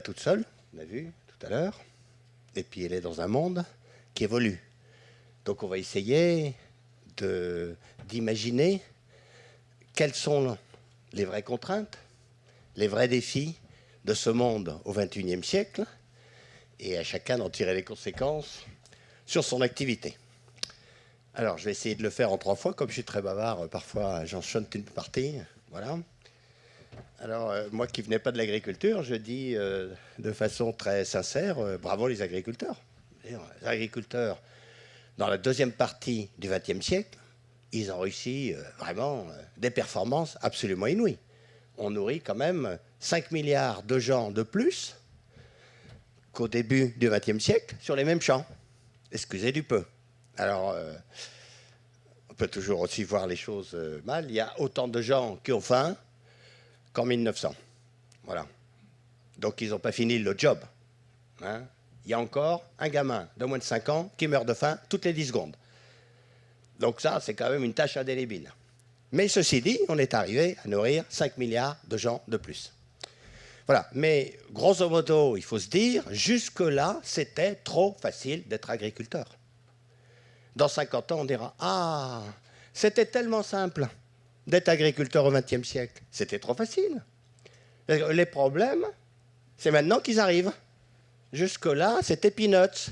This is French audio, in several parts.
pas toute seule, on a vu tout à l'heure. Et puis elle est dans un monde qui évolue. Donc on va essayer d'imaginer quelles sont les vraies contraintes, les vrais défis de ce monde au XXIe siècle, et à chacun d'en tirer les conséquences sur son activité. Alors, je vais essayer de le faire en 3 fois. Comme je suis très bavard, parfois, j'en chante une partie. Voilà. Alors, moi qui ne venais pas de l'agriculture, je dis de façon très sincère, bravo les agriculteurs. Les agriculteurs, dans la deuxième partie du XXe siècle, ils ont réussi vraiment des performances absolument inouïes. On nourrit quand même 5 milliards de gens de plus qu'au début du XXe siècle sur les mêmes champs. Excusez du peu. Alors, on peut toujours aussi voir les choses mal. Il y a autant de gens qui ont faim qu'en 1900. Voilà. Donc, ils n'ont pas fini le job. Hein. Il y a encore un gamin de moins de 5 ans qui meurt de faim toutes les 10 secondes. Donc ça, c'est quand même une tâche indélébile. Mais ceci dit, on est arrivé à nourrir 5 milliards de gens de plus. Voilà. Mais grosso modo, il faut se dire, jusque-là, c'était trop facile d'être agriculteur. Dans 50 ans, on dira « Ah, c'était tellement simple d'être agriculteur au XXe siècle. C'était trop facile. » Les problèmes, c'est maintenant qu'ils arrivent. Jusque-là, c'était peanuts.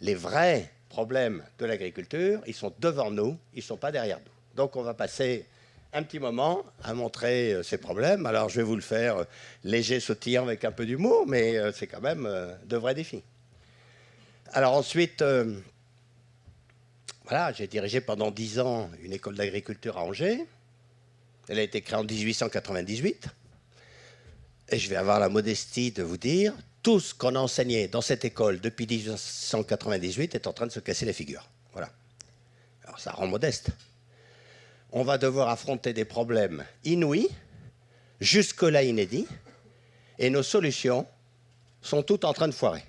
Les vrais problèmes de l'agriculture, ils sont devant nous, ils ne sont pas derrière nous. Donc on va passer un petit moment à montrer ces problèmes. Alors je vais vous le faire léger, sautillant, avec un peu d'humour, mais c'est quand même de vrais défis. Alors ensuite... Voilà, j'ai dirigé pendant 10 ans une école d'agriculture à Angers. Elle a été créée en 1898. Et je vais avoir la modestie de vous dire, tout ce qu'on a enseigné dans cette école depuis 1898 est en train de se casser la figure. Voilà. Alors ça rend modeste. On va devoir affronter des problèmes inouïs, jusque-là inédits, et nos solutions sont toutes en train de foirer.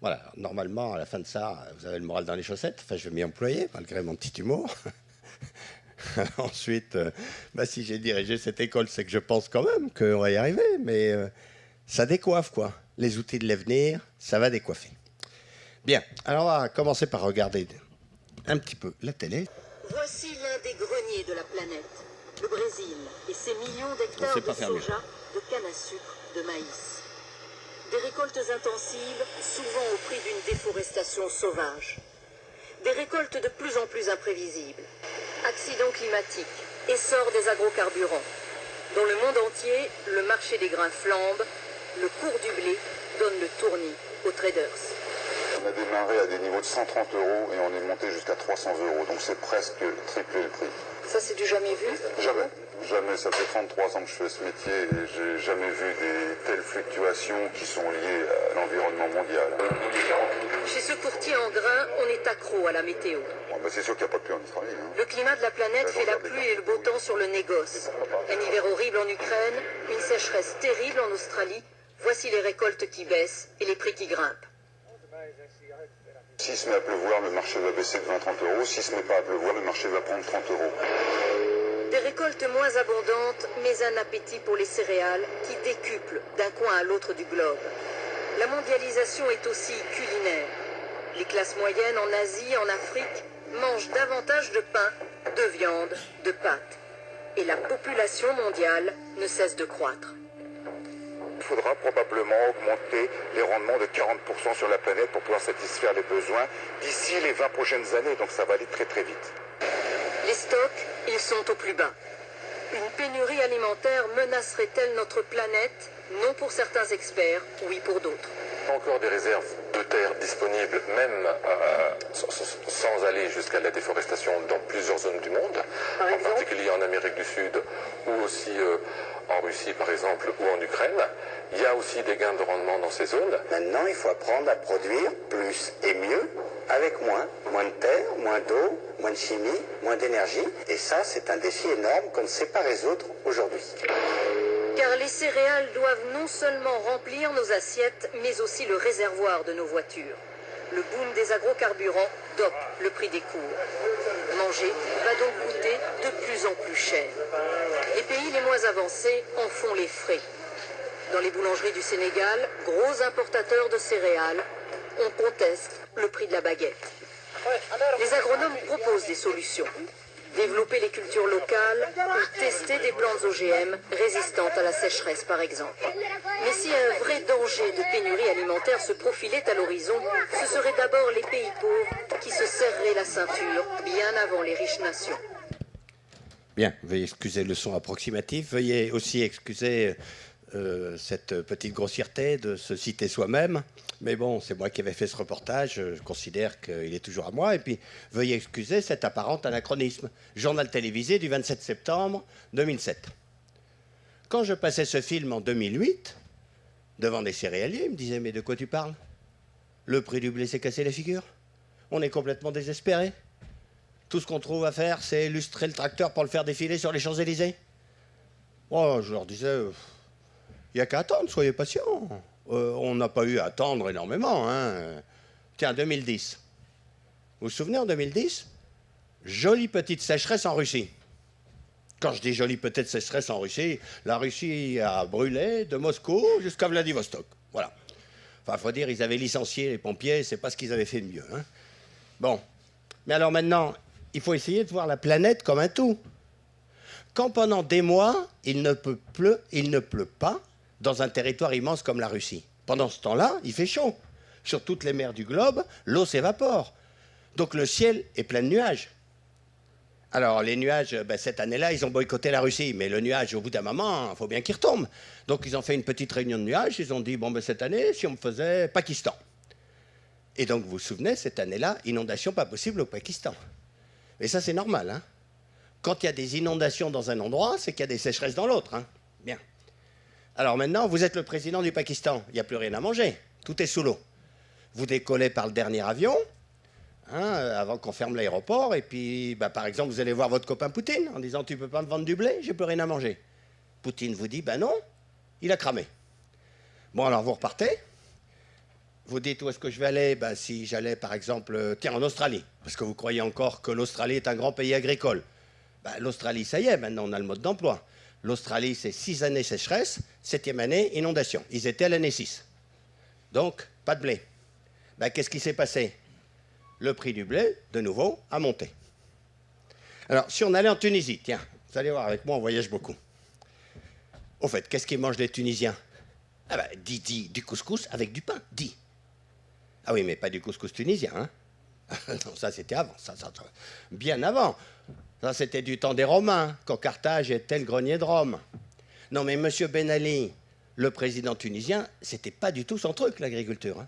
Voilà, normalement, à la fin de ça, vous avez le moral dans les chaussettes. Enfin, je vais m'y employer, malgré mon petit humour. Ensuite, si j'ai dirigé cette école, c'est que je pense quand même qu'on va y arriver. Mais ça décoiffe, quoi. Les outils de l'avenir, ça va décoiffer. Bien, alors on va commencer par regarder un petit peu la télé. Voici l'un des greniers de la planète, le Brésil et ses millions d'hectares de soja, de canne à sucre, de maïs. Des récoltes intensives, souvent au prix d'une déforestation sauvage. Des récoltes de plus en plus imprévisibles. Accidents climatiques, essor des agrocarburants. Dans le monde entier, le marché des grains flambe, le cours du blé donne le tournis aux traders. On a démarré à des niveaux de 130 € et on est monté jusqu'à 300 €. Donc c'est presque triplé le prix. Ça, c'est du jamais vu? Jamais. Jamais. Ça fait 33 ans que je fais ce métier et j'ai jamais vu des telles fluctuations qui sont liées à l'environnement mondial. Chez ce courtier en grains, on est accro à la météo. Bon, c'est sûr qu'il n'y a pas de pluie en Australie. Hein. Le climat de la planète fait la pluie et le beau temps sur le négoce. Un hiver horrible en Ukraine, une sécheresse terrible en Australie. Voici les récoltes qui baissent et les prix qui grimpent. S'il se met à pleuvoir, le marché va baisser de 20-30 €. S'il se met pas à pleuvoir, le marché va prendre 30 €. Des récoltes moins abondantes, mais un appétit pour les céréales qui décuple d'un coin à l'autre du globe. La mondialisation est aussi culinaire. Les classes moyennes en Asie, en Afrique, mangent davantage de pain, de viande, de pâtes. Et la population mondiale ne cesse de croître. Il faudra probablement augmenter les rendements de 40% sur la planète pour pouvoir satisfaire les besoins d'ici les 20 prochaines années. Donc ça va aller très très vite. Les stocks, ils sont au plus bas. Une pénurie alimentaire menacerait-elle notre planète? Non pour certains experts, oui pour d'autres. Encore des réserves de terre disponibles, même sans aller jusqu'à la déforestation dans plusieurs zones du monde, en particulier en Amérique du Sud ou aussi en Russie par exemple ou en Ukraine. Il y a aussi des gains de rendement dans ces zones. Maintenant, il faut apprendre à produire plus et mieux avec moins. Moins de terre, moins d'eau, moins de chimie, moins d'énergie. Et ça, c'est un défi énorme qu'on ne sait pas résoudre aujourd'hui. Car les céréales doivent non seulement remplir nos assiettes, mais aussi le réservoir de nos voitures. Le boom des agrocarburants dope le prix des cours. Manger va donc coûter de plus en plus cher. Les pays les moins avancés en font les frais. Dans les boulangeries du Sénégal, gros importateurs de céréales, on conteste le prix de la baguette. Les agronomes proposent des solutions. Développer les cultures locales ou tester des plantes OGM résistantes à la sécheresse, par exemple. Mais si un vrai danger de pénurie alimentaire se profilait à l'horizon, ce seraient d'abord les pays pauvres qui se serreraient la ceinture bien avant les riches nations. Bien, veuillez excuser le son approximatif. Veuillez aussi excuser cette petite grossièreté de se citer soi-même. Mais bon, c'est moi qui avais fait ce reportage, je considère qu'il est toujours à moi. Et puis, veuillez excuser cet apparent anachronisme. Journal télévisé du 27 septembre 2007. Quand je passais ce film en 2008, devant des céréaliers, ils me disaient « Mais de quoi tu parles? Le prix du blé s'est cassé la figure. On est complètement désespérés. Tout ce qu'on trouve à faire, c'est illustrer le tracteur pour le faire défiler sur les Champs-Élysées. » Oh, je leur disais « Il n'y a qu'à attendre, soyez patients. » On n'a pas eu à attendre énormément. Hein. Tiens, 2010. Vous vous souvenez, en 2010, jolie petite sécheresse en Russie. Quand je dis jolie petite sécheresse en Russie, la Russie a brûlé de Moscou jusqu'à Vladivostok. Voilà. Enfin, il faut dire, ils avaient licencié les pompiers, c'est pas ce qu'ils avaient fait de mieux. Hein. Bon. Mais alors maintenant, il faut essayer de voir la planète comme un tout. Quand pendant des mois, il ne pleut pas, dans un territoire immense comme la Russie. Pendant ce temps-là, il fait chaud. Sur toutes les mers du globe, l'eau s'évapore. Donc le ciel est plein de nuages. Alors les nuages, cette année-là, ils ont boycotté la Russie. Mais le nuage, au bout d'un moment, il faut bien qu'il retombe. Donc ils ont fait une petite réunion de nuages. Ils ont dit, cette année, si on me faisait Pakistan. Et donc vous vous souvenez, cette année-là, inondation pas possible au Pakistan. Mais ça, c'est normal. Hein. Quand il y a des inondations dans un endroit, c'est qu'il y a des sécheresses dans l'autre. Hein. Bien. Alors maintenant, vous êtes le président du Pakistan. Il n'y a plus rien à manger. Tout est sous l'eau. Vous décollez par le dernier avion, avant qu'on ferme l'aéroport. Et puis, par exemple, vous allez voir votre copain Poutine en disant « Tu ne peux pas me vendre du blé, j'ai plus rien à manger. » Poutine vous dit « non, il a cramé. » Bon, alors vous repartez. Vous dites « Où est-ce que je vais aller ?» Si j'allais, par exemple, en Australie. Parce que vous croyez encore que l'Australie est un grand pays agricole. L'Australie, ça y est, maintenant on a le mode d'emploi. L'Australie, c'est 6 années sécheresse, 7e année, inondation. Ils étaient à l'année 6. Donc, pas de blé. Qu'est-ce qui s'est passé? Le prix du blé, de nouveau, a monté. Alors, si on allait en Tunisie, tiens, vous allez voir, avec moi, on voyage beaucoup. Au fait, qu'est-ce qu'ils mangent les Tunisiens? Du couscous avec du pain, Ah oui, mais pas du couscous tunisien, hein. Non, ça, c'était avant, ça, bien avant. Ça, c'était du temps des Romains, quand Carthage était le grenier de Rome. Non, mais M. Ben Ali, le président tunisien, c'était pas du tout son truc, l'agriculture. Hein.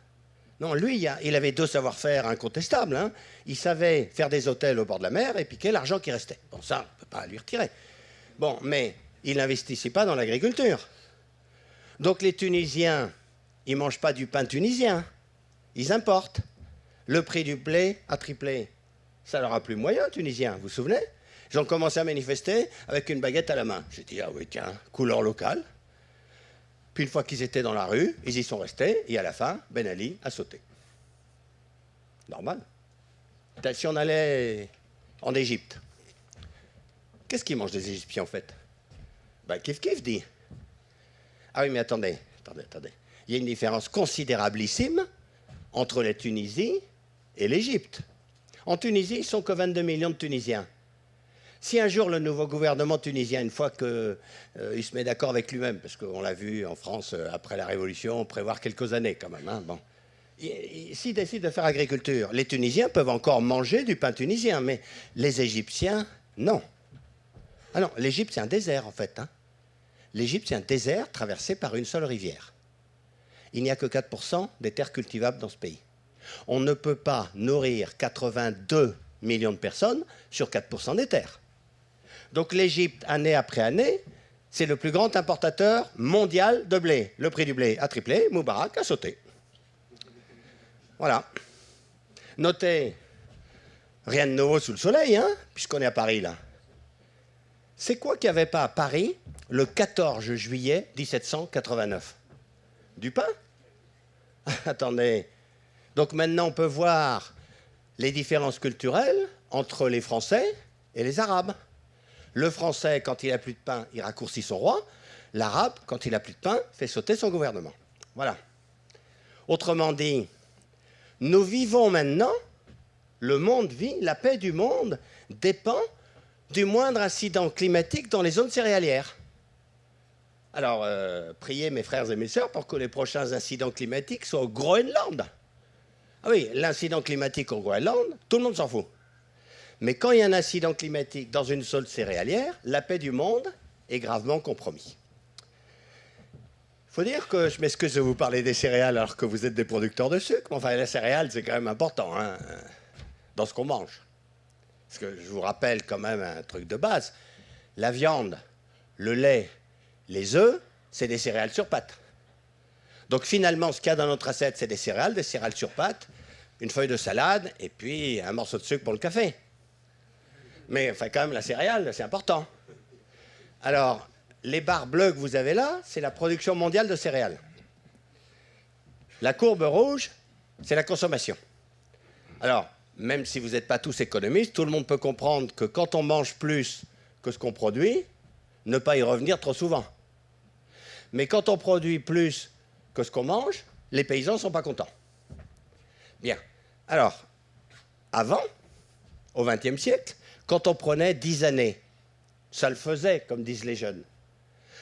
Non, lui, il avait 2 savoir-faire incontestables. Hein. Il savait faire des hôtels au bord de la mer et piquer l'argent qui restait. Bon, ça, on ne peut pas lui retirer. Bon, mais il n'investissait pas dans l'agriculture. Donc les Tunisiens, ils ne mangent pas du pain tunisien. Ils importent. Le prix du blé a triplé. Ça leur a plus moyen, Tunisiens, vous vous souvenez? Ils ont commencé à manifester avec une baguette à la main. J'ai dit, ah oui, tiens, couleur locale. Puis une fois qu'ils étaient dans la rue, ils y sont restés, et à la fin, Ben Ali a sauté. Normal. Si on allait en Égypte, qu'est-ce qu'ils mangent les Égyptiens, en fait? Kiff, dit. Ah oui, mais attendez. Il y a une différence considérablissime entre la Tunisie et l'Égypte. En Tunisie, ils ne sont que 22 millions de Tunisiens. Si un jour le nouveau gouvernement tunisien, une fois qu'il se met d'accord avec lui-même, parce qu'on l'a vu en France après la Révolution, prévoir quelques années quand même, hein, s'il décide de faire agriculture, les Tunisiens peuvent encore manger du pain tunisien, mais les Égyptiens, non. Ah non, l'Égypte, c'est un désert en fait. Hein. L'Égypte, c'est un désert traversé par une seule rivière. Il n'y a que 4% des terres cultivables dans ce pays. On ne peut pas nourrir 82 millions de personnes sur 4% des terres. Donc l'Égypte, année après année, c'est le plus grand importateur mondial de blé. Le prix du blé a triplé, Moubarak a sauté. Voilà. Notez, rien de nouveau sous le soleil, hein, puisqu'on est à Paris, là. C'est quoi qu'il n'y avait pas à Paris le 14 juillet 1789? Du pain? Attendez. Donc maintenant, on peut voir les différences culturelles entre les Français et les Arabes. Le Français, quand il n'a plus de pain, il raccourcit son roi. L'arabe, quand il n'a plus de pain, fait sauter son gouvernement. Voilà. Autrement dit, nous vivons maintenant, le monde vit, la paix du monde dépend du moindre incident climatique dans les zones céréalières. Alors, priez mes frères et mes sœurs pour que les prochains incidents climatiques soient au Groenland. Ah oui, l'incident climatique au Groenland, tout le monde s'en fout. Mais quand il y a un incident climatique dans une zone céréalière, la paix du monde est gravement compromise. Il faut dire que je m'excuse de vous parler des céréales alors que vous êtes des producteurs de sucre. Enfin, les céréales, c'est quand même important hein, dans ce qu'on mange. Parce que je vous rappelle quand même un truc de base. La viande, le lait, les œufs, c'est des céréales sur pâte. Donc finalement, ce qu'il y a dans notre assiette, c'est des céréales sur pâte, une feuille de salade et puis un morceau de sucre pour le café. Mais enfin, quand même, la céréale, c'est important. Alors, les barres bleues que vous avez là, c'est la production mondiale de céréales. La courbe rouge, c'est la consommation. Alors, même si vous n'êtes pas tous économistes, tout le monde peut comprendre que quand on mange plus que ce qu'on produit, ne pas y revenir trop souvent. Mais quand on produit plus que ce qu'on mange, les paysans ne sont pas contents. Bien. Alors, avant, au XXe siècle, quand on prenait 10 années, ça le faisait, comme disent les jeunes.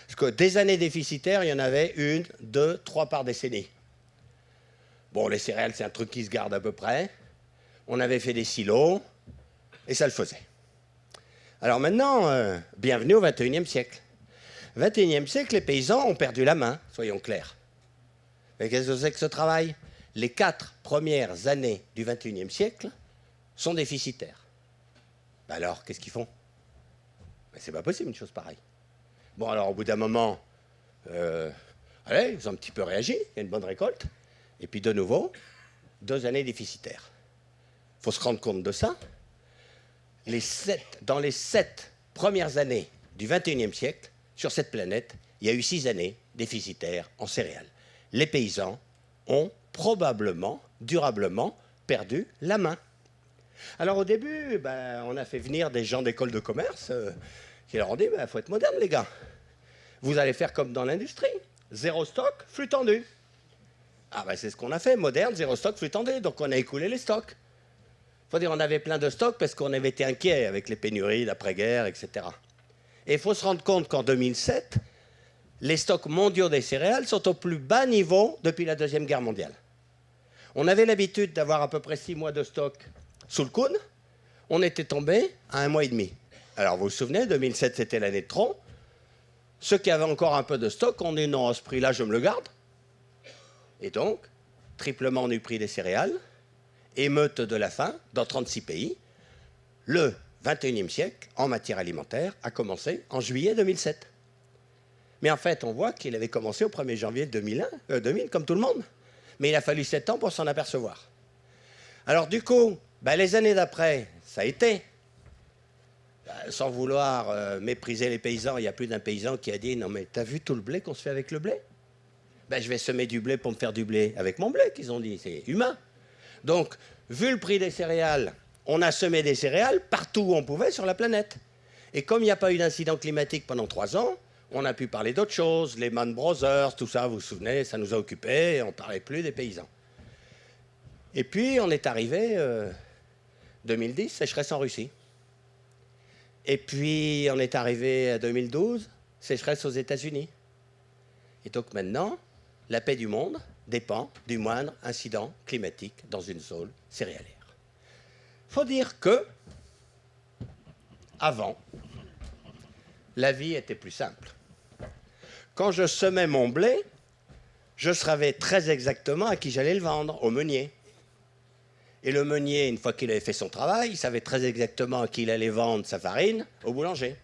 Parce que des années déficitaires, il y en avait 1, 2, 3 par décennie. Bon, les céréales, c'est un truc qui se garde à peu près. On avait fait des silos, et ça le faisait. Alors maintenant, bienvenue au XXIe siècle. Au XXIe siècle, les paysans ont perdu la main, soyons clairs. Mais qu'est-ce que c'est que ce travail? Les 4 premières années du XXIe siècle sont déficitaires. Ben alors, qu'est-ce qu'ils font? Ben, c'est pas possible une chose pareille. Bon, alors au bout d'un moment, allez, ils ont un petit peu réagi, il y a une bonne récolte, et puis de nouveau, 2 années déficitaires. Il faut se rendre compte de ça. Dans les 7 premières années du XXIe siècle, sur cette planète, il y a eu 6 années déficitaires en céréales. Les paysans ont probablement, durablement, perdu la main. Alors au début, on a fait venir des gens d'école de commerce qui leur ont dit, faut être moderne les gars. Vous allez faire comme dans l'industrie. 0 stock, flux tendu. Ah c'est ce qu'on a fait, moderne, 0 stock, flux tendu. Donc on a écoulé les stocks. Faut dire, on avait plein de stocks parce qu'on avait été inquiets avec les pénuries d'après-guerre, etc. Et il faut se rendre compte qu'en 2007, les stocks mondiaux des céréales sont au plus bas niveau depuis la Deuxième Guerre mondiale. On avait l'habitude d'avoir à peu près 6 mois de stock sous le coude. On était tombé à 1 mois et demi. Alors vous vous souvenez, 2007 c'était l'année de trop. Ceux qui avaient encore un peu de stock, on dit non, à ce prix-là, je me le garde. Et donc, triplement du prix des céréales, émeute de la faim dans 36 pays. Le XXIe siècle, en matière alimentaire, a commencé en juillet 2007. Mais en fait, on voit qu'il avait commencé au 1er janvier 2000, comme tout le monde. Mais il a fallu 7 ans pour s'en apercevoir. Alors du coup, les années d'après, ça a été. Sans vouloir mépriser les paysans, il y a plus d'un paysan qui a dit « Non mais t'as vu tout le blé qu'on se fait avec le blé ?» Je vais semer du blé pour me faire du blé avec mon blé, qu'ils ont dit. C'est humain. Donc, vu le prix des céréales, on a semé des céréales partout où on pouvait sur la planète. Et comme il n'y a pas eu d'incident climatique pendant 3 ans, on a pu parler d'autres choses. Les Lehman Brothers, tout ça, vous vous souvenez, ça nous a occupés, on ne parlait plus des paysans. Et puis, on est arrivé, 2010, sécheresse en Russie. Et puis, on est arrivé à 2012, sécheresse aux États-Unis. Et donc maintenant, la paix du monde dépend du moindre incident climatique dans une zone céréalière. Il faut dire que, avant, la vie était plus simple. Quand je semais mon blé, je savais très exactement à qui j'allais le vendre, au meunier. Et le meunier, une fois qu'il avait fait son travail, il savait très exactement à qui il allait vendre sa farine, au boulanger.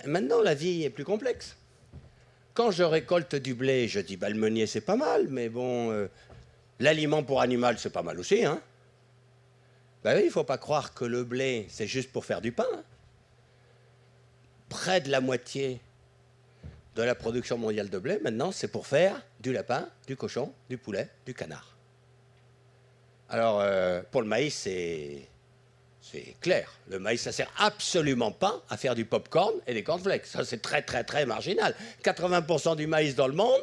Maintenant, la vie est plus complexe. Quand je récolte du blé, je dis, le meunier, c'est pas mal, mais bon, l'aliment pour animal, c'est pas mal aussi, hein. Oui, il ne faut pas croire que le blé, c'est juste pour faire du pain. Près de la moitié de la production mondiale de blé, maintenant, c'est pour faire du lapin, du cochon, du poulet, du canard. Alors, pour le maïs, C'est clair. Le maïs, ça ne sert absolument pas à faire du pop-corn et des cornflakes. Ça, c'est très, très, très marginal. 80% du maïs dans le monde,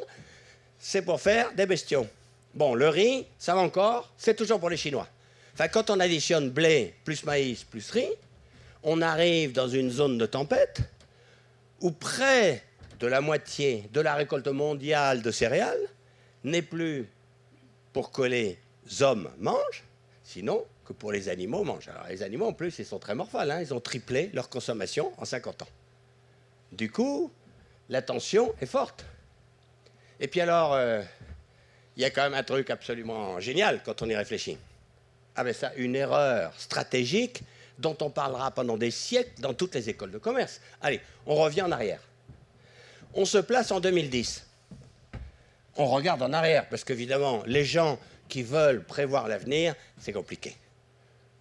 c'est pour faire des bestiaux. Bon, le riz, ça va encore, c'est toujours pour les Chinois. Enfin, quand on additionne blé plus maïs plus riz, on arrive dans une zone de tempête où près de la moitié de la récolte mondiale de céréales n'est plus pour que les hommes mangent, sinon que pour les animaux mangent. Alors les animaux, en plus, ils sont très morphales, hein, ils ont triplé leur consommation en 50 ans. Du coup, la tension est forte. Et puis alors, il y a quand même un truc absolument génial quand on y réfléchit. Ah ben ça, une erreur stratégique dont on parlera pendant des siècles dans toutes les écoles de commerce. Allez, on revient en arrière. On se place en 2010. On regarde en arrière, parce qu'évidemment, les gens qui veulent prévoir l'avenir, c'est compliqué.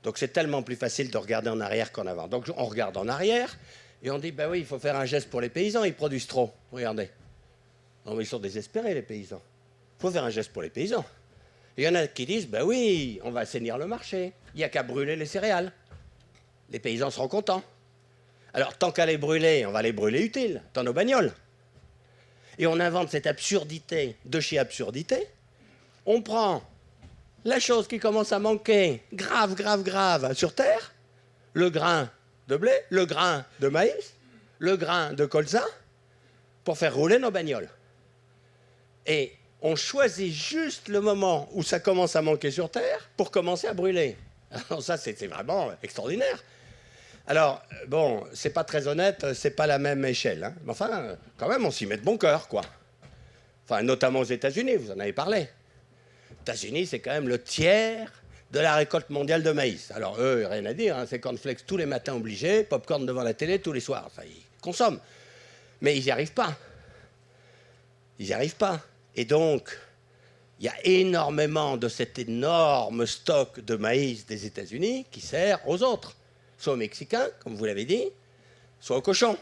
Donc c'est tellement plus facile de regarder en arrière qu'en avant. Donc on regarde en arrière, et on dit, ben oui, il faut faire un geste pour les paysans, ils produisent trop. Regardez. Non, mais ils sont désespérés, les paysans. Il faut faire un geste pour les paysans. Il y en a qui disent, ben oui, on va assainir le marché. Il n'y a qu'à brûler les céréales. Les paysans seront contents. Alors, tant qu'à les brûler, on va les brûler utiles, dans nos bagnoles. Et on invente cette absurdité de chez absurdité. On prend la chose qui commence à manquer, grave, grave, grave, sur Terre, le grain de blé, le grain de maïs, le grain de colza, pour faire rouler nos bagnoles. Et on choisit juste le moment où ça commence à manquer sur Terre pour commencer à brûler. Alors ça, c'est vraiment extraordinaire. Alors, bon, c'est pas très honnête, c'est pas la même échelle. Hein. Mais enfin, quand même, on s'y met de bon cœur, quoi. Enfin, notamment aux États-Unis, vous en avez parlé. Les États-Unis, c'est quand même le tiers de la récolte mondiale de maïs. Alors, eux, rien à dire, hein, c'est cornflakes tous les matins obligés, popcorn devant la télé tous les soirs. Enfin, ils consomment. Mais ils n'y arrivent pas. Ils n'y arrivent pas. Et donc, il y a énormément de cet énorme stock de maïs des États-Unis qui sert aux autres. Soit aux Mexicains, comme vous l'avez dit, soit aux cochons.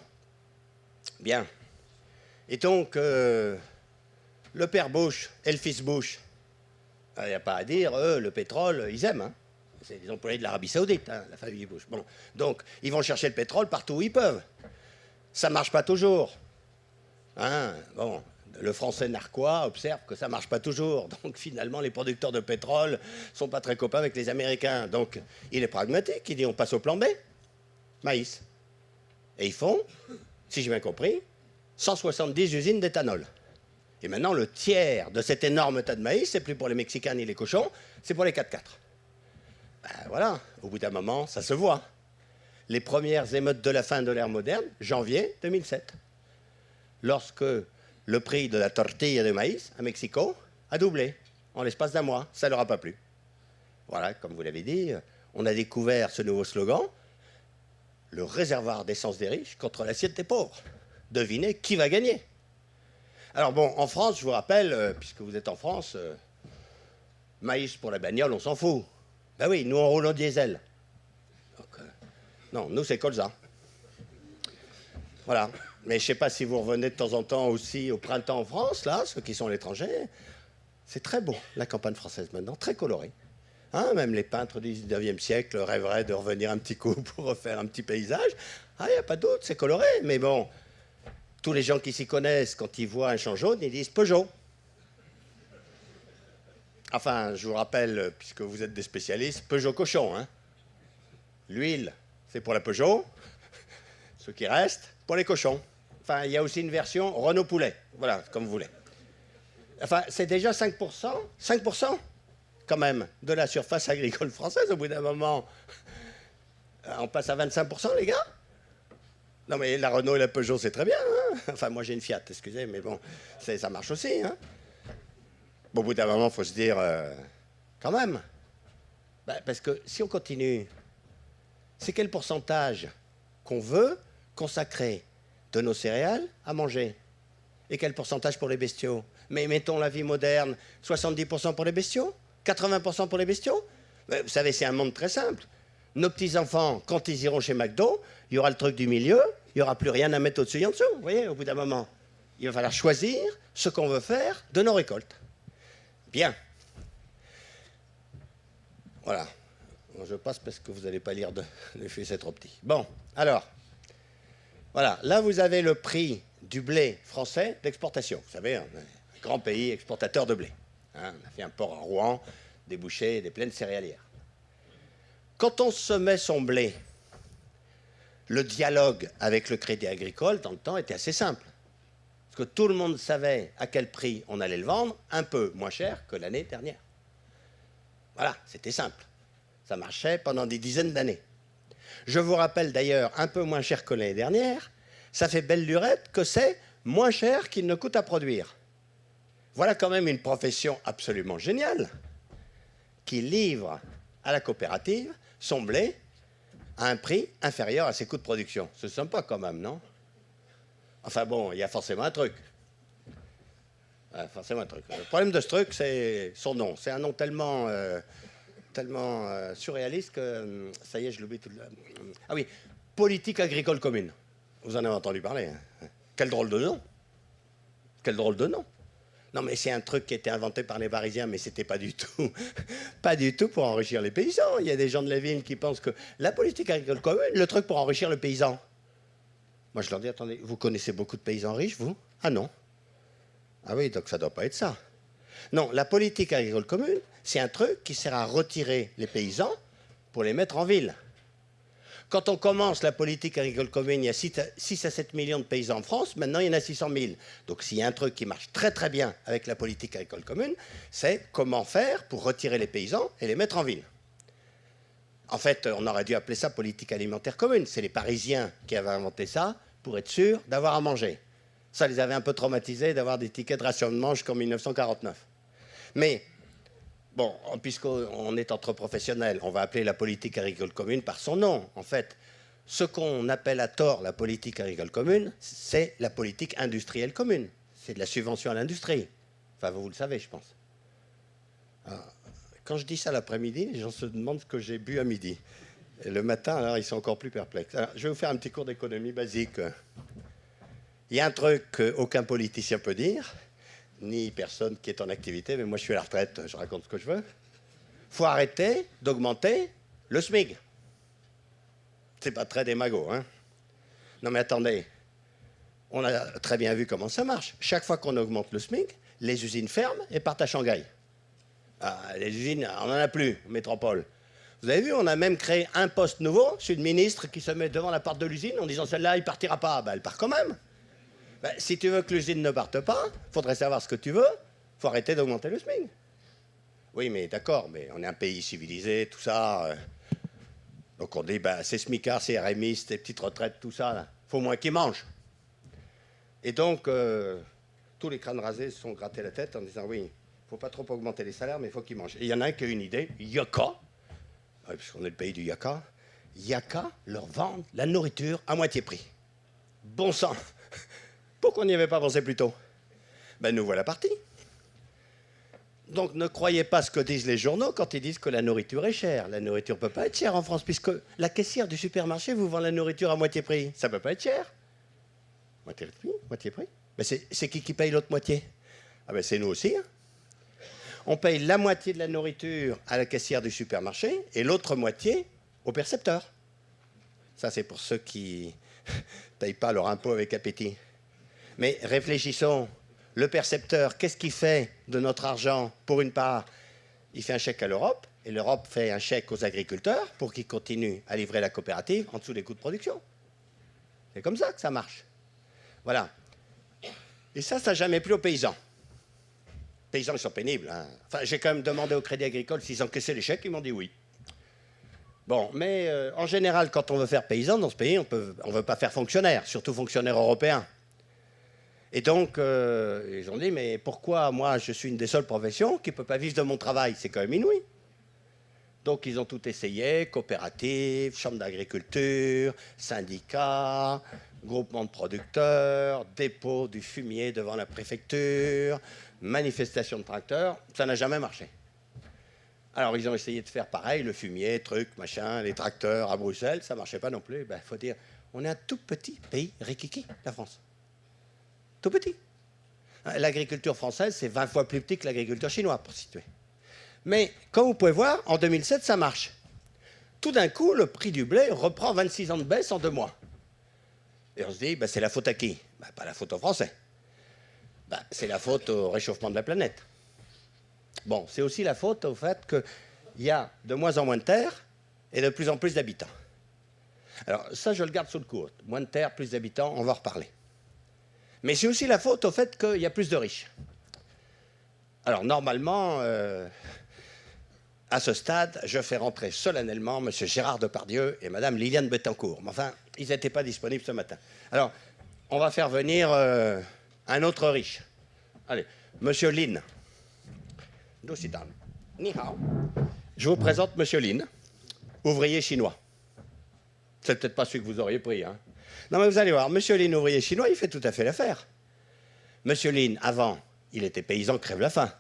Bien. Et donc, le père Bush et le fils Bush, il n'y a pas à dire, eux, le pétrole, ils aiment. Hein. C'est des employés de l'Arabie Saoudite, hein, la famille Bush. Bon. Donc, ils vont chercher le pétrole partout où ils peuvent. Ça ne marche pas toujours. Hein, bon, le français narquois observe que ça ne marche pas toujours. Donc, finalement, les producteurs de pétrole ne sont pas très copains avec les Américains. Donc, il est pragmatique. Il dit, on passe au plan B. Maïs. Et ils font, si j'ai bien compris, 170 usines d'éthanol. Et maintenant, le tiers de cet énorme tas de maïs, c'est plus pour les Mexicains ni les cochons, c'est pour les 4x4. Ben voilà, au bout d'un moment, ça se voit. Les premières émeutes de la fin de l'ère moderne, janvier 2007. Lorsque le prix de la tortilla de maïs à Mexico a doublé en l'espace d'un mois. Ça ne leur a pas plu. Voilà, comme vous l'avez dit, on a découvert ce nouveau slogan, le réservoir d'essence des riches contre l'assiette des pauvres. Devinez qui va gagner. Alors bon, en France, je vous rappelle, puisque vous êtes en France, maïs pour la bagnole, on s'en fout. Ben oui, nous on roule au diesel. Donc, non, nous c'est colza. Voilà. Mais je ne sais pas si vous revenez de temps en temps aussi au printemps en France, là, ceux qui sont à l'étranger. C'est très beau, la campagne française maintenant, très colorée. Hein, même les peintres du 19e siècle rêveraient de revenir un petit coup pour refaire un petit paysage. Ah, il n'y a pas d'autre, c'est coloré. Mais bon, tous les gens qui s'y connaissent, quand ils voient un champ jaune, ils disent Peugeot. Enfin, je vous rappelle, puisque vous êtes des spécialistes, Peugeot cochon. Hein. L'huile, c'est pour la Peugeot. Ce qui reste, pour les cochons. Enfin, il y a aussi une version Renault poulet. Voilà, comme vous voulez. Enfin, c'est déjà 5%. 5% quand même de la surface agricole française. Au bout d'un moment, on passe à 25%, les gars. Non, mais la Renault et la Peugeot, c'est très bien. Hein, enfin, moi, j'ai une Fiat, excusez, mais bon, ça marche aussi. Hein. Bon, au bout d'un moment, il faut se dire, quand même. Ben, parce que si on continue, c'est quel pourcentage qu'on veut consacrer de nos céréales à manger? Et quel pourcentage pour les bestiaux? Mais mettons la vie moderne, 70% pour les bestiaux? 80% pour les bestiaux? Mais vous savez, c'est un monde très simple. Nos petits-enfants, quand ils iront chez McDo, il y aura le truc du milieu, il n'y aura plus rien à mettre au-dessus et en dessous. Vous voyez, au bout d'un moment, il va falloir choisir ce qu'on veut faire de nos récoltes. Bien. Voilà. Je passe parce que vous n'allez pas lire les feuilles, c'est trop petit. Bon, alors, voilà. Là, vous avez le prix du blé français d'exportation. Vous savez, un grand pays exportateur de blé. Hein, on a fait un port à Rouen, des bouchers, des plaines céréalières. Quand on semait son blé, le dialogue avec le Crédit Agricole, dans le temps, était assez simple. Parce que tout le monde savait à quel prix on allait le vendre, un peu moins cher que l'année dernière. Voilà, c'était simple. Ça marchait pendant des dizaines d'années. Je vous rappelle d'ailleurs, un peu moins cher que l'année dernière, ça fait belle lurette que c'est moins cher qu'il ne coûte à produire. Voilà quand même une profession absolument géniale qui livre à la coopérative son blé à un prix inférieur à ses coûts de production. C'est sympa quand même, non? Enfin bon, il y a forcément un truc. Forcément un truc. Le problème de ce truc, c'est son nom. C'est un nom tellement surréaliste que, ça y est, je l'oublie tout. Ah oui, politique agricole commune. Vous en avez entendu parler. Hein? Quel drôle de nom. Quel drôle de nom. Non, mais c'est un truc qui a été inventé par les Parisiens, mais c'était pas du tout pour enrichir les paysans. Il y a des gens de la ville qui pensent que la politique agricole commune, le truc pour enrichir le paysan. Moi, je leur dis, attendez, vous connaissez beaucoup de paysans riches, vous? Ah non. Ah oui, donc ça doit pas être ça. Non, la politique agricole commune, c'est un truc qui sert à retirer les paysans pour les mettre en ville. Quand on commence la politique agricole commune, il y a 6 à 7 millions de paysans en France. Maintenant, il y en a 600 000. Donc, s'il y a un truc qui marche très, très bien avec la politique agricole commune, c'est comment faire pour retirer les paysans et les mettre en ville. En fait, on aurait dû appeler ça politique alimentaire commune. C'est les Parisiens qui avaient inventé ça pour être sûrs d'avoir à manger. Ça les avait un peu traumatisés d'avoir des tickets de rationnement jusqu'en 1949. Mais... bon, puisqu'on est entre professionnels, on va appeler la politique agricole commune par son nom. En fait, ce qu'on appelle à tort la politique agricole commune, c'est la politique industrielle commune. C'est de la subvention à l'industrie. Enfin, vous le savez, je pense. Alors, quand je dis ça l'après-midi, les gens se demandent ce que j'ai bu à midi. Et le matin, alors, ils sont encore plus perplexes. Alors, je vais vous faire un petit cours d'économie basique. Il y a un truc qu'aucun politicien peut dire, ni personne qui est en activité, mais moi je suis à la retraite, je raconte ce que je veux. Il faut arrêter d'augmenter le SMIC. C'est pas très démago, hein. Non mais attendez, on a très bien vu comment ça marche. Chaque fois qu'on augmente le SMIC, les usines ferment et partent à Shanghai. Ah, les usines, on n'en a plus en métropole. Vous avez vu, on a même créé un poste nouveau, c'est une ministre qui se met devant la porte de l'usine en disant celle-là, il partira pas. Ben, elle part quand même. Ben, si tu veux que l'usine ne parte pas, il faudrait savoir ce que tu veux. Il faut arrêter d'augmenter le SMIC. Oui, mais d'accord, mais on est un pays civilisé, tout ça. Donc on dit, ben, c'est smicards, c'est RMI, c'est des petites retraites, tout ça. Il faut moins qu'ils mangent. Et donc, tous les crânes rasés se sont grattés la tête en disant, oui, il ne faut pas trop augmenter les salaires, mais il faut qu'ils mangent. Et il y en a un qui a une idée, Yaka, puisqu'on est le pays du Yaka, Yaka leur vend la nourriture à moitié prix. Bon sang. Pourquoi on n'y avait pas pensé plus tôt? Ben, nous voilà partis. Donc, ne croyez pas ce que disent les journaux quand ils disent que la nourriture est chère. La nourriture ne peut pas être chère en France, puisque la caissière du supermarché vous vend la nourriture à moitié prix. Ça ne peut pas être cher. Moitié prix, moitié prix. Mais c'est qui paye l'autre moitié? Ah ben, c'est nous aussi. Hein. On paye la moitié de la nourriture à la caissière du supermarché et l'autre moitié au percepteur. Ça, c'est pour ceux qui ne payent pas leur impôt avec appétit. Mais réfléchissons, le percepteur, qu'est-ce qu'il fait de notre argent? Pour une part, il fait un chèque à l'Europe, et l'Europe fait un chèque aux agriculteurs pour qu'ils continuent à livrer la coopérative en dessous des coûts de production. C'est comme ça que ça marche. Voilà. Et ça n'a jamais plu aux paysans. Les paysans, ils sont pénibles. Hein. Enfin, j'ai quand même demandé au Crédit Agricole s'ils encaissaient les chèques, ils m'ont dit oui. Bon, mais en général, quand on veut faire paysan dans ce pays, on ne veut pas faire fonctionnaire, surtout fonctionnaire européen. Et donc, ils ont dit, mais pourquoi moi, je suis une des seules professions qui ne peut pas vivre de mon travail? C'est quand même inouï. Donc, ils ont tout essayé, coopérative, chambre d'agriculture, syndicats, groupement de producteurs, dépôt du fumier devant la préfecture, manifestation de tracteurs. Ça n'a jamais marché. Alors, ils ont essayé de faire pareil, le fumier, truc, machin, les tracteurs à Bruxelles. Ça ne marchait pas non plus. Ben, faut dire, on est un tout petit pays rikiki, la France. Tout petit. L'agriculture française, c'est 20 fois plus petit que l'agriculture chinoise, pour situer. Mais, comme vous pouvez voir, en 2007, ça marche. tout d'un coup, le prix du blé reprend 26 ans de baisse en 2 mois. Et on se dit, c'est la faute à qui? Pas la faute aux Français. C'est la faute au réchauffement de la planète. Bon, c'est aussi la faute au fait qu'il y a de moins en moins de terre et de plus en plus d'habitants. Alors ça, je le garde sous le coude. Moins de terre, plus d'habitants, on va en reparler. Mais c'est aussi la faute au fait qu'il y a plus de riches. Alors normalement, à ce stade, je fais rentrer solennellement M. Gérard Depardieu et Mme Liliane Bettencourt. Mais enfin, ils n'étaient pas disponibles ce matin. Alors, on va faire venir un autre riche. Allez, M. Lin. Do sit down. Ni hao. Je vous présente M. Lin, ouvrier chinois. C'est peut-être pas celui que vous auriez pris. Hein. Non, mais vous allez voir, M. Lin, ouvrier chinois, il fait tout à fait l'affaire. M. Lin, avant, il était paysan crève la faim.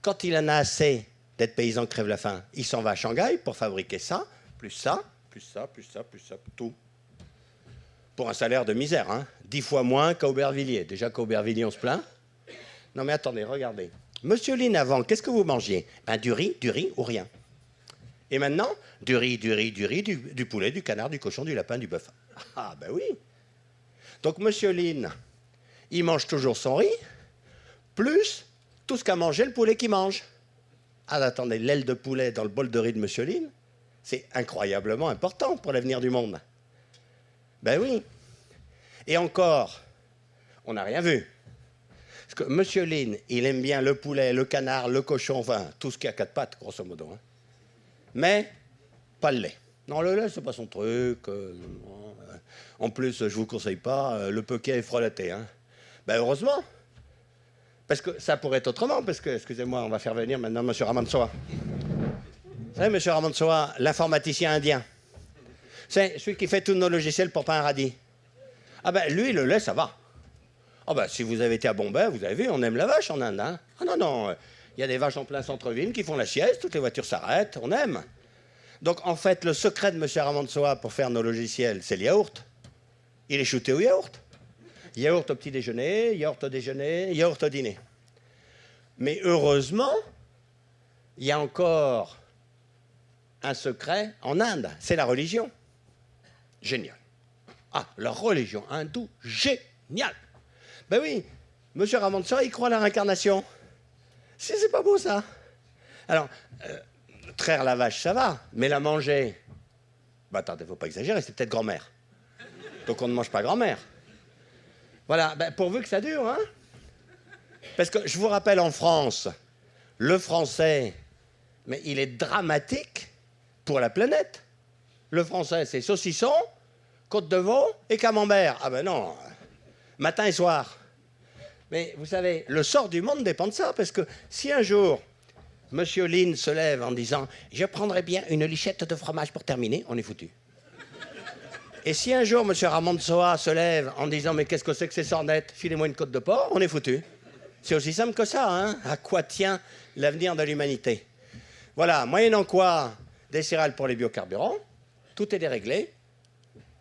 Quand il en a assez d'être paysan crève la faim, il s'en va à Shanghai pour fabriquer ça, plus ça, plus ça, plus ça, plus ça, tout. Pour un salaire de misère, hein. 10 fois moins qu'à Aubervilliers. Déjà qu'à Aubervilliers, on se plaint. Non mais attendez, regardez. Monsieur Lin, avant, qu'est-ce que vous mangiez? Du riz ou rien. Et maintenant, du riz, du poulet, du canard, du cochon, du lapin, du bœuf. Ah ben oui. Donc Monsieur Lin, il mange toujours son riz, plus tout ce qu'a mangé le poulet qu'il mange. Ah attendez, l'aile de poulet dans le bol de riz de Monsieur Lin, c'est incroyablement important pour l'avenir du monde. Ben oui. Et encore, on n'a rien vu. Parce que M. Lin, il aime bien le poulet, le canard, le cochon, enfin, tout ce qui a 4 pattes, grosso modo. Hein. Mais, pas le lait. Non, le lait, c'est pas son truc. En plus, je vous conseille pas le peu qu'il y a est frelaté. Hein. Ben, heureusement. Parce que ça pourrait être autrement, parce que, excusez-moi, on va faire venir maintenant M. Ramansoa. Vous savez, M. Ramansoa, l'informaticien indien. C'est celui qui fait tous nos logiciels pour pas un radis. Ah ben, lui, le lait, ça va. Ah ben, si vous avez été à Bombay, vous avez vu, on aime la vache en Inde. Hein. Ah non, il y a des vaches en plein centre-ville qui font la sieste, toutes les voitures s'arrêtent, on aime. Donc, en fait, le secret de M. Ramansoa pour faire nos logiciels, c'est le yaourt. Il est shooté au yaourt. Yaourt au petit déjeuner, yaourt au déjeuner, yaourt au dîner. Mais heureusement, il y a encore un secret en Inde, c'est la religion. Génial. Ah, la religion hindoue, génial. Ben oui, M. Ramansoa, il croit à la réincarnation. C'est pas beau, ça. Alors, traire la vache, ça va, mais la manger... Ben attendez, faut pas exagérer, c'est peut-être grand-mère. Donc on ne mange pas grand-mère. Voilà, ben, pourvu que ça dure, hein. Parce que je vous rappelle, en France, le français, mais il est dramatique pour la planète. Le français, c'est saucisson, côte de veau et camembert. Ah ben non, matin et soir. Mais vous savez, le sort du monde dépend de ça, parce que si un jour, M. Lin se lève en disant « Je prendrais bien une lichette de fromage pour terminer », on est foutu. Et si un jour, M. Ramansoa se lève en disant « Mais qu'est-ce que c'est que ces sornettes? Filez-moi une côte de porc », on est foutu. C'est aussi simple que ça, hein. À quoi tient l'avenir de l'humanité? Voilà, moyennant quoi, des céréales pour les biocarburants, tout est déréglé.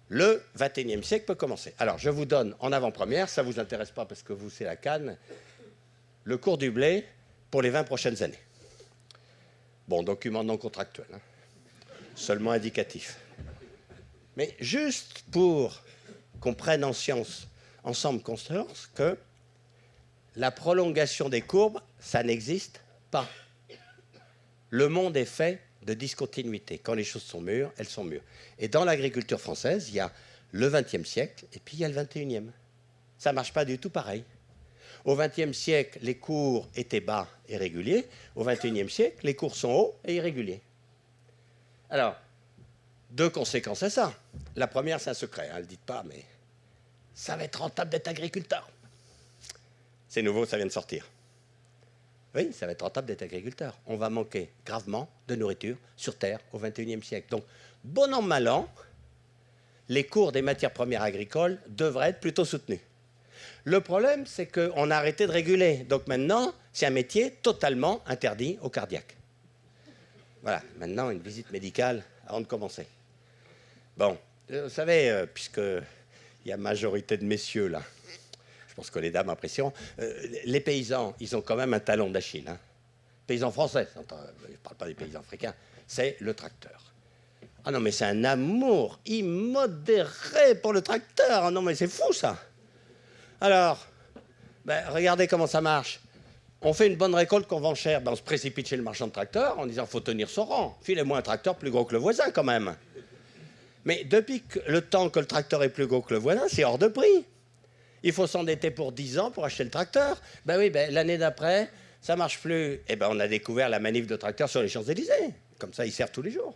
Le XXIe siècle peut commencer. Alors, je vous donne en avant-première, ça ne vous intéresse pas parce que vous, c'est la canne, le cours du blé pour les 20 prochaines années. Bon, document non contractuel, hein. Seulement indicatif. Mais juste pour qu'on prenne en science, ensemble conscience, que la prolongation des courbes, ça n'existe pas. Le monde est fait de discontinuité. Quand les choses sont mûres, elles sont mûres. Et dans l'agriculture française, il y a le XXe siècle et puis il y a le XXIe. Ça ne marche pas du tout pareil. Au XXe siècle, les cours étaient bas et réguliers. Au XXIe siècle, les cours sont hauts et irréguliers. Alors, 2 conséquences à ça. La première, c'est un secret, hein, ne le dites pas, mais ça va être rentable d'être agriculteur. C'est nouveau, ça vient de sortir. Oui, ça va être rentable d'être agriculteur. On va manquer gravement de nourriture sur Terre au XXIe siècle. Donc, bon an, mal an, les cours des matières premières agricoles devraient être plutôt soutenus. Le problème, c'est qu'on a arrêté de réguler. Donc maintenant, c'est un métier totalement interdit aux cardiaques. Voilà, maintenant, une visite médicale avant de commencer. Bon, vous savez, puisqu'il y a majorité de messieurs là, je pense que les dames apprécieront. Les paysans, ils ont quand même un talon d'Achille. Hein. Paysans français, je ne parle pas des paysans africains, c'est le tracteur. Ah non, mais c'est un amour immodéré pour le tracteur. Ah non, mais c'est fou, ça. Alors, ben, regardez comment ça marche. On fait une bonne récolte qu'on vend cher. Ben, on se précipite chez le marchand de tracteurs en disant « faut tenir son rang. Filez-moi un tracteur plus gros que le voisin, quand même. » Mais depuis le temps que le tracteur est plus gros que le voisin, c'est hors de prix. Il faut s'endetter pour 10 ans pour acheter le tracteur. Ben oui, ben, l'année d'après, ça marche plus. Eh ben, on a découvert la manif de tracteurs sur les Champs-Élysées. Comme ça, ils servent tous les jours.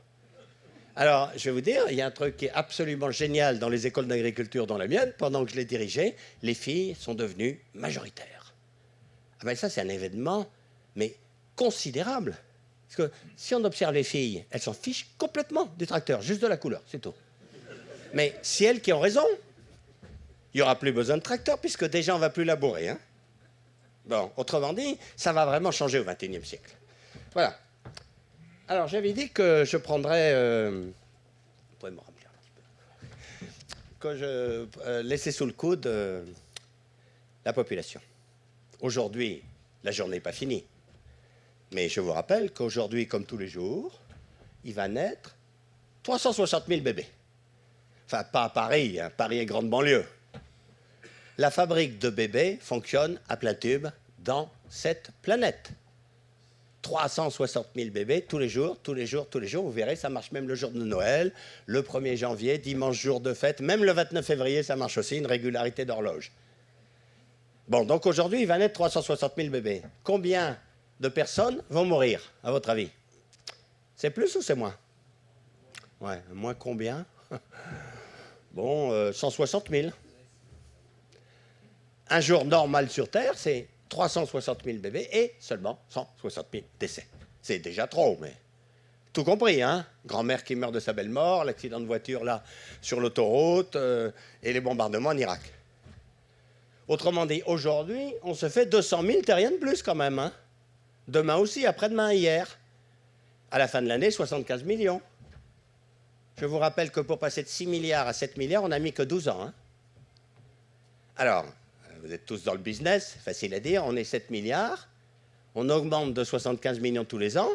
Alors, je vais vous dire, il y a un truc qui est absolument génial dans les écoles d'agriculture, dans la mienne. Pendant que je les dirigeais, les filles sont devenues majoritaires. Ah ben ça, c'est un événement, mais considérable. Parce que si on observe les filles, elles s'en fichent complètement du tracteur, juste de la couleur, c'est tout. Mais c'est elles qui ont raison. Il n'y aura plus besoin de tracteur, puisque déjà, on ne va plus labourer. Hein. Bon, autrement dit, ça va vraiment changer au XXIe siècle. Voilà. Alors, j'avais dit que je prendrais... vous pouvez me remplir un petit peu. Que je laissais sous le coude la population. Aujourd'hui, la journée n'est pas finie. Mais je vous rappelle qu'aujourd'hui, comme tous les jours, il va naître 360 000 bébés. Enfin, pas à Paris, hein, Paris est grande banlieue. La fabrique de bébés fonctionne à plein tube dans cette planète. 360 000 bébés tous les jours, tous les jours, tous les jours. Vous verrez, ça marche même le jour de Noël, le 1er janvier, dimanche jour de fête, même le 29 février, ça marche aussi, une régularité d'horloge. Bon, donc aujourd'hui, il va naître 360 000 bébés. Combien de personnes vont mourir, à votre avis? C'est plus ou c'est moins? Ouais, moins combien? Bon, 160 000. Un jour normal sur Terre, c'est 360 000 bébés et seulement 160 000 décès. C'est déjà trop, mais tout compris, hein. Grand-mère qui meurt de sa belle mort, l'accident de voiture là sur l'autoroute et les bombardements en Irak. Autrement dit, aujourd'hui, on se fait 200 000 terriens de plus quand même. Hein. Demain aussi, après-demain, hier. À la fin de l'année, 75 millions. Je vous rappelle que pour passer de 6 milliards à 7 milliards, on n'a mis que 12 ans. Hein. Alors, vous êtes tous dans le business, facile à dire, on est 7 milliards, on augmente de 75 millions tous les ans.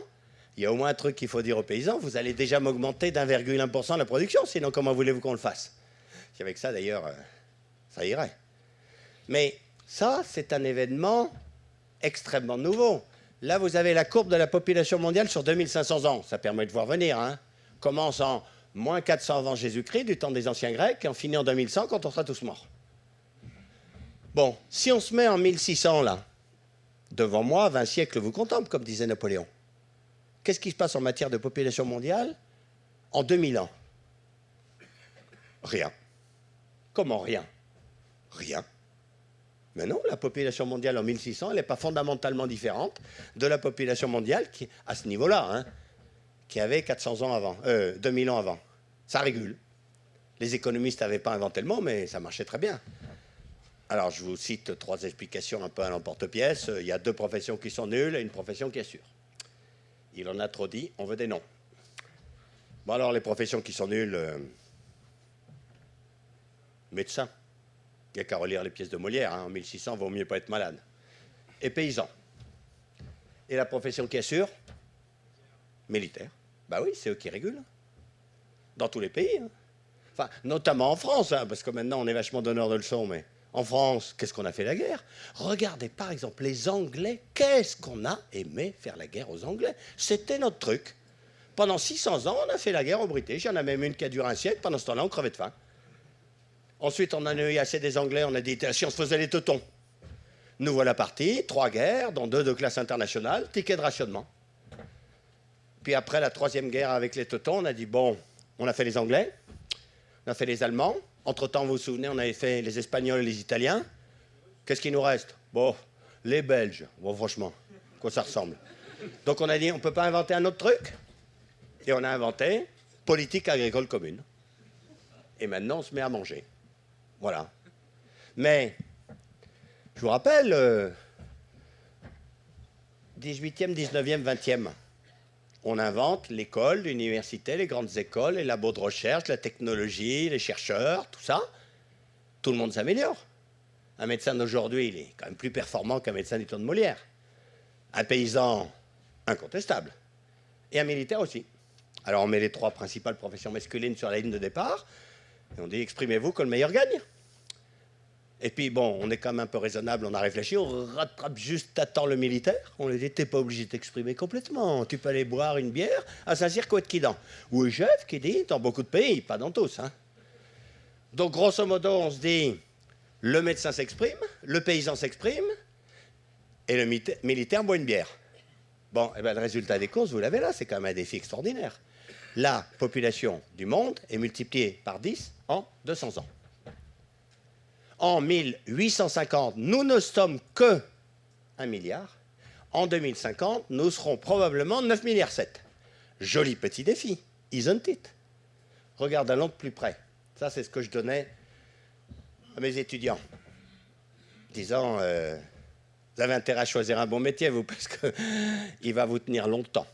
Il y a au moins un truc qu'il faut dire aux paysans, vous allez déjà m'augmenter d'1,1% la production, sinon comment voulez-vous qu'on le fasse? Si avec ça, d'ailleurs, ça irait. Mais ça, c'est un événement extrêmement nouveau. Là, vous avez la courbe de la population mondiale sur 2500 ans. Ça permet de voir venir. Hein. Commence en moins 400 avant Jésus-Christ, du temps des anciens Grecs, et on finit en 2100 quand on sera tous morts. Bon, si on se met en 1600, là, devant moi, 20 siècles vous contemplent, comme disait Napoléon. Qu'est-ce qui se passe en matière de population mondiale en 2000 ans? Rien. Comment rien? Rien. Mais non, la population mondiale en 1600, elle n'est pas fondamentalement différente de la population mondiale qui, à ce niveau-là, hein, qui avait 400 ans avant, 2000 ans avant. Ça régule. Les économistes n'avaient pas inventé le mot, mais ça marchait très bien. Alors, je vous cite 3 explications un peu à l'emporte-pièce. Il y a 2 professions qui sont nulles et une profession qui est sûre. Il en a trop dit, on veut des noms. Bon, alors, les professions qui sont nulles, médecin. Il n'y a qu'à relire les pièces de Molière. Hein. En 1600, il vaut mieux pas être malade. Et paysan. Et la profession qui est sûre? Militaire. Ben oui, c'est eux qui régulent. Dans tous les pays. Hein. Enfin, notamment en France, hein, parce que maintenant, on est vachement donneur de leçons, mais en France, qu'est-ce qu'on a fait la guerre? Regardez, par exemple, les Anglais. Qu'est-ce qu'on a aimé faire la guerre aux Anglais? C'était notre truc. Pendant 600 ans, on a fait la guerre aux British. Il y en a même une qui a duré un siècle. Pendant ce temps-là, on crevait de faim. Ensuite, on en a eu assez des Anglais, on a dit, si on se faisait les teutons. Nous voilà partis, 3 guerres, dont 2 de classe internationale, ticket de rationnement. Puis après la 3e guerre avec les teutons, on a dit, bon, on a fait les Anglais, on a fait les Allemands, entre-temps, vous vous souvenez, on avait fait les Espagnols et les Italiens. Qu'est-ce qui nous reste? Bon, les Belges, bon franchement, quoi ça ressemble. Donc on a dit, on ne peut pas inventer un autre truc? Et on a inventé politique agricole commune. Et maintenant, on se met à manger. Voilà. Mais, je vous rappelle, 18e, 19e, 20e, on invente l'école, l'université, les grandes écoles, les labos de recherche, la technologie, les chercheurs, tout ça. Tout le monde s'améliore. Un médecin d'aujourd'hui, il est quand même plus performant qu'un médecin du temps de Molière. Un paysan, incontestable. Et un militaire aussi. Alors on met les 3 principales professions masculines sur la ligne de départ, et on dit exprimez-vous que le meilleur gagne. Et puis bon, on est quand même un peu raisonnable, on a réfléchi, on rattrape juste à temps le militaire, on lui dit t'es pas obligé de t'exprimer complètement, tu peux aller boire une bière à Saint-Cyr-Couët-Quidan. Ou un chef qui dit, dans beaucoup de pays, pas dans tous. Hein. Donc grosso modo, on se dit, le médecin s'exprime, le paysan s'exprime, et le militaire boit une bière. Bon, et bien le résultat des courses, vous l'avez là, c'est quand même un défi extraordinaire. La population du monde est multipliée par 10 en 200 ans. En 1850, nous ne sommes que 1 milliard. En 2050, nous serons probablement 9,7 milliards. Joli petit défi, isn't it? Regardons de plus près. Ça, c'est ce que je donnais à mes étudiants. Disant, vous avez intérêt à choisir un bon métier, vous, parce qu'il va vous tenir longtemps.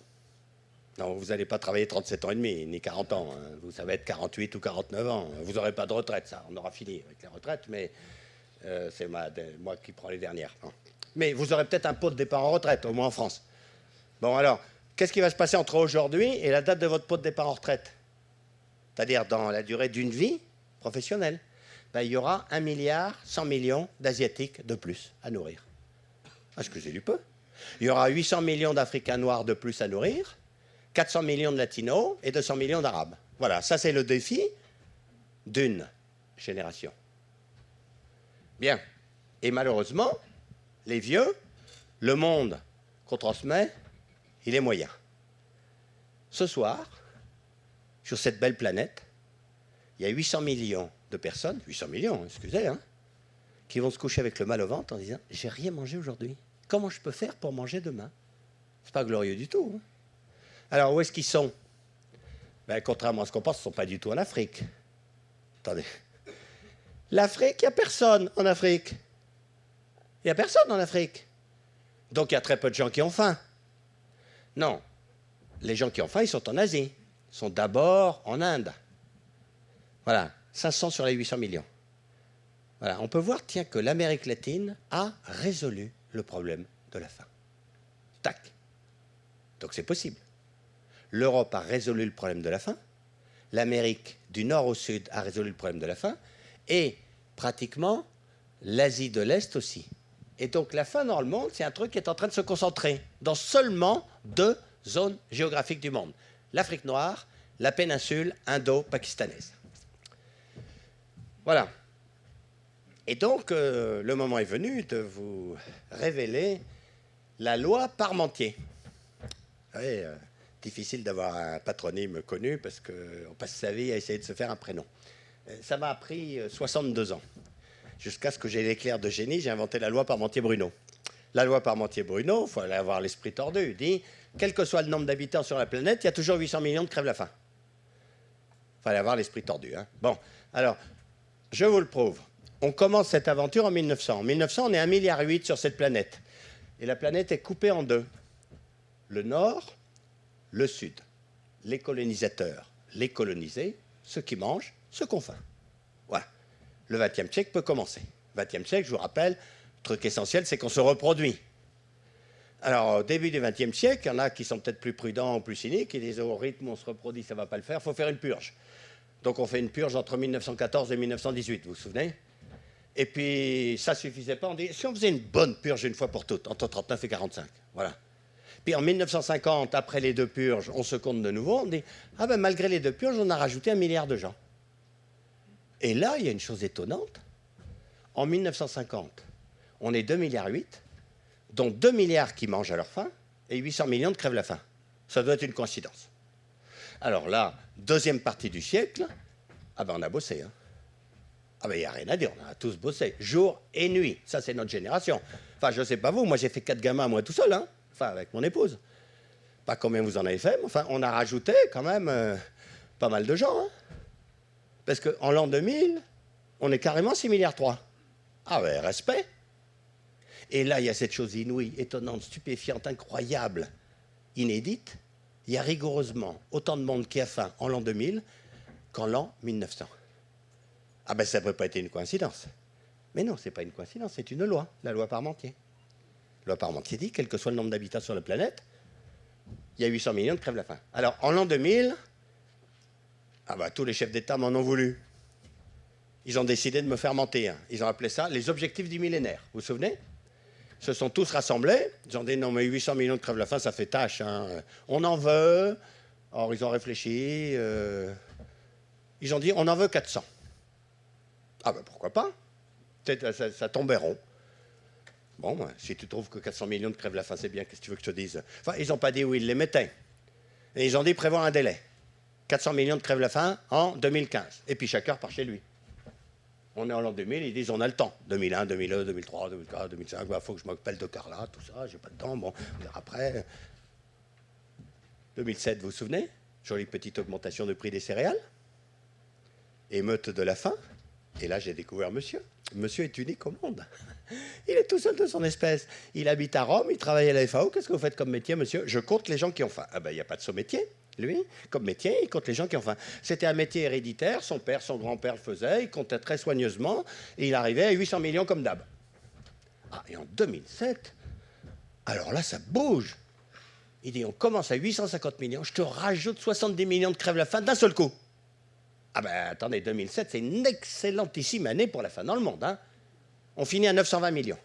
Non, vous n'allez pas travailler 37 ans et demi, ni 40 ans. Hein. Vous savez être 48 ou 49 ans. Vous n'aurez pas de retraite, ça. On aura fini avec les retraites, mais c'est moi qui prends les dernières. Hein. Mais vous aurez peut-être un pot de départ en retraite, au moins en France. Bon, alors, qu'est-ce qui va se passer entre aujourd'hui et la date de votre pot de départ en retraite? C'est-à-dire dans la durée d'une vie professionnelle. Ben, il y aura 1,1 milliard d'Asiatiques de plus à nourrir. Excusez du peu. Il y aura 800 millions d'Africains noirs de plus à nourrir, 400 millions de Latinos et 200 millions d'Arabes. Voilà, ça c'est le défi d'une génération. Bien. Et malheureusement, les vieux, le monde qu'on transmet, il est moyen. Ce soir, sur cette belle planète, il y a 800 millions de personnes, 800 millions, excusez, hein, qui vont se coucher avec le mal au ventre en disant « J'ai rien mangé aujourd'hui. Comment je peux faire pour manger demain ?» C'est pas glorieux du tout. Hein. Alors, où est-ce qu'ils sont? Ben, contrairement à ce qu'on pense, ils ne sont pas du tout en Afrique. Attendez. L'Afrique, il n'y a personne en Afrique. Il n'y a personne en Afrique. Donc, il y a très peu de gens qui ont faim. Non. Les gens qui ont faim, ils sont en Asie. Ils sont d'abord en Inde. Voilà. 500 sur les 800 millions. Voilà. On peut voir, tiens, que l'Amérique latine a résolu le problème de la faim. Tac. Donc, c'est possible. L'Europe a résolu le problème de la faim, l'Amérique du nord au sud a résolu le problème de la faim, et pratiquement l'Asie de l'Est aussi. Et donc la faim dans le monde, c'est un truc qui est en train de se concentrer dans seulement 2 zones géographiques du monde. L'Afrique noire, la péninsule indo-pakistanaise. Voilà. Et donc le moment est venu de vous révéler la loi Parmentier. Vous savez, difficile d'avoir un patronyme connu parce qu'on passe sa vie à essayer de se faire un prénom. Ça m'a pris 62 ans. Jusqu'à ce que j'ai l'éclair de génie, j'ai inventé la loi Parmentier-Bruno. La loi Parmentier-Bruno, il faut aller avoir l'esprit tordu, dit, quel que soit le nombre d'habitants sur la planète, il y a toujours 800 millions de crèvent la faim. Il fallait avoir l'esprit tordu. Hein. Bon, alors, je vous le prouve. On commence cette aventure en 1900. En 1900, on est 1,8 milliard sur cette planète. Et la planète est coupée en 2. Le nord, le sud. Les colonisateurs, les colonisés, ceux qui mangent, ceux qui ont faim. Voilà. Le XXe siècle peut commencer. Le XXe siècle, je vous rappelle, le truc essentiel, c'est qu'on se reproduit. Alors, au début du XXe siècle, il y en a qui sont peut-être plus prudents ou plus cyniques, qui disent au rythme où on se reproduit, ça ne va pas le faire, il faut faire une purge. Donc on fait une purge entre 1914 et 1918, vous vous souvenez? Et puis, ça ne suffisait pas, on dit, si on faisait une bonne purge une fois pour toutes, entre 1939 et 1945, voilà. Puis en 1950, après les 2 purges, on se compte de nouveau, on dit, ah ben malgré les 2 purges, on a rajouté 1 milliard de gens. Et là, il y a une chose étonnante. En 1950, on est 2,8 milliards, dont 2 milliards qui mangent à leur faim et 800 millions de crèvent la faim. Ça doit être une coïncidence. Alors là, deuxième partie du siècle, ah ben on a bossé. Hein. Ah ben il n'y a rien à dire, on a tous bossé, jour et nuit. Ça, c'est notre génération. Enfin, je ne sais pas vous, moi j'ai fait 4 gamins, moi tout seul, hein. Enfin, avec mon épouse. Pas combien vous en avez fait, mais enfin, on a rajouté quand même pas mal de gens. Hein. Parce qu'en l'an 2000, on est carrément 6,3 milliards. Ah ben, respect. Et là, il y a cette chose inouïe, étonnante, stupéfiante, incroyable, inédite. Il y a rigoureusement autant de monde qui a faim en l'an 2000 qu'en l'an 1900. Ah ben, ça ne peut pas être une coïncidence. Mais non, ce n'est pas une coïncidence, c'est une loi, la loi Parmentier. La loi Parmentier dit, quel que soit le nombre d'habitants sur la planète, il y a 800 millions de crève la faim. Alors, en l'an 2000, tous les chefs d'État m'en ont voulu. Ils ont décidé de me faire mentir. Ils ont appelé ça les objectifs du millénaire. Vous vous souvenez? Ils se sont tous rassemblés. Ils ont dit non, mais 800 millions de crève la faim, ça fait tâche. Hein. On en veut. Or, ils ont réfléchi. Ils ont dit on en veut 400. Pourquoi pas? Peut-être ça tombait rond. Bon, si tu trouves que 400 millions de crève la faim, c'est bien, qu'est-ce que tu veux que je te dise? Enfin, ils n'ont pas dit où ils les mettaient. Et ils ont dit prévoir un délai. 400 millions de crève la faim en 2015. Et puis chacun part chez lui. On est en l'an 2000, ils disent on a le temps. 2001, 2002, 2003, 2004, 2005, il faut que je m'appelle de Carla, tout ça, j'ai pas de temps. Bon, après, 2007, vous vous souvenez? Jolie petite augmentation de prix des céréales. Émeute de la faim. Et là, j'ai découvert monsieur. Monsieur est unique au monde. Il est tout seul de son espèce. Il habite à Rome, il travaille à la FAO. Qu'est-ce que vous faites comme métier, monsieur? Je compte les gens qui ont faim. Il n'y a pas de sous-métier. Lui, comme métier, il compte les gens qui ont faim. C'était un métier héréditaire, son père, son grand-père le faisait, il comptait très soigneusement, et il arrivait à 800 millions comme d'hab. Et en 2007, alors là, ça bouge. Il dit, on commence à 850 millions, je te rajoute 70 millions de crève la faim d'un seul coup. Attendez, 2007, c'est une excellentissime année pour la faim dans le monde. Hein. On finit à 920 millions.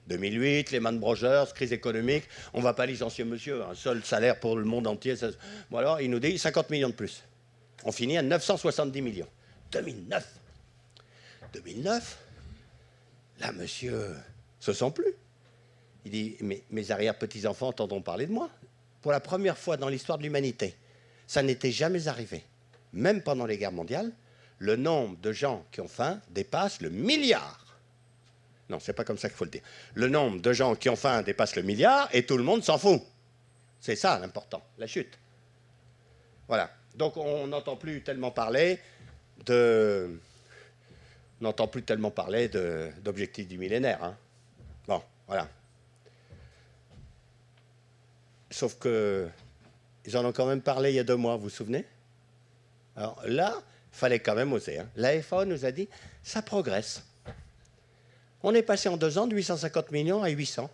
2008, Lehman Brothers, crise économique, on ne va pas licencier monsieur, un seul salaire pour le monde entier. Ça... Bon alors, il nous dit 50 millions de plus. On finit à 970 millions. 2009, là, monsieur se sent plus. Il dit, mes arrière-petits-enfants entendront parler de moi. Pour la première fois dans l'histoire de l'humanité, ça n'était jamais arrivé. Même pendant les guerres mondiales, le nombre de gens qui ont faim dépasse le milliard. Non, c'est pas comme ça qu'il faut le dire. Le nombre de gens qui ont faim dépasse le milliard et tout le monde s'en fout. C'est ça l'important, la chute. Voilà. Donc on n'entend plus tellement parler d'objectifs du millénaire. Hein. Bon, voilà. Sauf que ils en ont quand même parlé il y a 2 mois, vous vous souvenez? Alors là, il fallait quand même oser. Hein. La FAO nous a dit, ça progresse. On est passé en 2 ans de 850 millions à 800.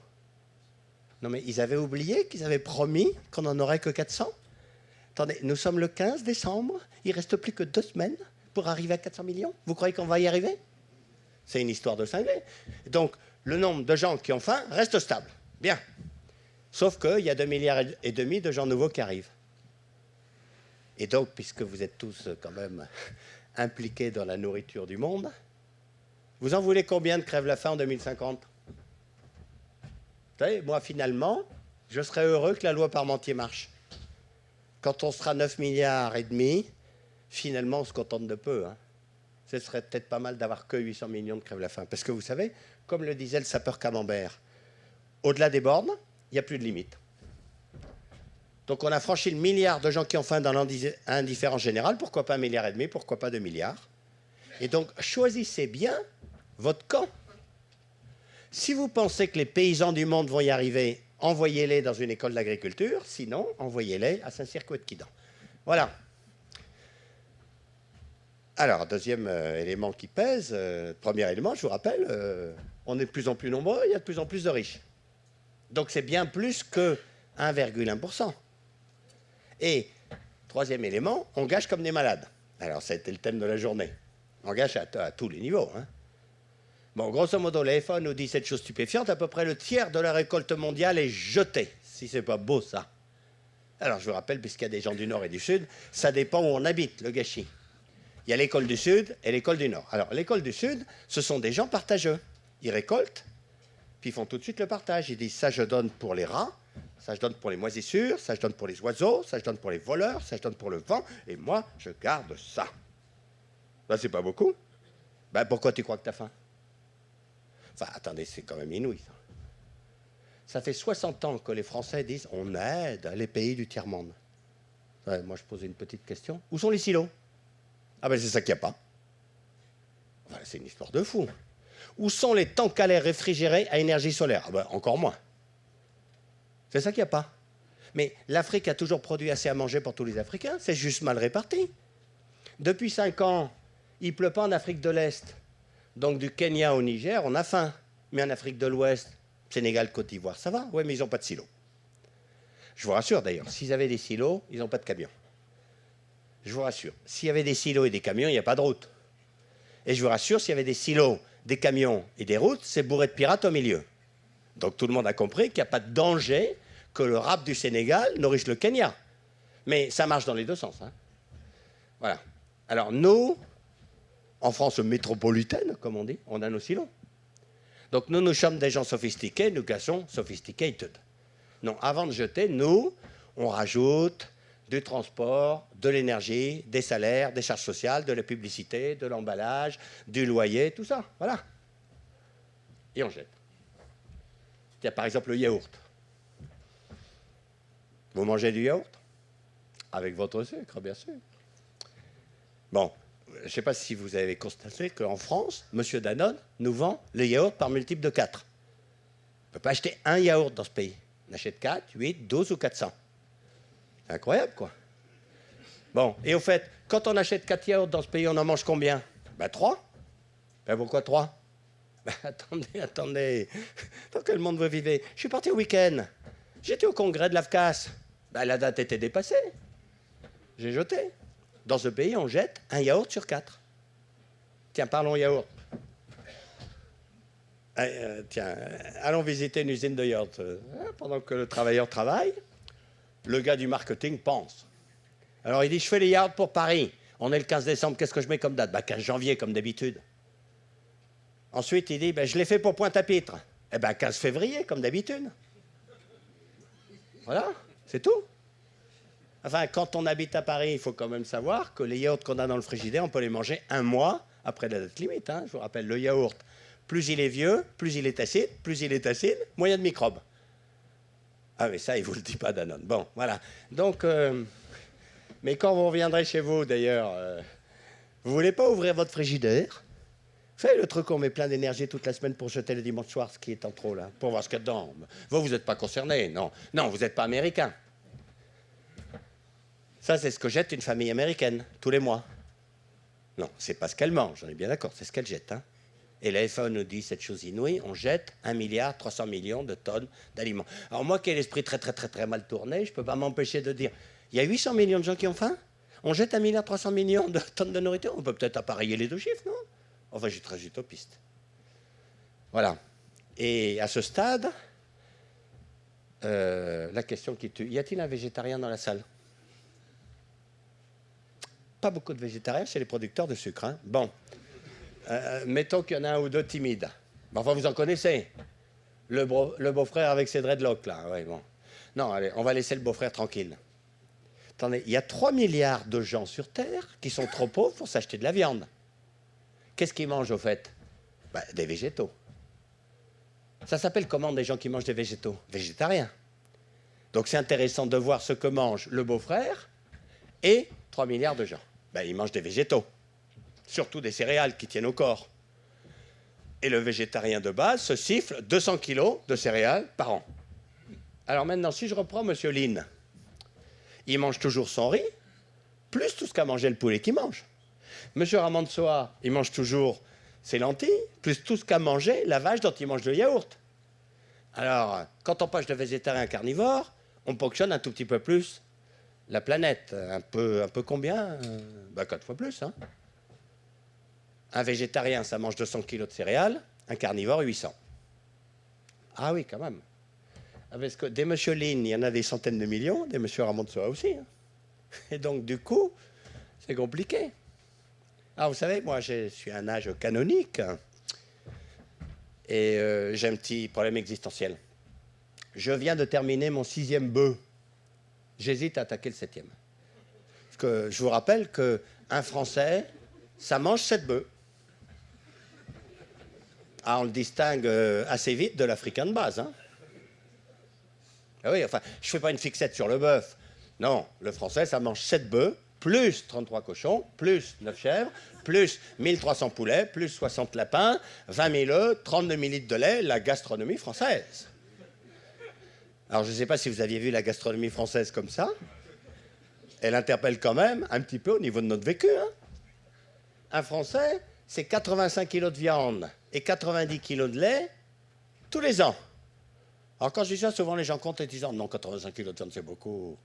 Non mais ils avaient oublié qu'ils avaient promis qu'on n'en aurait que 400. Attendez, nous sommes le 15 décembre, il ne reste plus que 2 semaines pour arriver à 400 millions. Vous croyez qu'on va y arriver? C'est une histoire de cinglé. Donc, le nombre de gens qui ont faim reste stable. Bien. Sauf qu'il y a 2,5 milliards de gens nouveaux qui arrivent. Et donc, puisque vous êtes tous quand même impliqués dans la nourriture du monde, vous en voulez combien de crève la faim en 2050? Vous savez, moi, finalement, je serais heureux que la loi Parmentier marche. Quand on sera 9,5 milliards, finalement, on se contente de peu. Hein. Ce serait peut-être pas mal d'avoir que 800 millions de crève la faim. Parce que vous savez, comme le disait le sapeur Camembert, au-delà des bornes, il n'y a plus de limite. Donc on a franchi le milliard de gens qui ont faim dans l'indifférence générale. Pourquoi pas 1,5 milliard? Pourquoi pas 2 milliards? Et donc, choisissez bien votre camp. Si vous pensez que les paysans du monde vont y arriver, envoyez-les dans une école d'agriculture. Sinon, envoyez-les à Saint-Cyr-Couët-Quidan. Voilà. Alors, deuxième élément qui pèse. Premier élément, je vous rappelle, on est de plus en plus nombreux, il y a de plus en plus de riches. Donc, c'est bien plus que 1,1%. Et, troisième élément, on gâche comme des malades. Alors, ça a été le thème de la journée. On gâche à tous les niveaux. Hein. Bon, grosso modo, la FAO nous dit cette chose stupéfiante, à peu près le tiers de la récolte mondiale est jeté. Si c'est pas beau, ça. Alors, je vous rappelle, puisqu'il y a des gens du Nord et du Sud, ça dépend où on habite, le gâchis. Il y a l'école du Sud et l'école du Nord. Alors, l'école du Sud, ce sont des gens partageux. Ils récoltent, puis ils font tout de suite le partage. Ils disent, ça, je donne pour les rats, ça, je donne pour les moisissures, ça, je donne pour les oiseaux, ça, je donne pour les voleurs, ça, je donne pour le vent, et moi, je garde ça. Ben, c'est pas beaucoup. Ben, pourquoi tu crois que tu as faim? Enfin, attendez, c'est quand même inouï, ça. Ça fait 60 ans que les Français disent « on aide les pays du tiers-monde ». Moi, je pose une petite question. Où sont les silos? Ah ben, c'est ça qu'il n'y a pas. Enfin, c'est une histoire de fou. Où sont les tanks à l'air réfrigérés à énergie solaire? Ah ben, encore moins. C'est ça qu'il n'y a pas. Mais l'Afrique a toujours produit assez à manger pour tous les Africains. C'est juste mal réparti. Depuis 5 ans, il ne pleut pas en Afrique de l'Est. Donc, du Kenya au Niger, on a faim. Mais en Afrique de l'Ouest, Sénégal, Côte d'Ivoire, ça va? Oui, mais ils n'ont pas de silo. Je vous rassure d'ailleurs, s'ils avaient des silos, ils n'ont pas de camions. Je vous rassure, s'il y avait des silos et des camions, il n'y a pas de route. Et je vous rassure, s'il y avait des silos, des camions et des routes, c'est bourré de pirates au milieu. Donc tout le monde a compris qu'il n'y a pas de danger que le rap du Sénégal nourrisse le Kenya. Mais ça marche dans les deux sens. Hein. Voilà. Alors nous, en France métropolitaine, comme on dit, on a nos silos. Donc nous sommes des gens sophistiqués, nous cassons sophisticated. Non, avant de jeter, nous, on rajoute du transport, de l'énergie, des salaires, des charges sociales, de la publicité, de l'emballage, du loyer, tout ça. Voilà. Et on jette. Il y a par exemple le yaourt. Vous mangez du yaourt? Avec votre sucre, bien sûr. Bon, je ne sais pas si vous avez constaté qu'en France, M. Danone nous vend le yaourt par multiple de 4. On ne peut pas acheter un yaourt dans ce pays. On achète 4, 8, 12 ou 400. C'est incroyable, quoi. Bon, et au fait, quand on achète 4 yaourts dans ce pays, on en mange combien? 3. Pourquoi 3? Attendez. Dans quel monde vous vivez? Je suis parti au week-end. J'étais au congrès de l'AFCAS. La date était dépassée. J'ai jeté. Dans ce pays, on jette un yaourt sur 4. Tiens, parlons yaourt. Tiens, allons visiter une usine de yaourt. Pendant que le travailleur travaille, le gars du marketing pense. Alors il dit, je fais les yaourts pour Paris. On est le 15 décembre, qu'est-ce que je mets comme date? 15 janvier, comme d'habitude. Ensuite, il dit, je l'ai fait pour Pointe-à-Pitre. 15 février, comme d'habitude. Voilà, c'est tout. Enfin, quand on habite à Paris, il faut quand même savoir que les yaourts qu'on a dans le frigidaire, on peut les manger un mois après la date limite. Hein. Je vous rappelle, le yaourt, plus il est vieux, plus il est acide, moins il y a de microbes. Ah, mais ça, il ne vous le dit pas, Danone. Bon, voilà. Donc, mais quand vous reviendrez chez vous, d'ailleurs, vous ne voulez pas ouvrir votre frigidaire? Faites le truc, on met plein d'énergie toute la semaine pour jeter le dimanche soir, ce qui est en trop, là, pour voir ce qu'il y a dedans. Vous n'êtes pas concerné, non. Non, vous n'êtes pas américain. Ça, c'est ce que jette une famille américaine, tous les mois. Non, c'est pas ce qu'elle mange, on est bien d'accord, c'est ce qu'elle jette. Hein. Et la FAO nous dit cette chose inouïe, on jette 1,3 milliard de tonnes d'aliments. Alors moi qui ai l'esprit très mal tourné, je ne peux pas m'empêcher de dire, il y a 800 millions de gens qui ont faim, on jette 1,3 milliard de tonnes de nourriture, on peut peut-être appareiller les deux chiffres, non? Enfin, je suis très utopiste. Voilà. Et à ce stade, la question qui tue, y a-t-il un végétarien dans la salle? Pas beaucoup de végétariens chez les producteurs de sucre. Hein. Bon, mettons qu'il y en a un ou deux timides. Enfin, vous en connaissez. Le beau-frère avec ses dreadlocks, là. Ouais, bon. Non, allez, on va laisser le beau-frère tranquille. Attendez, il y a 3 milliards de gens sur Terre qui sont trop pauvres pour s'acheter de la viande. Qu'est-ce qu'ils mangent, au fait? Des végétaux. Ça s'appelle comment, des gens qui mangent des végétaux? Végétariens. Donc, c'est intéressant de voir ce que mange le beau-frère et 3 milliards de gens. Ils mangent des végétaux, surtout des céréales qui tiennent au corps. Et le végétarien de base se siffle 200 kilos de céréales par an. Alors maintenant, si je reprends M. Lin, il mange toujours son riz, plus tout ce qu'a mangé le poulet qu'il mange. M. Ramansoa, il mange toujours ses lentilles, plus tout ce qu'a mangé la vache dont il mange le yaourt. Alors, quand on passe de végétarien à carnivore, on ponctionne un tout petit peu plus la planète. Un peu combien? 4 fois plus. Hein. Un végétarien, ça mange 200 kilos de céréales, un carnivore, 800. Ah oui, quand même. Parce que des M. Lin, il y en a des centaines de millions, des M. Ramansoa aussi. Hein. Et donc, du coup, c'est compliqué. Alors, vous savez, moi, je suis à un âge canonique et j'ai un petit problème existentiel. Je viens de terminer mon 6e bœuf. J'hésite à attaquer le 7e. Parce que je vous rappelle qu'un Français, ça mange 7 bœufs. Ah, on le distingue assez vite de l'Africain de base. Hein. Ah oui, enfin, je ne fais pas une fixette sur le bœuf. Non, le Français, ça mange 7 bœufs, plus 33 cochons, plus 9 chèvres, plus 1300 poulets, plus 60 lapins, 20 000 œufs, 32 000 litres de lait, la gastronomie française. Alors, je ne sais pas si vous aviez vu la gastronomie française comme ça. Elle interpelle quand même un petit peu au niveau de notre vécu. Hein. Un Français, c'est 85 kilos de viande et 90 kilos de lait tous les ans. Alors quand je dis ça, souvent les gens comptent en disant non, 85 kilos de viande, c'est beaucoup.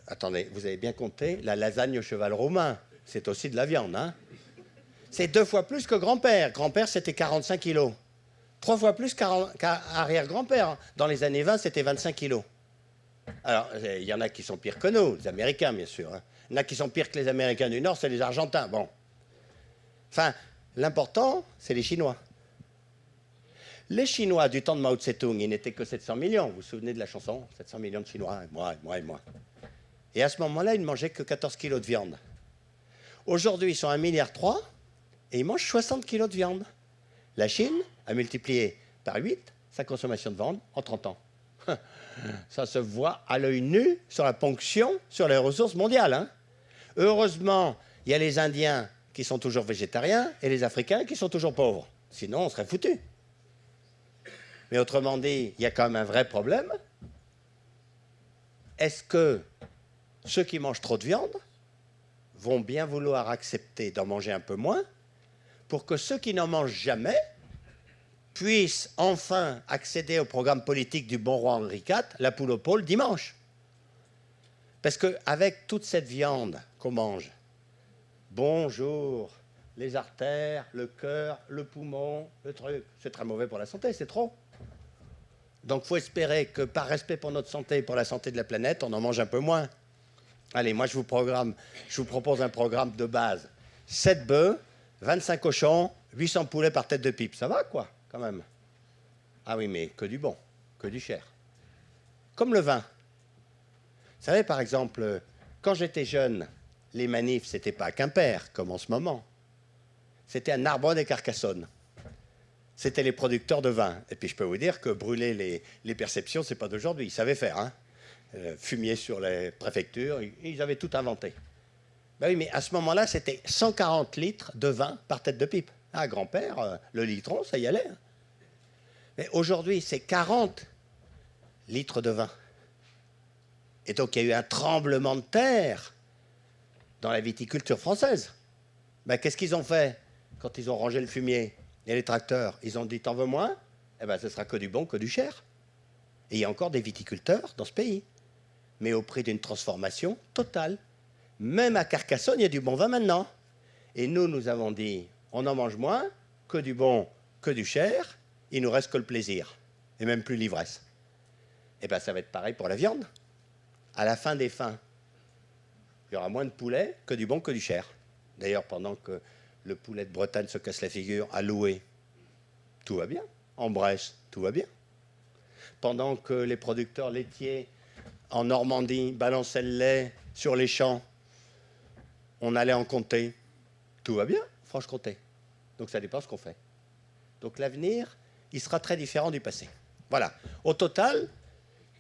Attendez, vous avez bien compté, la lasagne au cheval romain, c'est aussi de la viande. Hein, c'est 2 fois plus que grand-père. Grand-père, c'était 45 kilos. 3 fois plus qu'arrière-grand-père. Dans les années 20, c'était 25 kilos. Alors, il y en a qui sont pires que nous, les Américains, bien sûr. Hein. Il y en a qui sont pires que les Américains du Nord, c'est les Argentins. Bon. Enfin, l'important, c'est les Chinois. Les Chinois du temps de Mao Tse-tung, ils n'étaient que 700 millions. Vous vous souvenez de la chanson 700 millions de Chinois, et moi, et moi, et moi. Et à ce moment-là, ils ne mangeaient que 14 kilos de viande. Aujourd'hui, ils sont 1,3 milliard et ils mangent 60 kilos de viande. La Chine a multiplié par 8 sa consommation de viande en 30 ans. Ça se voit à l'œil nu sur la ponction sur les ressources mondiales. Hein. Heureusement, il y a les Indiens qui sont toujours végétariens et les Africains qui sont toujours pauvres. Sinon, on serait foutus. Mais autrement dit, il y a quand même un vrai problème. Est-ce que ceux qui mangent trop de viande vont bien vouloir accepter d'en manger un peu moins pour que ceux qui n'en mangent jamais puissent enfin accéder au programme politique du bon roi Henri IV, la poule au pôle, dimanche? Parce qu'avec toute cette viande qu'on mange, bonjour, les artères, le cœur, le poumon, le truc, c'est très mauvais pour la santé, c'est trop. Donc il faut espérer que par respect pour notre santé et pour la santé de la planète, on en mange un peu moins. Allez, moi je vous propose un programme de base. 7 bœufs, 25 cochons, 800 poulets par tête de pipe. Ça va quoi, quand même? Ah oui, mais que du bon, que du cher. Comme le vin. Vous savez, par exemple, quand j'étais jeune, les manifs, c'était pas à Quimper, comme en ce moment. C'était à Narbonne et Carcassonne. C'était les producteurs de vin. Et puis je peux vous dire que brûler les perceptions, c'est pas d'aujourd'hui. Ils savaient faire, hein. Fumier sur les préfectures, ils avaient tout inventé. Ben oui, mais à ce moment-là, c'était 140 litres de vin par tête de pipe. Ah, grand-père, le litron, ça y allait. Hein. Mais aujourd'hui, c'est 40 litres de vin. Et donc, il y a eu un tremblement de terre dans la viticulture française. Ben, qu'est-ce qu'ils ont fait quand ils ont rangé le fumier et les tracteurs? Ils ont dit, t'en veux moins? Eh ben, ce sera que du bon, que du cher. Et il y a encore des viticulteurs dans ce pays, mais au prix d'une transformation totale. Même à Carcassonne, il y a du bon vin maintenant. Et nous, nous avons dit, on en mange moins, que du bon, que du cher, il nous reste que le plaisir, et même plus l'ivresse. Eh bien, ça va être pareil pour la viande. À la fin des fins, il y aura moins de poulet que du bon, que du cher. D'ailleurs, pendant que le poulet de Bretagne se casse la figure à louer, tout va bien. En Bresse, tout va bien. Pendant que les producteurs laitiers en Normandie balançaient le lait sur les champs, on allait en Comté, tout va bien, Franche-Comté. Donc ça dépend ce qu'on fait. Donc l'avenir, il sera très différent du passé. Voilà. Au total,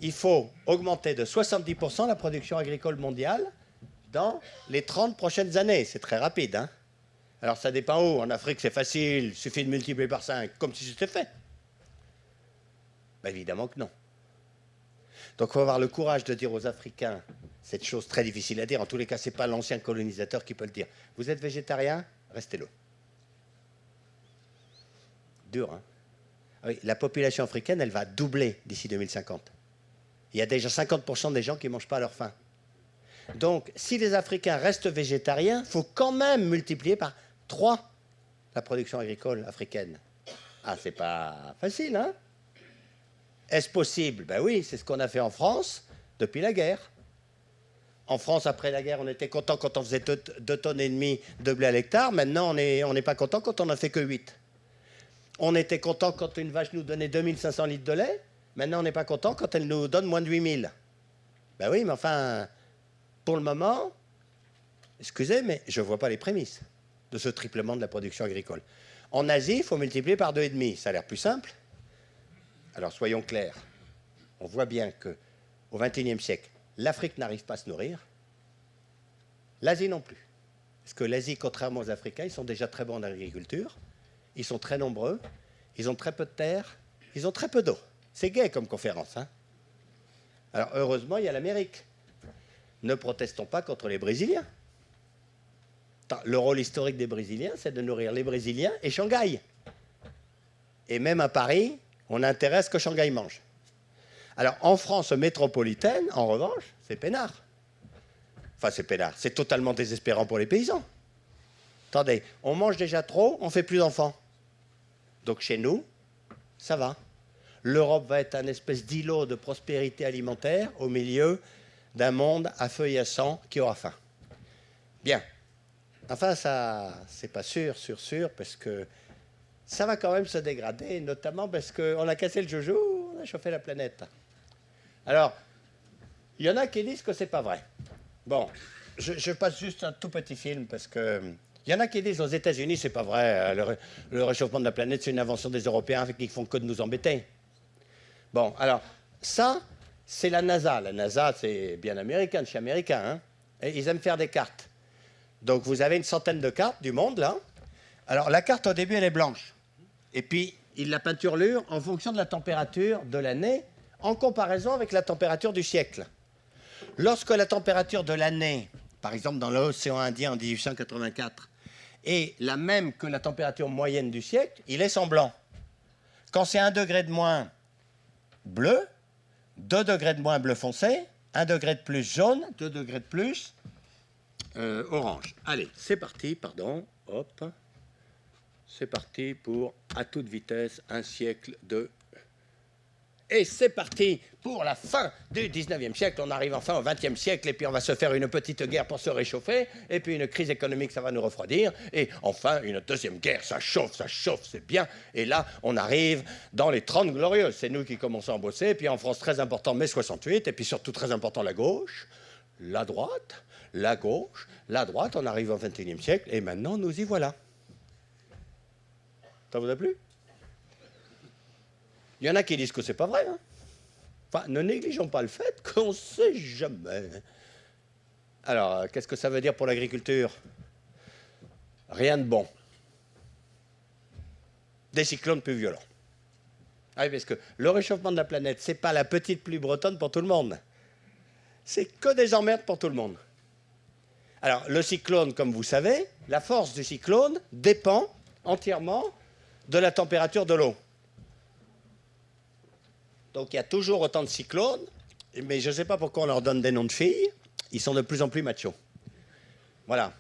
il faut augmenter de 70% la production agricole mondiale dans les 30 prochaines années. C'est très rapide, hein. Alors ça dépend où. En Afrique, c'est facile, il suffit de multiplier par 5, comme si c'était fait. Ben, évidemment que non. Donc il faut avoir le courage de dire aux Africains cette chose très difficile à dire. En tous les cas, ce n'est pas l'ancien colonisateur qui peut le dire. Vous êtes végétarien? Restez-le. Dur, hein? Ah oui, la population africaine, elle va doubler d'ici 2050. Il y a déjà 50% des gens qui ne mangent pas à leur faim. Donc, si les Africains restent végétariens, il faut quand même multiplier par 3 la production agricole africaine. Ah, c'est pas facile, hein? Est-ce possible? Ben oui, c'est ce qu'on a fait en France depuis la guerre. En France, après la guerre, on était content quand on faisait 2,5 tonnes de blé à l'hectare. Maintenant, on n'est pas content quand on n'en fait que 8. On était content quand une vache nous donnait 2500 litres de lait. Maintenant, on n'est pas content quand elle nous donne moins de 8000. Ben oui, mais enfin, pour le moment, excusez, mais je ne vois pas les prémices de ce triplement de la production agricole. En Asie, il faut multiplier par 2,5. Ça a l'air plus simple. Alors, soyons clairs. On voit bien qu'au XXIe siècle, l'Afrique n'arrive pas à se nourrir. L'Asie non plus. Parce que l'Asie, contrairement aux Africains, ils sont déjà très bons en agriculture. Ils sont très nombreux. Ils ont très peu de terre. Ils ont très peu d'eau. C'est gai comme conférence, hein. Alors, heureusement, il y a l'Amérique. Ne protestons pas contre les Brésiliens. Le rôle historique des Brésiliens, c'est de nourrir les Brésiliens et Shanghai. Et même à Paris, on a intérêt à ce que Shanghai mange. Alors, en France métropolitaine, en revanche, c'est peinard. Enfin, c'est peinard. C'est totalement désespérant pour les paysans. Attendez, on mange déjà trop, on fait plus d'enfants. Donc, chez nous, ça va. L'Europe va être un espèce d'îlot de prospérité alimentaire au milieu d'un monde à feu et à sang qui aura faim. Bien. Enfin, ça, c'est pas sûr, parce que ça va quand même se dégrader, notamment parce qu'on a cassé le joujou, on a chauffé la planète. Alors, il y en a qui disent que c'est pas vrai. Bon, je passe juste un tout petit film, parce que il y en a qui disent aux États-Unis, c'est pas vrai, le réchauffement de la planète, c'est une invention des Européens qui font que de nous embêter. Bon, alors, ça, c'est la NASA. La NASA, c'est bien américain, chez américain, hein. Et ils aiment faire des cartes. Donc, vous avez une centaine de cartes du monde, là. Alors, la carte, au début, elle est blanche. Et puis, ils la peinturent en fonction de la température de l'année, en comparaison avec la température du siècle. Lorsque la température de l'année, par exemple dans l'océan Indien en 1884, est la même que la température moyenne du siècle, il est en blanc. Quand c'est 1 degré de moins, bleu, 2 degrés de moins, bleu foncé, 1 degré de plus, jaune, 2 degrés de plus, orange. Allez, c'est parti, pardon, hop. C'est parti pour, à toute vitesse, un siècle de... Et c'est parti pour la fin du 19e siècle. On arrive enfin au 20e siècle et puis on va se faire une petite guerre pour se réchauffer. Et puis une crise économique, ça va nous refroidir. Et enfin, une deuxième guerre, ça chauffe, c'est bien. Et là, on arrive dans les 30 glorieuses. C'est nous qui commençons à bosser. Et puis en France, très important, mai 68. Et puis surtout, très important, la gauche, la droite, la gauche, la droite. On arrive au 21e siècle. Et maintenant, nous y voilà. Ça vous a plu ? Il y en a qui disent que c'est pas vrai. Hein. Enfin, ne négligeons pas le fait qu'on ne sait jamais. Alors, qu'est-ce que ça veut dire pour l'agriculture ? Rien de bon. Des cyclones plus violents. Ah oui, parce que le réchauffement de la planète, c'est pas la petite pluie bretonne pour tout le monde. C'est que des emmerdes pour tout le monde. Alors, le cyclone, comme vous savez, la force du cyclone dépend entièrement de la température de l'eau. Donc il y a toujours autant de cyclones, mais je ne sais pas pourquoi on leur donne des noms de filles. Ils sont de plus en plus machos. Voilà.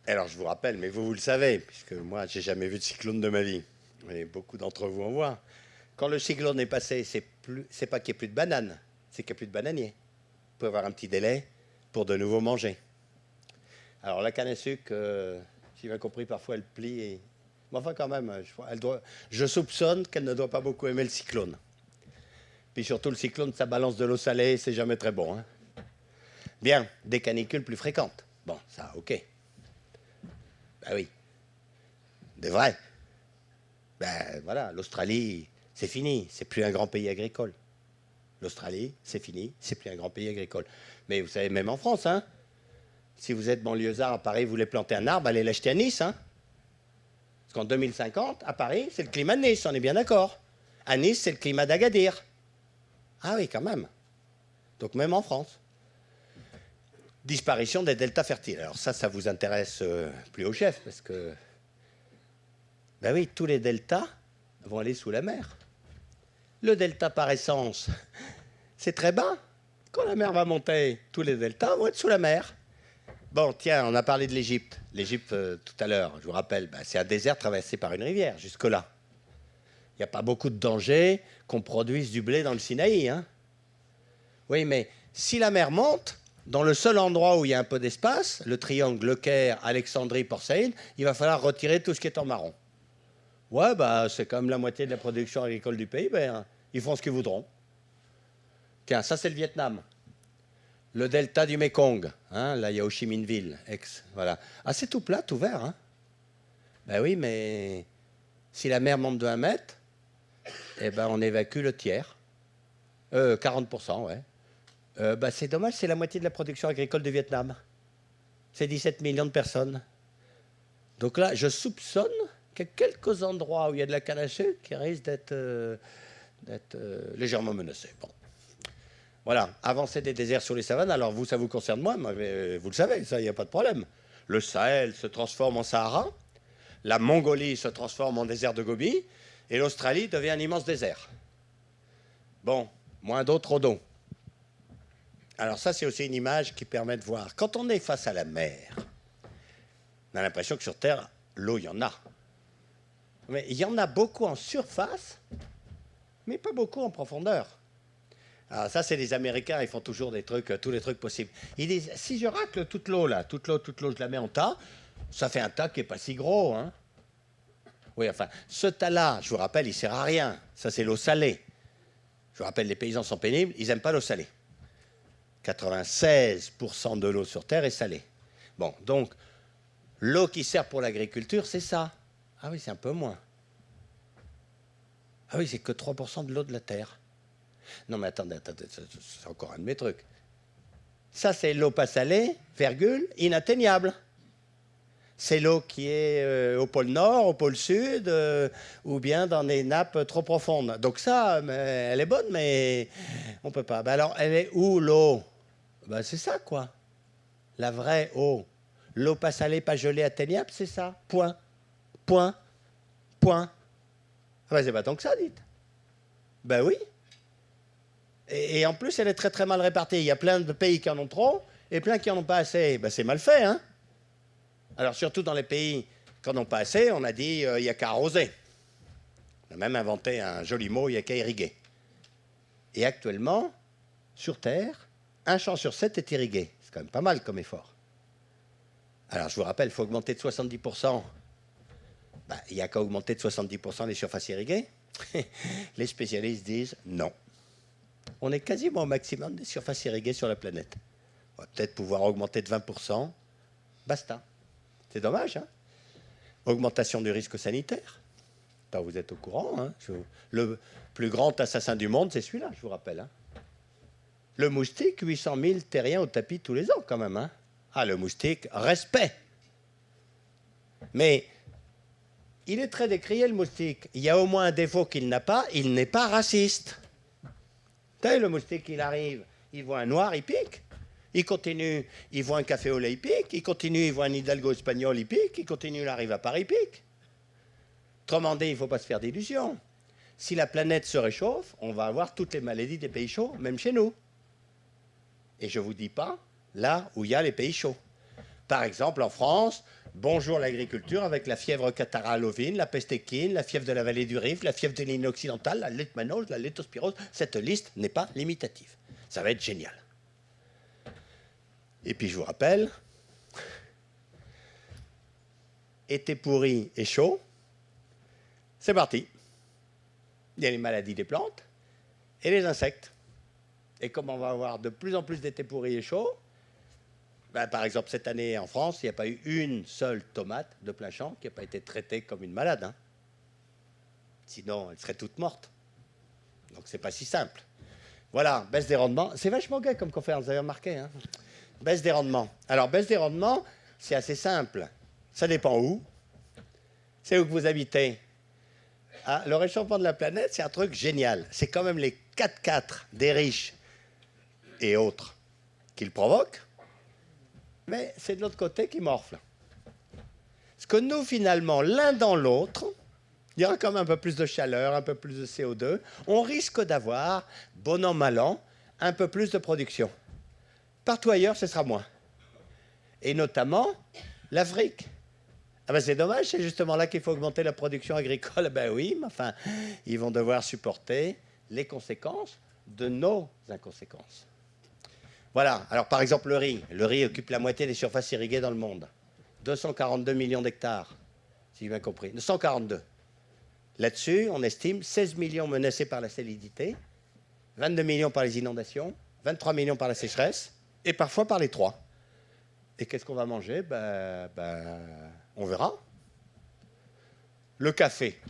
Alors je vous rappelle, mais vous le savez, puisque moi j'ai jamais vu de cyclone de ma vie, mais beaucoup d'entre vous en voient. Quand le cyclone est passé, c'est pas qu'il n'y ait plus de bananes, c'est qu'il n'y a plus de bananiers. Vous pouvez avoir un petit délai pour de nouveau manger. Alors la canne à sucre, si j'ai bien compris, parfois elle plie et... Mais enfin, quand même, je soupçonne qu'elle ne doit pas beaucoup aimer le cyclone. Puis surtout, le cyclone, ça balance de l'eau salée, c'est jamais très bon. Hein. Bien, des canicules plus fréquentes. Bon, ça, ok. Ben oui. Des vrais. Ben voilà, l'Australie, c'est fini. C'est plus un grand pays agricole. L'Australie, c'est fini. C'est plus un grand pays agricole. Mais vous savez, même en France, hein, si vous êtes banlieusard à Paris, vous voulez planter un arbre, allez l'acheter à Nice, hein. Qu'en 2050, à Paris, c'est le climat de Nice, on est bien d'accord. À Nice, c'est le climat d'Agadir. Ah oui, quand même. Donc même en France. Disparition des deltas fertiles. Alors ça vous intéresse plus au chef, parce que... Ben oui, tous les deltas vont aller sous la mer. Le delta par essence, c'est très bas. Quand la mer va monter, tous les deltas vont être sous la mer. Bon, tiens, on a parlé de l'Égypte. L'Égypte, tout à l'heure, je vous rappelle, c'est un désert traversé par une rivière, jusque-là. Il n'y a pas beaucoup de danger qu'on produise du blé dans le Sinaï. Hein. Oui, mais si la mer monte, dans le seul endroit où il y a un peu d'espace, le triangle Le Caire, Alexandrie, Port Saïd, il va falloir retirer tout ce qui est en marron. Ouais, c'est quand même la moitié de la production agricole du pays. Ils font ce qu'ils voudront. Tiens, ça, c'est le Vietnam. Le delta du Mekong, hein, là il y a Ho Chi Minh Ville, voilà. Ah, c'est tout plat, tout vert. Hein. Ben oui, mais si la mer monte de 1 mètre, eh ben on évacue le tiers. 40%, ouais. C'est dommage, c'est la moitié de la production agricole du Vietnam. C'est 17 millions de personnes. Donc là, je soupçonne qu'il y a quelques endroits où il y a de la canne à sucre qui risquent d'être légèrement menacés. Bon. Voilà, avancer des déserts sur les savanes, alors vous, ça vous concerne moins, mais vous le savez, ça, il n'y a pas de problème. Le Sahel se transforme en Sahara, la Mongolie se transforme en désert de Gobi, et l'Australie devient un immense désert. Bon, moins d'eau, trop d'eau. Alors ça, c'est aussi une image qui permet de voir. Quand on est face à la mer, on a l'impression que sur Terre, l'eau, il y en a. Mais il y en a beaucoup en surface, mais pas beaucoup en profondeur. Alors ça, c'est les Américains, ils font toujours des trucs, tous les trucs possibles. Ils disent, si je racle toute l'eau, je la mets en tas, ça fait un tas qui n'est pas si gros. Hein. Oui, enfin, ce tas-là, je vous rappelle, il ne sert à rien. Ça, c'est l'eau salée. Je vous rappelle, les paysans sont pénibles, ils n'aiment pas l'eau salée. 96% de l'eau sur Terre est salée. Bon, donc, l'eau qui sert pour l'agriculture, c'est ça. Ah oui, c'est un peu moins. Ah oui, c'est que 3% de l'eau de la Terre. Non, mais attendez, c'est encore un de mes trucs. Ça, c'est l'eau pas salée, virgule, inatteignable. C'est l'eau qui est au pôle Nord, au pôle Sud, ou bien dans des nappes trop profondes. Donc ça, elle est bonne, mais on ne peut pas. Ben alors, elle est où, l'eau? Ben, c'est ça, quoi. La vraie eau. L'eau pas salée, pas gelée, atteignable, c'est ça. Point. Point. Point. Ah ben, c'est pas tant que ça, dites. Ben oui. Et en plus, elle est très très mal répartie. Il y a plein de pays qui en ont trop et plein qui en ont pas assez. Ben, c'est mal fait, hein. Alors, surtout dans les pays qui en ont pas assez, on a dit il n'y a qu'à arroser. On a même inventé un joli mot, il n'y a qu'à irriguer. Et actuellement, sur Terre, 1 champ sur 7 est irrigué. C'est quand même pas mal comme effort. Alors, je vous rappelle, il faut augmenter de 70%. Ben, il n'y a qu'à augmenter de 70% les surfaces irriguées. Les spécialistes disent non. On est quasiment au maximum des surfaces irriguées sur la planète. On va peut-être pouvoir augmenter de 20%. Basta. C'est dommage, hein. Augmentation du risque sanitaire. Vous êtes au courant, hein. Le plus grand assassin du monde, c'est celui-là, je vous rappelle. Hein. Le moustique, 800 000 terriens au tapis tous les ans, quand même. Hein. Ah, le moustique, respect. Mais il est très décrié, le moustique. Il y a au moins un défaut qu'il n'a pas, il n'est pas raciste. Vous savez, le moustique, il arrive, il voit un noir, il pique. Il continue, il voit un café au lait, il pique. Il continue, il voit un hidalgo espagnol, il pique. Il continue, il arrive à Paris, il pique. Autrement dit, il ne faut pas se faire d'illusions. Si la planète se réchauffe, on va avoir toutes les maladies des pays chauds, même chez nous. Et je ne vous dis pas là où il y a les pays chauds. Par exemple, en France, bonjour l'agriculture avec la fièvre catarrhale ovine, la peste équine, la fièvre de la vallée du Rif, la fièvre de l'île occidentale, la leishmanose, la leptospirose. Cette liste n'est pas limitative. Ça va être génial. Et puis je vous rappelle, été pourri et chaud, c'est parti. Il y a les maladies des plantes et les insectes. Et comme on va avoir de plus en plus d'été pourri et chaud, ben, par exemple cette année en France, il n'y a pas eu une seule tomate de plein champ qui n'a pas été traitée comme une malade. Hein. Sinon, elle serait toute morte. Donc c'est pas si simple. Voilà, baisse des rendements. C'est vachement gai comme conférence, vous avez remarqué. Hein. Baisse des rendements. Alors, baisse des rendements, c'est assez simple. Ça dépend où. C'est où que vous habitez. Ah, le réchauffement de la planète, c'est un truc génial. C'est quand même les 4x4 des riches et autres qui le provoquent. Mais c'est de l'autre côté qui morfle. Parce que nous, finalement, l'un dans l'autre, il y aura quand même un peu plus de chaleur, un peu plus de CO2. On risque d'avoir, bon an, mal an, un peu plus de production. Partout ailleurs, ce sera moins. Et notamment, l'Afrique. Ah ben c'est dommage, c'est justement là qu'il faut augmenter la production agricole. Ben oui, mais enfin, ils vont devoir supporter les conséquences de nos inconséquences. Voilà, alors par exemple le riz. Le riz occupe la moitié des surfaces irriguées dans le monde. 242 millions d'hectares, si j'ai bien compris. 142. Là-dessus, on estime 16 millions menacés par la salinité, 22 millions par les inondations, 23 millions par la sécheresse, et parfois par les trois. Et qu'est-ce qu'on va manger? On verra. Le café.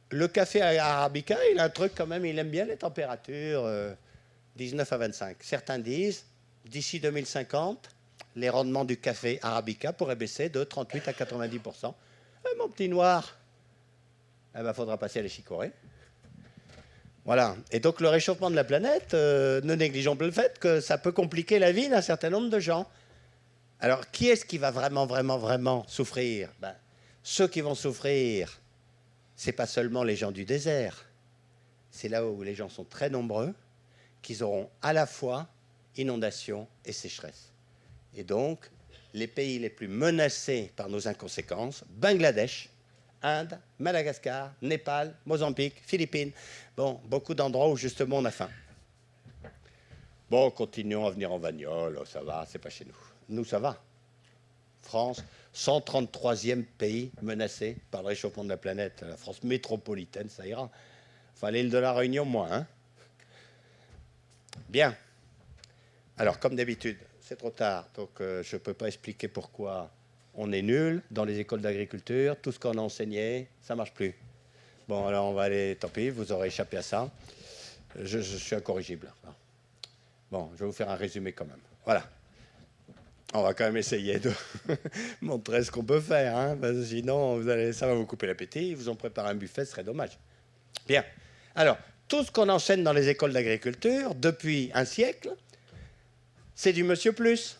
Le café arabica, il a un truc quand même, il aime bien les températures 19 à 25. Certains disent, d'ici 2050, les rendements du café arabica pourraient baisser de 38 à 90%. Mon petit noir, faudra passer à l'échicorée. Voilà. Et donc, le réchauffement de la planète, ne négligeons pas le fait que ça peut compliquer la vie d'un certain nombre de gens. Alors, qui est-ce qui va vraiment souffrir? Ceux qui vont souffrir, ce n'est pas seulement les gens du désert. c'est là où les gens sont très nombreux, qu'ils auront à la fois inondations et sécheresse. Et donc, les pays les plus menacés par nos inconséquences, Bangladesh, Inde, Madagascar, Népal, Mozambique, Philippines, bon, beaucoup d'endroits où justement on a faim. Bon, continuons à venir en bagnole, ça va, c'est pas chez nous. Nous, ça va. France, 133e pays menacé par le réchauffement de la planète. La France métropolitaine, ça ira. Enfin, l'île de la Réunion, moins. Hein. Bien. Alors, comme d'habitude, c'est trop tard, donc je ne peux pas expliquer pourquoi on est nul dans les écoles d'agriculture. Tout ce qu'on a enseigné, ça ne marche plus. Bon, alors on va aller, tant pis, vous aurez échappé à ça. Je suis incorrigible. Bon, je vais vous faire un résumé quand même. Voilà. On va quand même essayer de montrer ce qu'on peut faire, hein, parce que sinon, ça va vous couper l'appétit. Vous en préparez un buffet, ce serait dommage. Bien. Alors, tout ce qu'on enseigne dans les écoles d'agriculture, depuis un siècle, c'est du Monsieur Plus.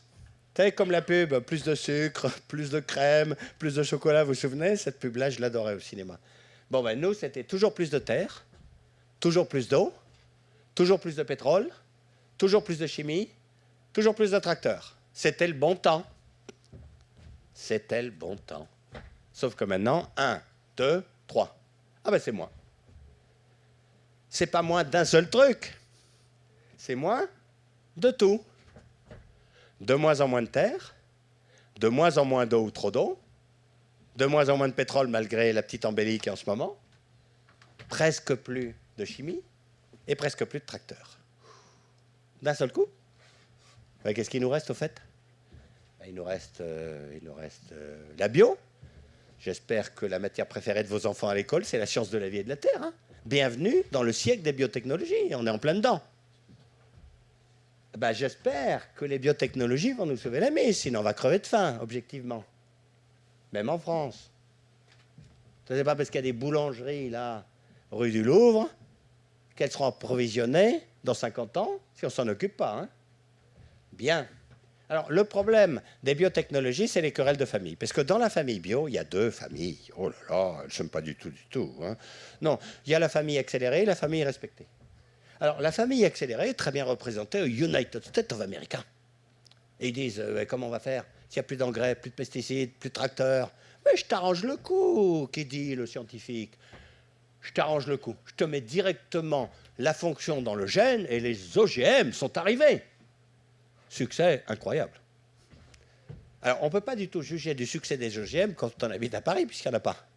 Vous savez, comme la pub, plus de sucre, plus de crème, plus de chocolat, vous vous souvenez? Cette pub-là, je l'adorais au cinéma. Bon, ben nous, c'était toujours plus de terre, toujours plus d'eau, toujours plus de pétrole, toujours plus de chimie, toujours plus de tracteurs. C'était le bon temps. C'était le bon temps. Sauf que maintenant, 1, 2, 3. Ah ben c'est moins. C'est pas moins d'un seul truc. C'est moins de tout. De moins en moins de terre, de moins en moins d'eau ou trop d'eau, de moins en moins de pétrole malgré la petite embellie qu'il y a en ce moment, presque plus de chimie et presque plus de tracteurs. D'un seul coup. Qu'est-ce qu'il nous reste au fait? Il nous reste la bio. J'espère que la matière préférée de vos enfants à l'école, c'est la science de la vie et de la terre. Hein. Bienvenue dans le siècle des biotechnologies. On est en plein dedans. J'espère que les biotechnologies vont nous sauver la mise, sinon on va crever de faim, objectivement. Même en France. Ce n'est pas parce qu'il y a des boulangeries, là, rue du Louvre, qu'elles seront approvisionnées dans 50 ans, si on ne s'en occupe pas. Hein. Bien. Alors, le problème des biotechnologies, c'est les querelles de famille. Parce que dans la famille bio, il y a 2 familles. Oh là là, elles ne s'aiment pas du tout. Hein. Non, il y a la famille accélérée et la famille respectée. Alors, la famille accélérée est très bien représentée aux United States of America. Et ils disent, comment on va faire s'il n'y a plus d'engrais, plus de pesticides, plus de tracteurs? Mais je t'arrange le coup, qui dit le scientifique. Je t'arrange le coup. Je te mets directement la fonction dans le gène et les OGM sont arrivés. Succès incroyable. Alors, on ne peut pas du tout juger du succès des OGM quand on habite à Paris, puisqu'il n'y en a pas.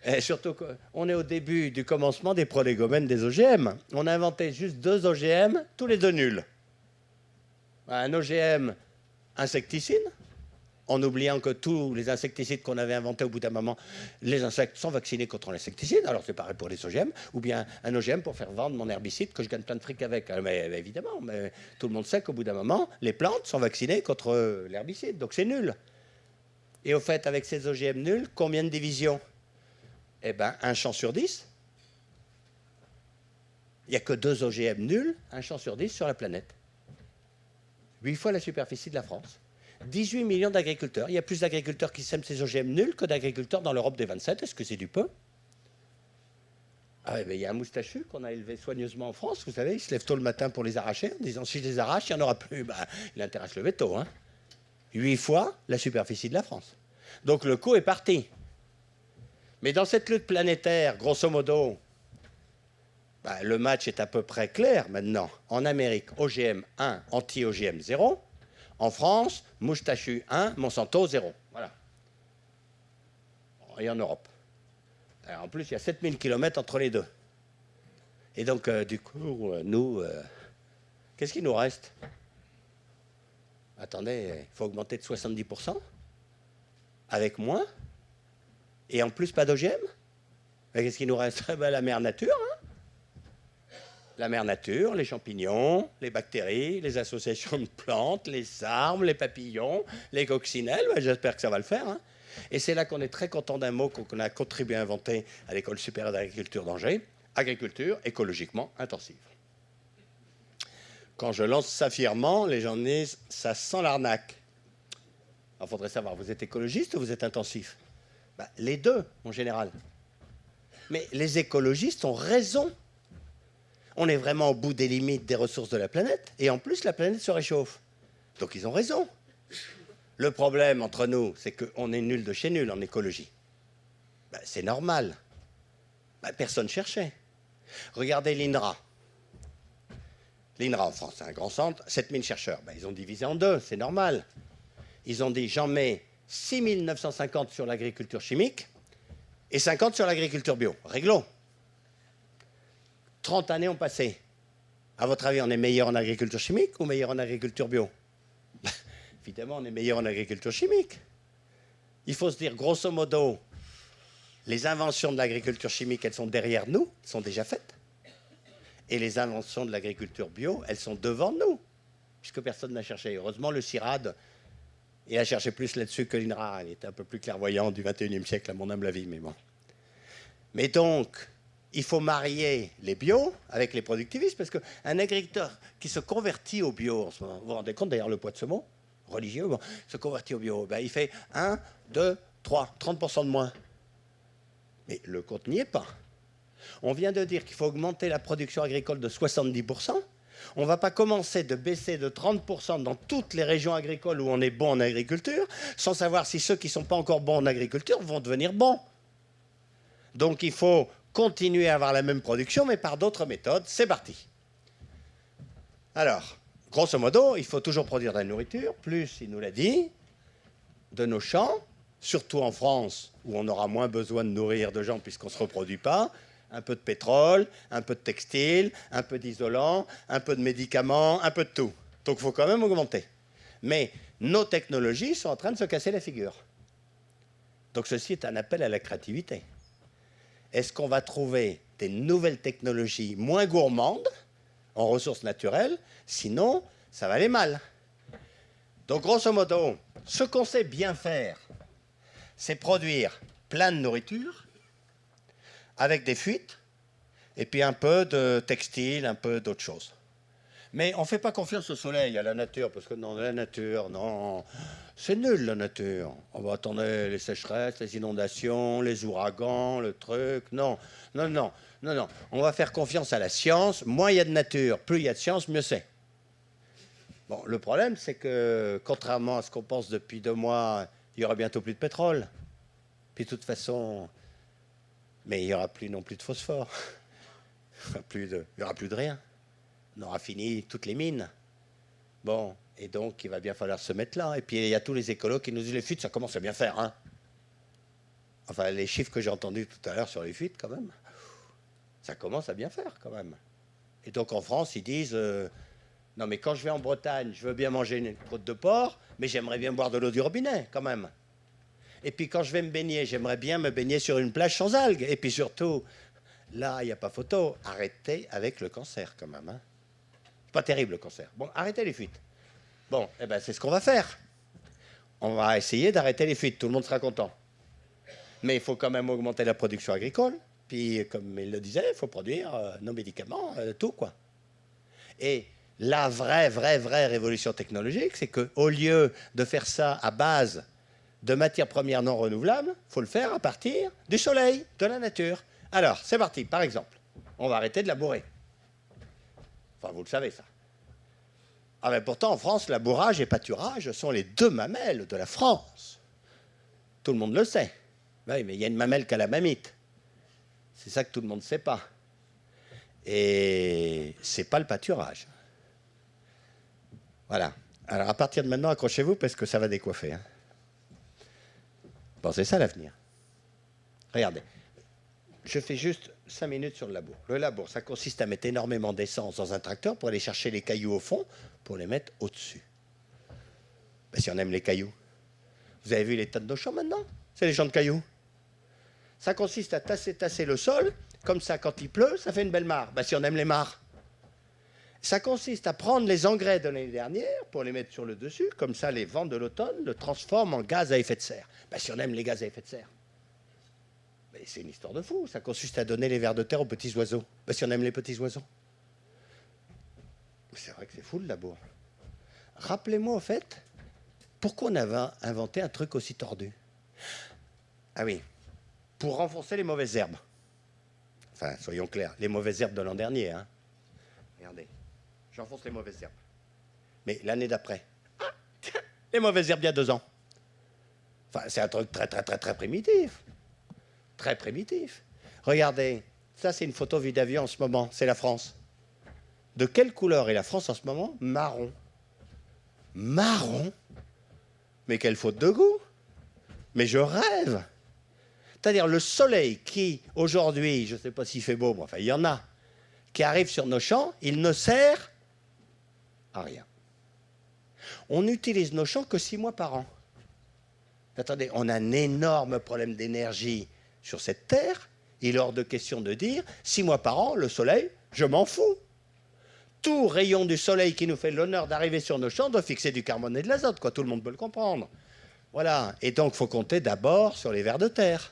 Et surtout qu'on est au début du commencement des prolégomènes des OGM. On a inventé juste 2 OGM, tous les 2 nuls. Un OGM insecticide, en oubliant que tous les insecticides qu'on avait inventés au bout d'un moment, les insectes sont vaccinés contre l'insecticide, alors c'est pareil pour les OGM, ou bien un OGM pour faire vendre mon herbicide que je gagne plein de fric avec. Mais évidemment, mais tout le monde sait qu'au bout d'un moment, les plantes sont vaccinées contre l'herbicide, donc c'est nul. Et au fait, avec ces OGM nuls, combien de divisions? Eh bien, 1 champ sur 10. Il n'y a que 2 OGM nuls, 1 champ sur 10 sur la planète. 8 fois la superficie de la France. 18 millions d'agriculteurs. Il y a plus d'agriculteurs qui sèment ces OGM nuls que d'agriculteurs dans l'Europe des 27. Est-ce que c'est du peu? Ah, il y a un moustachu qu'on a élevé soigneusement en France. Vous savez, il se lève tôt le matin pour les arracher, en disant si je les arrache, il n'y en aura plus. Il intéresse à se lever tôt. Hein. 8 fois la superficie de la France. Donc le coup est parti. Mais dans cette lutte planétaire, grosso modo, le match est à peu près clair maintenant. En Amérique, OGM 1, anti-OGM 0. En France, moustachu 1, Monsanto 0. Voilà. Et en Europe. Alors, en plus, il y a 7000 km entre les deux. Et donc, du coup, nous, qu'est-ce qu'il nous reste? Attendez, il faut augmenter de 70%. Avec moins. Et en plus, pas d'OGM. Qu'est-ce qu'il nous reste? La mère nature. Hein, la mère nature, les champignons, les bactéries, les associations de plantes, les arbres, les papillons, les coccinelles. J'espère que ça va le faire. Hein. Et c'est là qu'on est très content d'un mot qu'on a contribué à inventer à l'École supérieure d'agriculture d'Angers. Agriculture écologiquement intensive. Quand je lance ça fièrement, les gens disent « ça sent l'arnaque ». Il faudrait savoir, vous êtes écologiste ou vous êtes intensif? Les deux, en général. Mais les écologistes ont raison. On est vraiment au bout des limites des ressources de la planète, et en plus, la planète se réchauffe. Donc ils ont raison. Le problème entre nous, c'est qu'on est nul de chez nul en écologie. Ben, c'est normal. Ben, personne ne cherchait. Regardez l'INRA. L'INRA en France, c'est un grand centre, 7000 chercheurs. Ben, ils ont divisé en deux, c'est normal. Ils ont dit, j'en mets 6950 sur l'agriculture chimique et 50 sur l'agriculture bio. Réglo. 30 années ont passé. À votre avis, on est meilleur en agriculture chimique ou meilleur en agriculture bio? Évidemment, on est meilleur en agriculture chimique. Il faut se dire, grosso modo, les inventions de l'agriculture chimique, elles sont derrière nous, elles sont déjà faites. Et les inventions de l'agriculture bio, elles sont devant nous, puisque personne n'a cherché. Heureusement, le CIRAD, il a cherché plus là-dessus que l'INRA. Il était un peu plus clairvoyant du XXIe siècle, à mon humble avis, mais bon. Mais donc, il faut marier les bio avec les productivistes, parce qu'un agriculteur qui se convertit au bio, en ce moment, vous vous rendez compte d'ailleurs le poids de ce mot, religieux, bon, se convertit au bio, ben, il fait 1, 2, 3, 30% de moins. Mais le compte n'y est pas. On vient de dire qu'il faut augmenter la production agricole de 70%. On ne va pas commencer de baisser de 30% dans toutes les régions agricoles où on est bon en agriculture, sans savoir si ceux qui ne sont pas encore bons en agriculture vont devenir bons. Donc il faut continuer à avoir la même production, mais par d'autres méthodes. C'est parti. Alors, grosso modo, il faut toujours produire de la nourriture, plus, il nous l'a dit, de nos champs, surtout en France, où on aura moins besoin de nourrir de gens puisqu'on ne se reproduit pas, un peu de pétrole, un peu de textile, un peu d'isolant, un peu de médicaments, un peu de tout. Donc il faut quand même augmenter. Mais nos technologies sont en train de se casser la figure. Donc ceci est un appel à la créativité. Est-ce qu'on va trouver des nouvelles technologies moins gourmandes en ressources naturelles? Sinon, ça va aller mal. Donc grosso modo, ce qu'on sait bien faire, c'est produire plein de nourriture avec des fuites et puis un peu de textile, un peu d'autres choses. Mais on ne fait pas confiance au soleil, à la nature, parce que non, la nature, non, c'est nul la nature. On va attendre les sécheresses, les inondations, les ouragans, le truc, non. On va faire confiance à la science. Moins il y a de nature, plus il y a de science, mieux c'est. Bon, le problème, c'est que, contrairement à ce qu'on pense depuis 2 mois, il y aura bientôt plus de pétrole. Puis de toute façon, mais il n'y aura plus non plus de phosphore. Il n'y aura plus de rien. On aura fini toutes les mines. Bon, et donc il va bien falloir se mettre là. Et puis il y a tous les écolos qui nous disent les fuites, ça commence à bien faire. Hein. Enfin, les chiffres que j'ai entendus tout à l'heure sur les fuites, quand même, ça commence à bien faire, quand même. Et donc en France, ils disent non, mais quand je vais en Bretagne, je veux bien manger une côte de porc, mais j'aimerais bien boire de l'eau du robinet, quand même. Et puis quand je vais me baigner, j'aimerais bien me baigner sur une plage sans algues. Et puis surtout, là, il n'y a pas photo. Arrêtez avec le cancer, quand même. Hein. C'est pas terrible, le cancer. Bon, arrêtez les fuites. Bon, eh ben, c'est ce qu'on va faire. On va essayer d'arrêter les fuites. Tout le monde sera content. Mais il faut quand même augmenter la production agricole. Puis, comme il le disait, il faut produire nos médicaments, tout, quoi. Et la vraie révolution technologique, c'est qu'au lieu de faire ça à base de matières premières non renouvelables, il faut le faire à partir du soleil, de la nature. Alors, c'est parti. Par exemple, on va arrêter de labourer. Enfin, vous le savez, ça. Ah ben pourtant, en France, labourage et pâturage sont les 2 mamelles de la France. Tout le monde le sait. Oui, mais il y a une mamelle qui a la mamite. C'est ça que tout le monde ne sait pas. Et c'est pas le pâturage. Voilà. Alors, à partir de maintenant, accrochez-vous parce que ça va décoiffer. Hein. Bon, c'est ça l'avenir. Regardez. Je fais juste 5 minutes sur le labour. Le labour, ça consiste à mettre énormément d'essence dans un tracteur pour aller chercher les cailloux au fond, pour les mettre au-dessus. Ben, si on aime les cailloux. Vous avez vu les tonnes de champs maintenant? C'est les champs de cailloux. Ça consiste à tasser le sol, comme ça, quand il pleut, ça fait une belle mare. Ben, si on aime les mares. Ça consiste à prendre les engrais de l'année dernière pour les mettre sur le dessus, comme ça, les vents de l'automne le transforment en gaz à effet de serre. Ben, si on aime les gaz à effet de serre. Mais c'est une histoire de fou. Ça consiste à donner les vers de terre aux petits oiseaux. Ben, si on aime les petits oiseaux. C'est vrai que c'est fou le labour. Rappelez-moi, au fait, pourquoi on avait inventé un truc aussi tordu? Ah oui, pour renforcer les mauvaises herbes. Enfin, soyons clairs, les mauvaises herbes de l'an dernier. Hein. Regardez, j'enfonce les mauvaises herbes. Mais l'année d'après, les mauvaises herbes il y a 2 ans. Enfin, c'est un truc très, très, très, très primitif. Très primitif. Regardez, ça c'est une photo vue d'avion en ce moment, c'est la France. De quelle couleur est la France en ce moment? Marron. Marron? Mais quelle faute de goût! Mais je rêve! C'est-à-dire le soleil qui, aujourd'hui, je ne sais pas s'il fait beau, mais enfin il y en a, qui arrive sur nos champs, il ne sert à rien. On utilise nos champs que 6 mois par an. Attendez, on a un énorme problème d'énergie sur cette terre. Il est hors de question de dire 6 mois par an, le soleil, je m'en fous. Tout rayon du soleil qui nous fait l'honneur d'arriver sur nos champs doit fixer du carbone et de l'azote, quoi. Tout le monde peut le comprendre. Voilà. Et donc, il faut compter d'abord sur les vers de terre.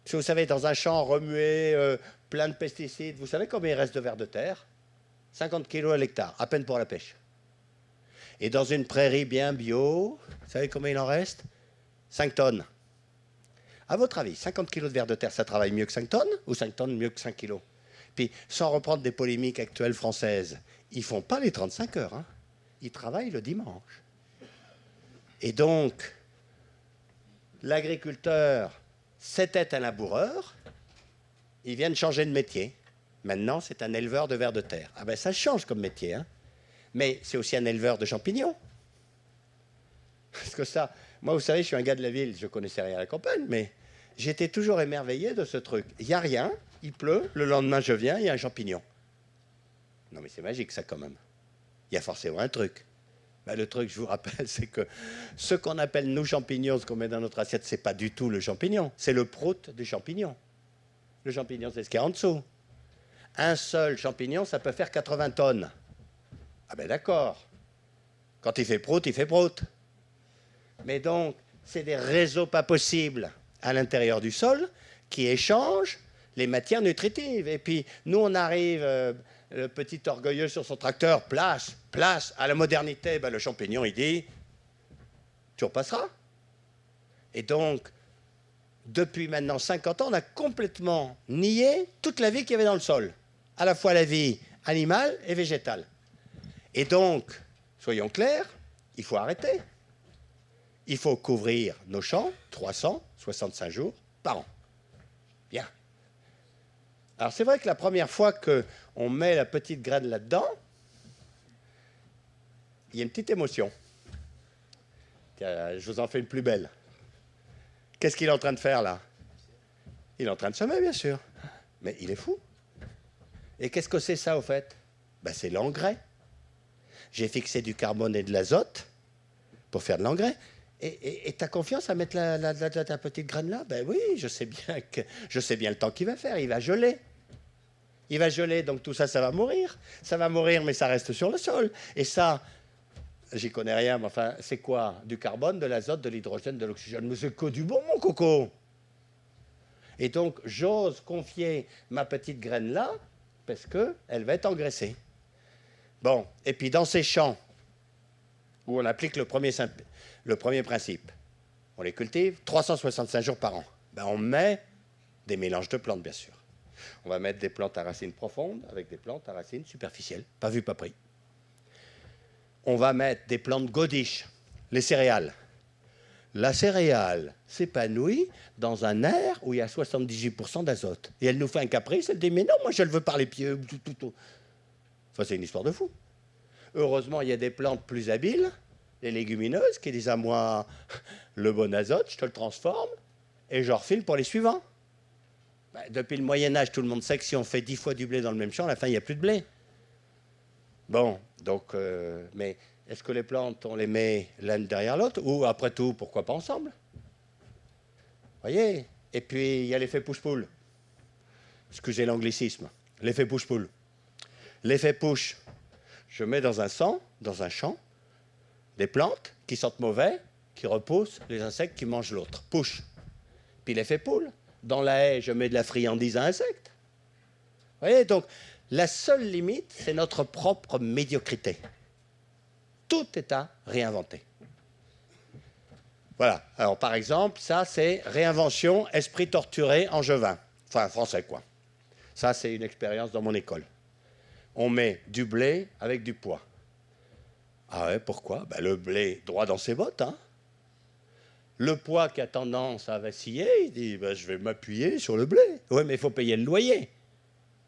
Parce que vous savez, dans un champ remué, plein de pesticides, vous savez combien il reste de vers de terre? 50 kilos à l'hectare, à peine pour la pêche. Et dans une prairie bien bio, vous savez combien il en reste? 5 tonnes. À votre avis, 50 kilos de vers de terre, ça travaille mieux que 5 tonnes? Ou 5 tonnes mieux que 5 kilos? Puis, sans reprendre des polémiques actuelles françaises, ils ne font pas les 35 heures. Hein. Ils travaillent le dimanche. Et donc, l'agriculteur, c'était un laboureur, il vient de changer de métier. Maintenant, c'est un éleveur de vers de terre. Ah ben, ça change comme métier, hein. Mais c'est aussi un éleveur de champignons. Parce que ça, moi, vous savez, je suis un gars de la ville, je ne connaissais rien à la campagne, mais j'étais toujours émerveillé de ce truc. Il n'y a rien, il pleut, le lendemain, je viens, il y a un champignon. Non, mais c'est magique, ça, quand même. Il y a forcément un truc. Ben, le truc, je vous rappelle, c'est que ce qu'on appelle nous champignons, ce qu'on met dans notre assiette, ce n'est pas du tout le champignon, c'est le prout du champignon. Le champignon, c'est ce qu'il y a en dessous. Un seul champignon, ça peut faire 80 tonnes. Ah ben d'accord. Quand il fait prout, il fait prout. Mais donc, c'est des réseaux pas possibles à l'intérieur du sol qui échangent les matières nutritives. Et puis, nous, on arrive, le petit orgueilleux sur son tracteur, place, à la modernité. Ben, le champignon, il dit, tu repasseras. Et donc, depuis maintenant 50 ans, on a complètement nié toute la vie qu'il y avait dans le sol. À la fois la vie animale et végétale. Et donc, soyons clairs, il faut arrêter. Il faut couvrir nos champs 365 jours par an. Bien. Alors, c'est vrai que la première fois qu'on met la petite graine là-dedans, il y a une petite émotion. Tiens, je vous en fais une plus belle. Qu'est-ce qu'il est en train de faire, là? Il est en train de semer, bien sûr. Mais il est fou. Et qu'est-ce que c'est, ça, au fait? Ben, c'est l'engrais. J'ai fixé du carbone et de l'azote pour faire de l'engrais. Et tu as confiance à mettre ta petite graine là? Ben oui, je sais bien le temps qu'il va faire. Il va geler. Il va geler, donc tout ça, ça va mourir. Ça va mourir, mais ça reste sur le sol. Et ça, j'y connais rien, mais enfin, c'est quoi? Du carbone, de l'azote, de l'hydrogène, de l'oxygène. Mais c'est que du bon, mon coco. Et donc, j'ose confier ma petite graine là, parce qu'elle va être engraissée. Bon, et puis dans ces champs où on applique le premier principe, on les cultive 365 jours par an. Ben on met des mélanges de plantes, bien sûr. On va mettre des plantes à racines profondes avec des plantes à racines superficielles. Pas vu, pas pris. On va mettre des plantes godiches, les céréales. La céréale s'épanouit dans un air où il y a 78% d'azote. Et elle nous fait un caprice, elle dit « Mais non, moi je le veux par les pieds. » Enfin, c'est une histoire de fou. Heureusement, il y a des plantes plus habiles, les légumineuses, qui disent à moi, le bon azote, je te le transforme, et je refile pour les suivants. Ben, depuis le Moyen-Âge, tout le monde sait que si on fait 10 fois du blé dans le même champ, à la fin, il n'y a plus de blé. Bon, donc, mais est-ce que les plantes, on les met l'une derrière l'autre, ou après tout, pourquoi pas ensemble? Vous voyez? Et puis, il y a l'effet push-pull. Excusez l'anglicisme. L'effet push-pull. L'effet push, je mets dans un champ, des plantes qui sentent mauvais, qui repoussent les insectes qui mangent l'autre. Push. Puis l'effet pull, dans la haie, je mets de la friandise à insectes. Vous voyez, donc, la seule limite, c'est notre propre médiocrité. Tout est à réinventer. Voilà. Alors, par exemple, ça, c'est réinvention, esprit torturé, angevin. Enfin, français, quoi. Ça, c'est une expérience dans mon école. On met du blé avec du pois. Ah ouais, pourquoi? Ben, le blé droit dans ses bottes, hein. Le pois qui a tendance à vaciller, il dit ben, je vais m'appuyer sur le blé. Oui, mais il faut payer le loyer.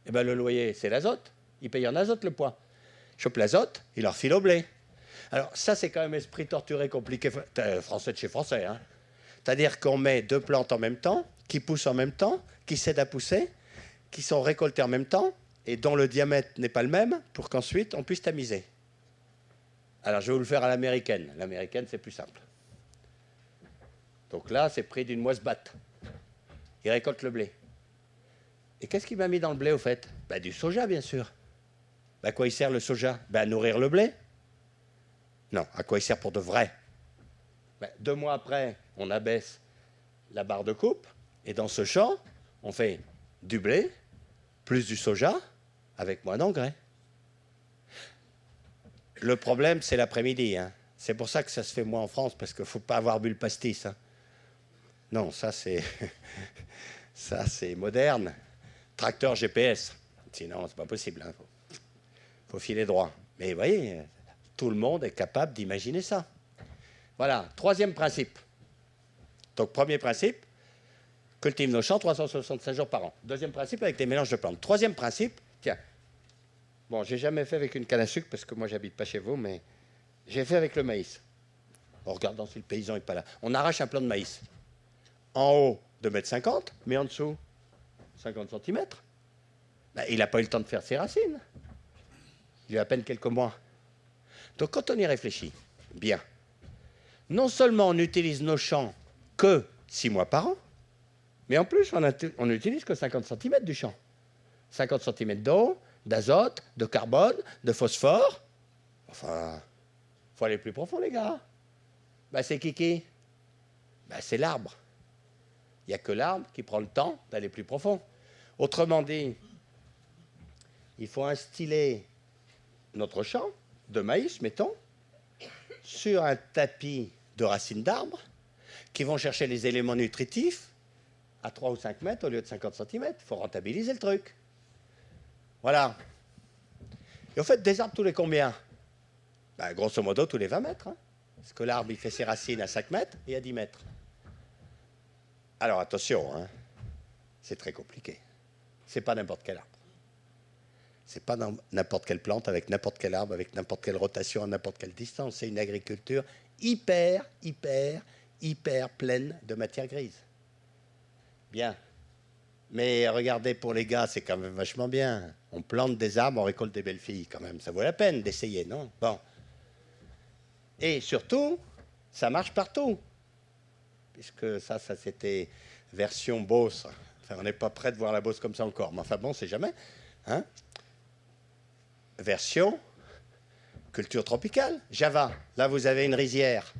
Eh ben, le loyer, c'est l'azote. Il paye en azote, le pois. Il chope l'azote, il leur file au blé. Alors, ça, c'est quand même esprit torturé, compliqué. Français de chez français, hein. C'est-à-dire qu'on met deux plantes en même temps, qui poussent en même temps, qui cèdent à pousser, qui sont récoltées en même temps, et dont le diamètre n'est pas le même, pour qu'ensuite on puisse tamiser. Alors, je vais vous le faire à l'américaine. L'américaine, c'est plus simple. Donc là, c'est pris d'une moisse-batte. Il récolte le blé. Et qu'est-ce qu'il m'a mis dans le blé, au fait? Ben, du soja, bien sûr. Ben, à quoi il sert le soja? Ben, à nourrir le blé. Non, à quoi il sert pour de vrai? Ben, 2 mois après, on abaisse la barre de coupe, et dans ce champ, on fait du blé, plus du soja, avec moins d'engrais. Le problème, c'est l'après-midi, hein. C'est pour ça que ça se fait moins en France, parce qu'il ne faut pas avoir bu le pastis, hein. Non, ça c'est ça c'est moderne. Tracteur GPS. Sinon, c'est pas possible. Hein. Faut filer droit. Mais vous voyez, tout le monde est capable d'imaginer ça. Voilà, 3e principe. Donc, 1er principe, cultive nos champs 365 jours par an. 2e principe, avec des mélanges de plantes. 3e principe, tiens. Bon, j'ai jamais fait avec une canne à sucre, parce que moi, j'habite pas chez vous, mais j'ai fait avec le maïs. En regardant si le paysan n'est pas là. On arrache un plant de maïs. En haut, 2,50 m, mais en dessous, 50 cm. Ben, il n'a pas eu le temps de faire ses racines. Il y a à peine quelques mois. Donc, quand on y réfléchit, bien, non seulement on utilise nos champs que 6 mois par an, mais en plus, on n'utilise que 50 cm du champ. 50 cm d'eau, d'azote, de carbone, de phosphore. Enfin, il faut aller plus profond, les gars. Ben, c'est qui? Ben, c'est l'arbre. Il n'y a que l'arbre qui prend le temps d'aller plus profond. Autrement dit, il faut instiller notre champ de maïs, mettons, sur un tapis de racines d'arbres qui vont chercher les éléments nutritifs à 3 ou 5 mètres au lieu de 50 cm. Il faut rentabiliser le truc. Voilà. Et au fait, des arbres tous les combien? Ben, grosso modo, tous les 20 mètres. Hein. Parce que l'arbre, il fait ses racines à 5 mètres et à 10 mètres. Alors attention, hein, c'est très compliqué. C'est pas n'importe quel arbre. C'est pas n'importe quelle plante avec n'importe quel arbre, avec n'importe quelle rotation à n'importe quelle distance. C'est une agriculture hyper pleine de matière grise. Bien. Mais regardez, pour les gars, c'est quand même vachement bien. On plante des arbres, on récolte des belles filles quand même. Ça vaut la peine d'essayer, non? Bon. Et surtout, ça marche partout. Puisque ça c'était version Beauce. Enfin, on n'est pas prêt de voir la Beauce comme ça encore. Mais enfin bon, c'est jamais. Hein? Version culture tropicale. Java. Là, vous avez une rizière.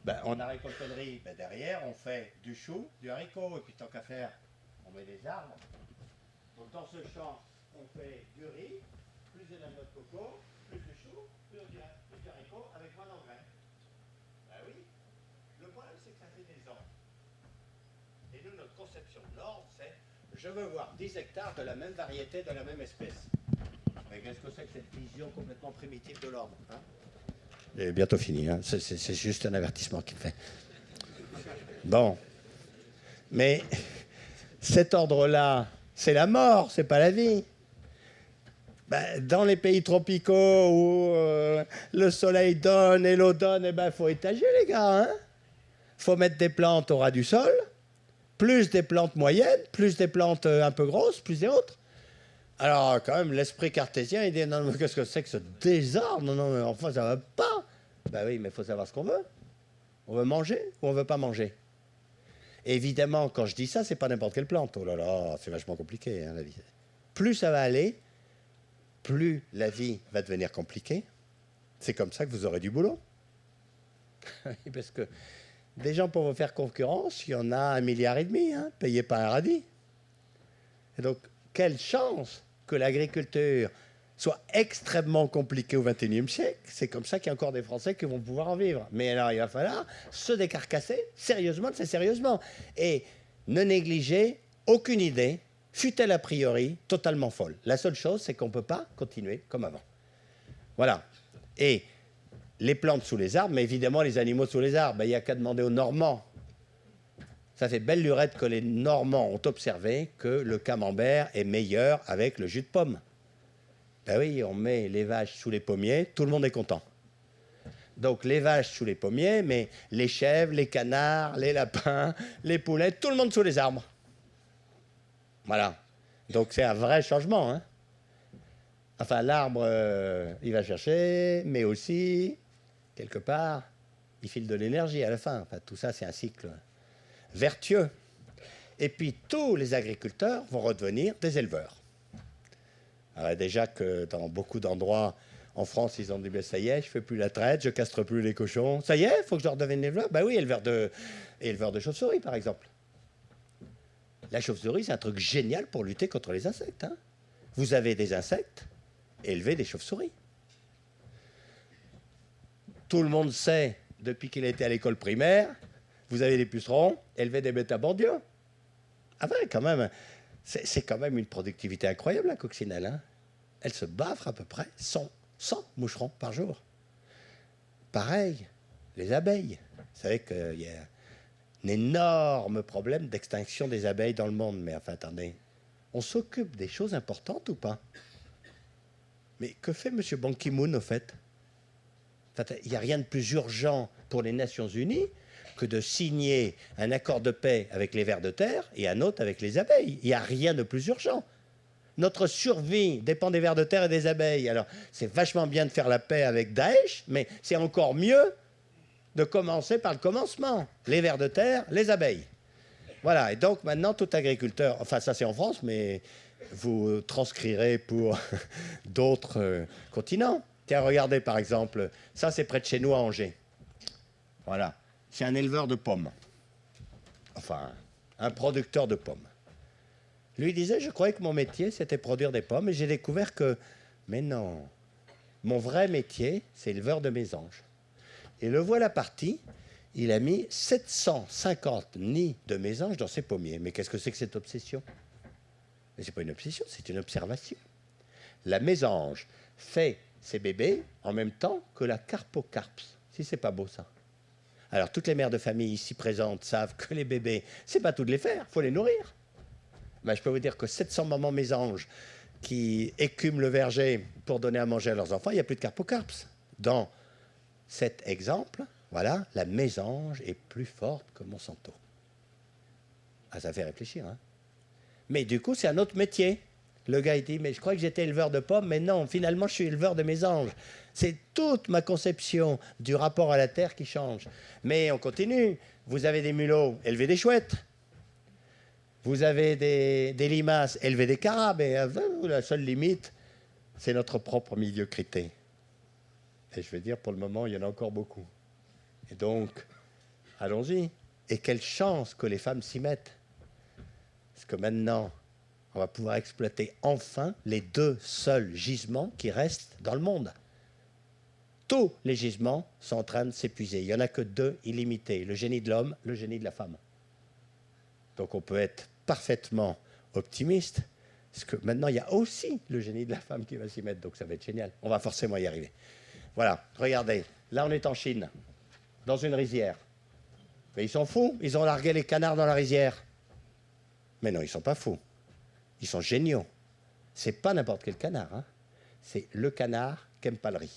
Ben, on a récolté le riz. Ben, derrière, on fait du chou, du haricot. Et puis, tant qu'à faire, on met des arbres. Donc, dans ce champ, on fait du riz, plus de la noix de coco, plus de chou, plus du haricot, avec moins d'engrais. Ben oui. Le problème, c'est que ça fait des ordres. Et nous, notre conception de l'ordre, c'est je veux voir 10 hectares de la même variété, de la même espèce. Mais qu'est-ce que c'est que cette vision complètement primitive de l'ordre, hein? J'ai bientôt fini, hein. C'est juste un avertissement qu'il fait. Bon. Mais cet ordre-là, c'est la mort, c'est pas la vie. Ben, dans les pays tropicaux où le soleil donne et l'eau donne, il faut étager, les gars. Hein, faut mettre des plantes au ras du sol, plus des plantes moyennes, plus des plantes un peu grosses, plus des autres. Alors, quand même, l'esprit cartésien, il dit, non, mais qu'est-ce que c'est que ce désordre? Non, mais enfin, ça va pas. Ben oui, mais il faut savoir ce qu'on veut. On veut manger ou on veut pas manger? Et évidemment, quand je dis ça, c'est pas n'importe quelle plante. Oh là là, c'est vachement compliqué, hein, la vie. Plus ça va aller, plus la vie va devenir compliquée. C'est comme ça que vous aurez du boulot. Parce que des gens pour vous faire concurrence, il y en a 1,5 milliard, hein, payés par un radis. Et donc, quelle chance que l'agriculture soit extrêmement compliquée au XXIe siècle. C'est comme ça qu'il y a encore des Français qui vont pouvoir en vivre. Mais alors, il va falloir se décarcasser sérieusement de ça, sérieusement. Et ne négliger aucune idée, fût-elle a priori totalement folle. La seule chose, c'est qu'on ne peut pas continuer comme avant. Voilà. Et les plantes sous les arbres, mais évidemment les animaux sous les arbres, il n'y a qu'à demander aux Normands. Ça fait belle lurette que les Normands ont observé que le camembert est meilleur avec le jus de pomme. Ben oui, on met les vaches sous les pommiers, tout le monde est content. Donc les vaches sous les pommiers, mais les chèvres, les canards, les lapins, les poulets, tout le monde sous les arbres. Voilà. Donc c'est un vrai changement. Hein. Enfin, l'arbre, il va chercher, mais aussi, quelque part, il file de l'énergie à la fin. Enfin, tout ça, c'est un cycle vertueux. Et puis, tous les agriculteurs vont redevenir des éleveurs. Alors, déjà que dans beaucoup d'endroits en France, ils ont dit, ben, ça y est, je ne fais plus la traite, je ne castre plus les cochons. Ça y est, il faut que je redevienne éleveur. Ben oui, éleveur de chauves-souris, par exemple. La chauve-souris, c'est un truc génial pour lutter contre les insectes. Hein. Vous avez des insectes, élevez des chauves-souris. Tout le monde sait, depuis qu'il a été à l'école primaire, vous avez des pucerons, élevez des bêta-bordiaux. Ah ben, quand même, c'est quand même une productivité incroyable, la coccinelle. Hein. Elle se bafre à peu près 100 moucherons par jour. Pareil, les abeilles. Vous savez qu'il y a un énorme problème d'extinction des abeilles dans le monde. Mais enfin, attendez, on s'occupe des choses importantes ou pas? Mais que fait M. Ban Ki-moon, au fait? Enfin, il n'y a rien de plus urgent pour les Nations Unies que de signer un accord de paix avec les vers de terre et un autre avec les abeilles. Il n'y a rien de plus urgent. Notre survie dépend des vers de terre et des abeilles. Alors, c'est vachement bien de faire la paix avec Daesh, mais c'est encore mieux de commencer par le commencement. Les vers de terre, les abeilles. Voilà, et donc maintenant, tout agriculteur, enfin ça c'est en France, mais vous transcrirez pour d'autres continents. Tiens, regardez par exemple, ça c'est près de chez nous à Angers. Voilà, c'est un éleveur de pommes. Enfin, un producteur de pommes. Lui disait, je croyais que mon métier, c'était produire des pommes, et j'ai découvert que, mais non, mon vrai métier, c'est éleveur de mésanges. Et le voilà parti, il a mis 750 nids de mésanges dans ses pommiers. Mais qu'est-ce que c'est que cette obsession? Mais ce n'est pas une obsession, c'est une observation. La mésange fait ses bébés en même temps que la carpocarps. Si c'est pas beau ça. Alors toutes les mères de famille ici présentes savent que les bébés, c'est pas tout de les faire, il faut les nourrir. Ben, je peux vous dire que 700 mamans mésanges qui écument le verger pour donner à manger à leurs enfants, il n'y a plus de carpocarps. Dans cet exemple, voilà, la mésange est plus forte que Monsanto. Ah, ça fait réfléchir, hein. Mais du coup, c'est un autre métier. Le gars, il dit, mais je crois que j'étais éleveur de pommes, mais non, finalement, je suis éleveur de mésanges. C'est toute ma conception du rapport à la terre qui change. Mais on continue. Vous avez des mulots, élevez des chouettes. Vous avez des limaces, élevez des carabes. Et la seule limite, c'est notre propre médiocrité. Et je vais dire, pour le moment, il y en a encore beaucoup. Et donc, allons-y. Et quelle chance que les femmes s'y mettent. Parce que maintenant, on va pouvoir exploiter enfin les 2 seuls gisements qui restent dans le monde. Tous les gisements sont en train de s'épuiser. Il n'y en a que 2 illimités, le génie de l'homme, le génie de la femme. Donc on peut être parfaitement optimiste, parce que maintenant il y a aussi le génie de la femme qui va s'y mettre, donc ça va être génial. On va forcément y arriver. Voilà, regardez, là on est en Chine, dans une rizière. Mais ils sont fous, ils ont largué les canards dans la rizière. Mais non, ils ne sont pas fous. Ils sont géniaux. C'est pas n'importe quel canard, hein. C'est le canard Kempalri.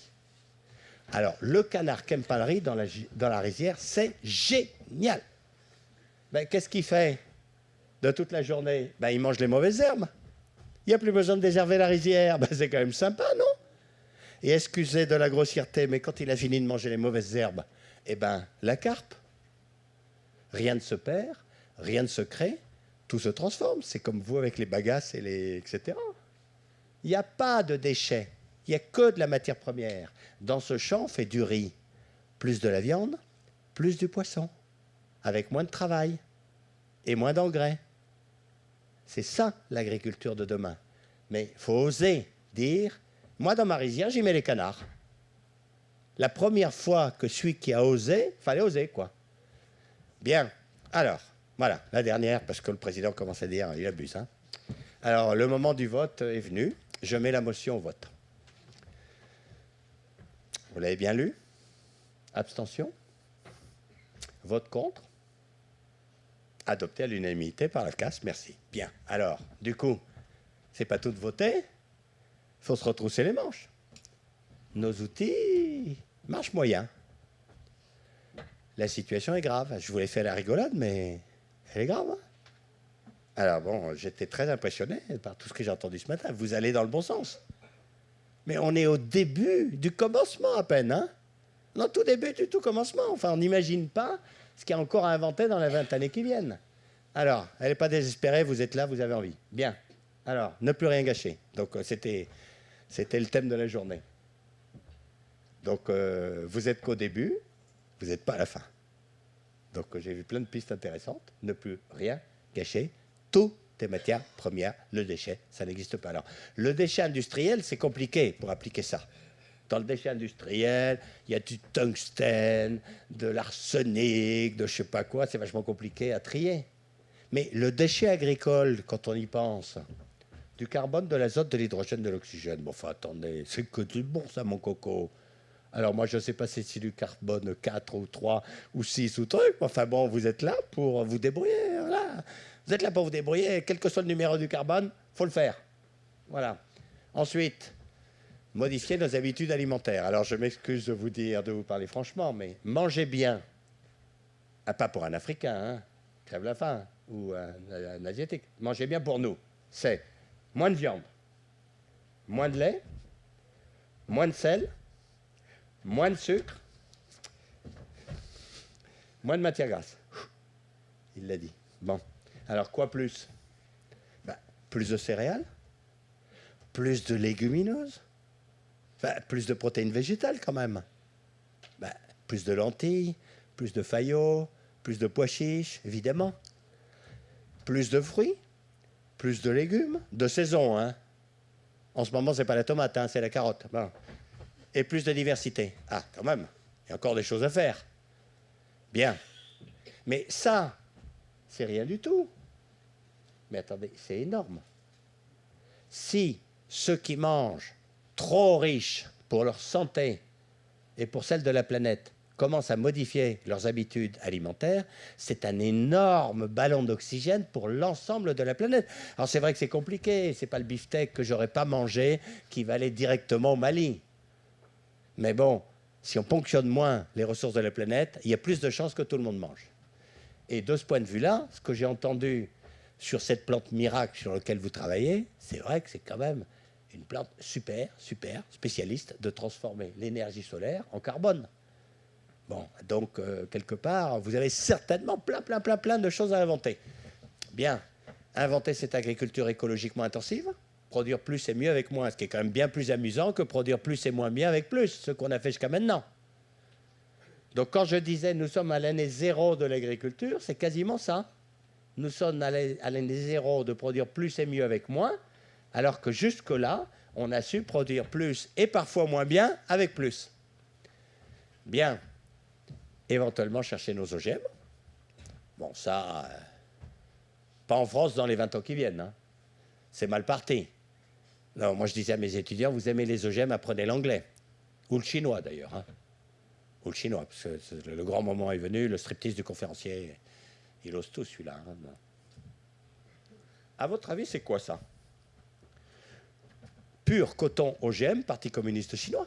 Alors, le canard Kempalri dans la rizière, c'est génial. Ben, qu'est-ce qu'il fait de toute la journée? Ben, il mange les mauvaises herbes. Il n'y a plus besoin de désherber la rizière. Ben, c'est quand même sympa, non? Et excusez de la grossièreté, mais quand il a fini de manger les mauvaises herbes, eh ben, la carpe. Rien ne se perd, rien ne se crée. Tout se transforme, c'est comme vous avec les bagasses et les etc. Il n'y a pas de déchets, il n'y a que de la matière première. Dans ce champ, on fait du riz, plus de la viande, plus du poisson, avec moins de travail et moins d'engrais. C'est ça l'agriculture de demain. Mais il faut oser dire, moi dans ma rizière, j'y mets les canards. La première fois que celui qui a osé, il fallait oser quoi. Bien, alors, Voilà, la dernière, parce que le président commence à dire, il abuse. Hein. Alors, le moment du vote est venu. Je mets la motion au vote. Vous l'avez bien lu? Abstention? Vote contre? Adopté à l'unanimité par la CAS, merci. Bien, alors, du coup, c'est pas tout de voter, il faut se retrousser les manches. Nos outils marchent moyen. La situation est grave. Je voulais faire la rigolade, mais elle est grave. Hein. Alors bon, j'étais très impressionné par tout ce que j'ai entendu ce matin. Vous allez dans le bon sens. Mais on est au début du commencement à peine. Hein, non, tout début du tout commencement. Enfin, on n'imagine pas ce qu'il y a encore à inventer dans les 20 années qui viennent. Alors, elle n'est pas désespérée, vous êtes là, vous avez envie. Bien. Alors, ne plus rien gâcher. Donc, c'était le thème de la journée. Donc, vous êtes qu'au début, vous n'êtes pas à la fin. Donc, j'ai vu plein de pistes intéressantes. Ne plus rien gâcher. Tout est matières premières. Le déchet, ça n'existe pas. Alors, le déchet industriel, c'est compliqué pour appliquer ça. Dans le déchet industriel, il y a du tungstène, de l'arsenic, de je ne sais pas quoi. C'est vachement compliqué à trier. Mais le déchet agricole, quand on y pense, du carbone, de l'azote, de l'hydrogène, de l'oxygène, bon, enfin, attendez, c'est que du bon, ça, mon coco. Alors, moi, je ne sais pas si c'est du carbone 4 ou 3 ou 6 ou truc. Enfin, bon, vous êtes là pour vous débrouiller. Voilà. Vous êtes là pour vous débrouiller. Quel que soit le numéro du carbone, il faut le faire. Voilà. Ensuite, modifier nos habitudes alimentaires. Alors, je m'excuse de vous dire, de vous parler franchement, mais mangez bien. Ah, pas pour un Africain, hein, crève la faim, ou un Asiatique. Mangez bien pour nous. C'est moins de viande, moins de lait, moins de sel, moins de sucre, moins de matière grasse. Il l'a dit. Bon. Alors, quoi plus? Plus de céréales, plus de légumineuses, plus de protéines végétales quand même. Plus de lentilles, plus de faillots, plus de pois chiches, évidemment. Plus de fruits, plus de légumes, de saison. Hein. En ce moment, ce n'est pas la tomate, hein, c'est la carotte. Bon. Et plus de diversité. Ah, quand même, il y a encore des choses à faire. Bien. Mais ça, c'est rien du tout. Mais attendez, c'est énorme. Si ceux qui mangent trop riches pour leur santé et pour celle de la planète commencent à modifier leurs habitudes alimentaires, c'est un énorme ballon d'oxygène pour l'ensemble de la planète. Alors c'est vrai que c'est compliqué, c'est pas le beefsteak que j'aurais pas mangé qui va aller directement au Mali. Mais bon, si on ponctionne moins les ressources de la planète, il y a plus de chances que tout le monde mange. Et de ce point de vue-là, ce que j'ai entendu sur cette plante miracle sur laquelle vous travaillez, c'est vrai que c'est quand même une plante super spécialiste de transformer l'énergie solaire en carbone. Bon, donc, quelque part, vous avez certainement plein de choses à inventer. Bien, inventer cette agriculture écologiquement intensive, produire plus et mieux avec moins, ce qui est quand même bien plus amusant que produire plus et moins bien avec plus, ce qu'on a fait jusqu'à maintenant. Donc, quand je disais nous sommes à l'année zéro de l'agriculture, c'est quasiment ça. Nous sommes à l'année zéro de produire plus et mieux avec moins, alors que jusque-là, on a su produire plus et parfois moins bien avec plus. Bien. Éventuellement chercher nos OGM. Bon, ça, pas en France dans les 20 ans qui viennent. Hein. C'est mal parti. Non, moi, je disais à mes étudiants, vous aimez les OGM, apprenez l'anglais. Ou le chinois, d'ailleurs. Hein. Ou le chinois, parce que le grand moment est venu, le striptease du conférencier, il ose tout, celui-là. Hein. À votre avis, c'est quoi, ça? Pur coton OGM, Parti communiste chinois.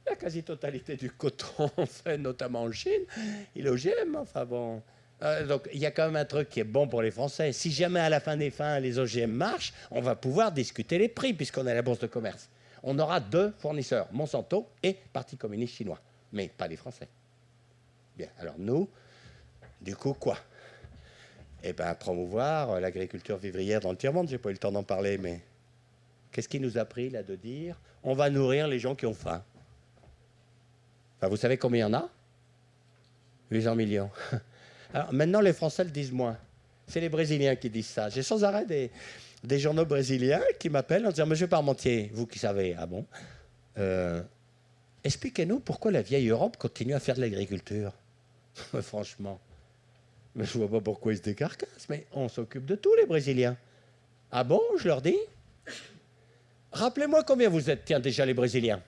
La quasi-totalité du coton fait, notamment en Chine, il est OGM. Enfin bon. Donc il y a quand même un truc qui est bon pour les Français. Si jamais à la fin des fins les OGM marchent, on va pouvoir discuter les prix puisqu'on est à la bourse de commerce. On aura 2 fournisseurs, Monsanto et Parti communiste chinois, mais pas les Français. Bien. Alors nous, du coup quoi? Eh bien promouvoir l'agriculture vivrière dans le tiers-monde. J'ai pas eu le temps d'en parler, mais qu'est-ce qui nous a pris là de dire on va nourrir les gens qui ont faim? Enfin, vous savez combien il y en a? 800 millions. Alors, maintenant, les Français le disent moins. C'est les Brésiliens qui disent ça. J'ai sans arrêt des journaux brésiliens qui m'appellent en disant « Monsieur Parmentier, vous qui savez, ah bon, expliquez-nous pourquoi la vieille Europe continue à faire de l'agriculture. » Franchement, Mais je ne vois pas pourquoi ils se décarcassent, mais on s'occupe de tous les Brésiliens. Ah bon, je leur dis? Rappelez-moi combien vous êtes, tiens, déjà les Brésiliens.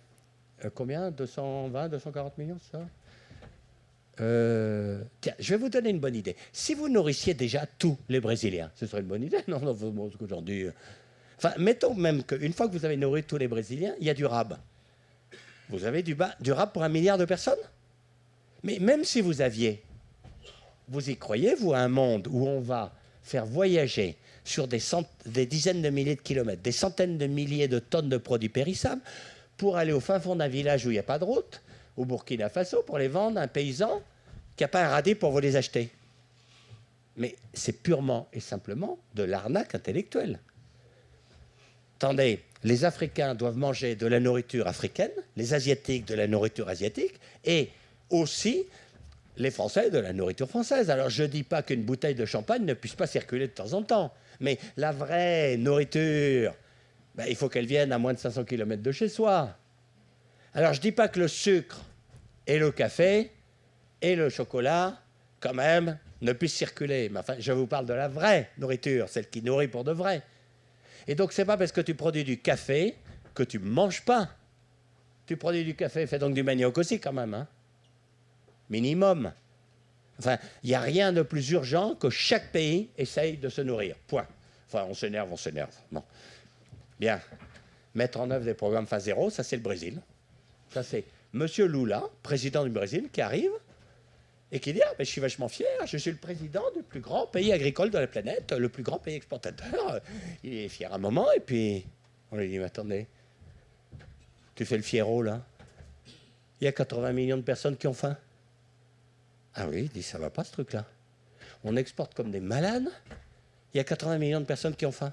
Combien? 220, 240 millions, ça? Tiens, je vais vous donner une bonne idée. Si vous nourrissiez déjà tous les Brésiliens, ce serait une bonne idée. Non, aujourd'hui... Enfin, mettons même qu'une fois que vous avez nourri tous les Brésiliens, il y a du rab. Vous avez du rab pour 1 milliard de personnes? Mais même si vous aviez... Vous y croyez, vous, à un monde où on va faire voyager sur des dizaines de milliers de kilomètres, des centaines de milliers de tonnes de produits périssables pour aller au fin fond d'un village où il n'y a pas de route, au Burkina Faso, pour les vendre à un paysan qui n'a pas un radis pour vous les acheter? Mais c'est purement et simplement de l'arnaque intellectuelle. Attendez, les Africains doivent manger de la nourriture africaine, les Asiatiques de la nourriture asiatique, et aussi les Français de la nourriture française. Alors je ne dis pas qu'une bouteille de champagne ne puisse pas circuler de temps en temps, mais la vraie nourriture, ben, il faut qu'elle vienne à moins de 500 km de chez soi. Alors je ne dis pas que le sucre et le café et le chocolat, quand même, ne puissent circuler. Mais enfin, je vous parle de la vraie nourriture, celle qui nourrit pour de vrai. Et donc, ce n'est pas parce que tu produis du café que tu ne manges pas. Tu produis du café, fais donc du manioc aussi quand même, hein. Minimum. Enfin, il n'y a rien de plus urgent que chaque pays essaye de se nourrir. Point. Enfin, on s'énerve. Bon. Bien. Mettre en œuvre des programmes phase zéro, ça c'est le Brésil. Ça c'est M. Lula, président du Brésil, qui arrive et qui dit « Ah, ben, je suis vachement fier, je suis le président du plus grand pays agricole de la planète, le plus grand pays exportateur. » Il est fier un moment et puis on lui dit « Mais attendez, tu fais le fiero là. Il y a 80 millions de personnes qui ont faim. » Ah oui, il dit, ça va pas ce truc-là. On exporte comme des malades, il y a 80 millions de personnes qui ont faim.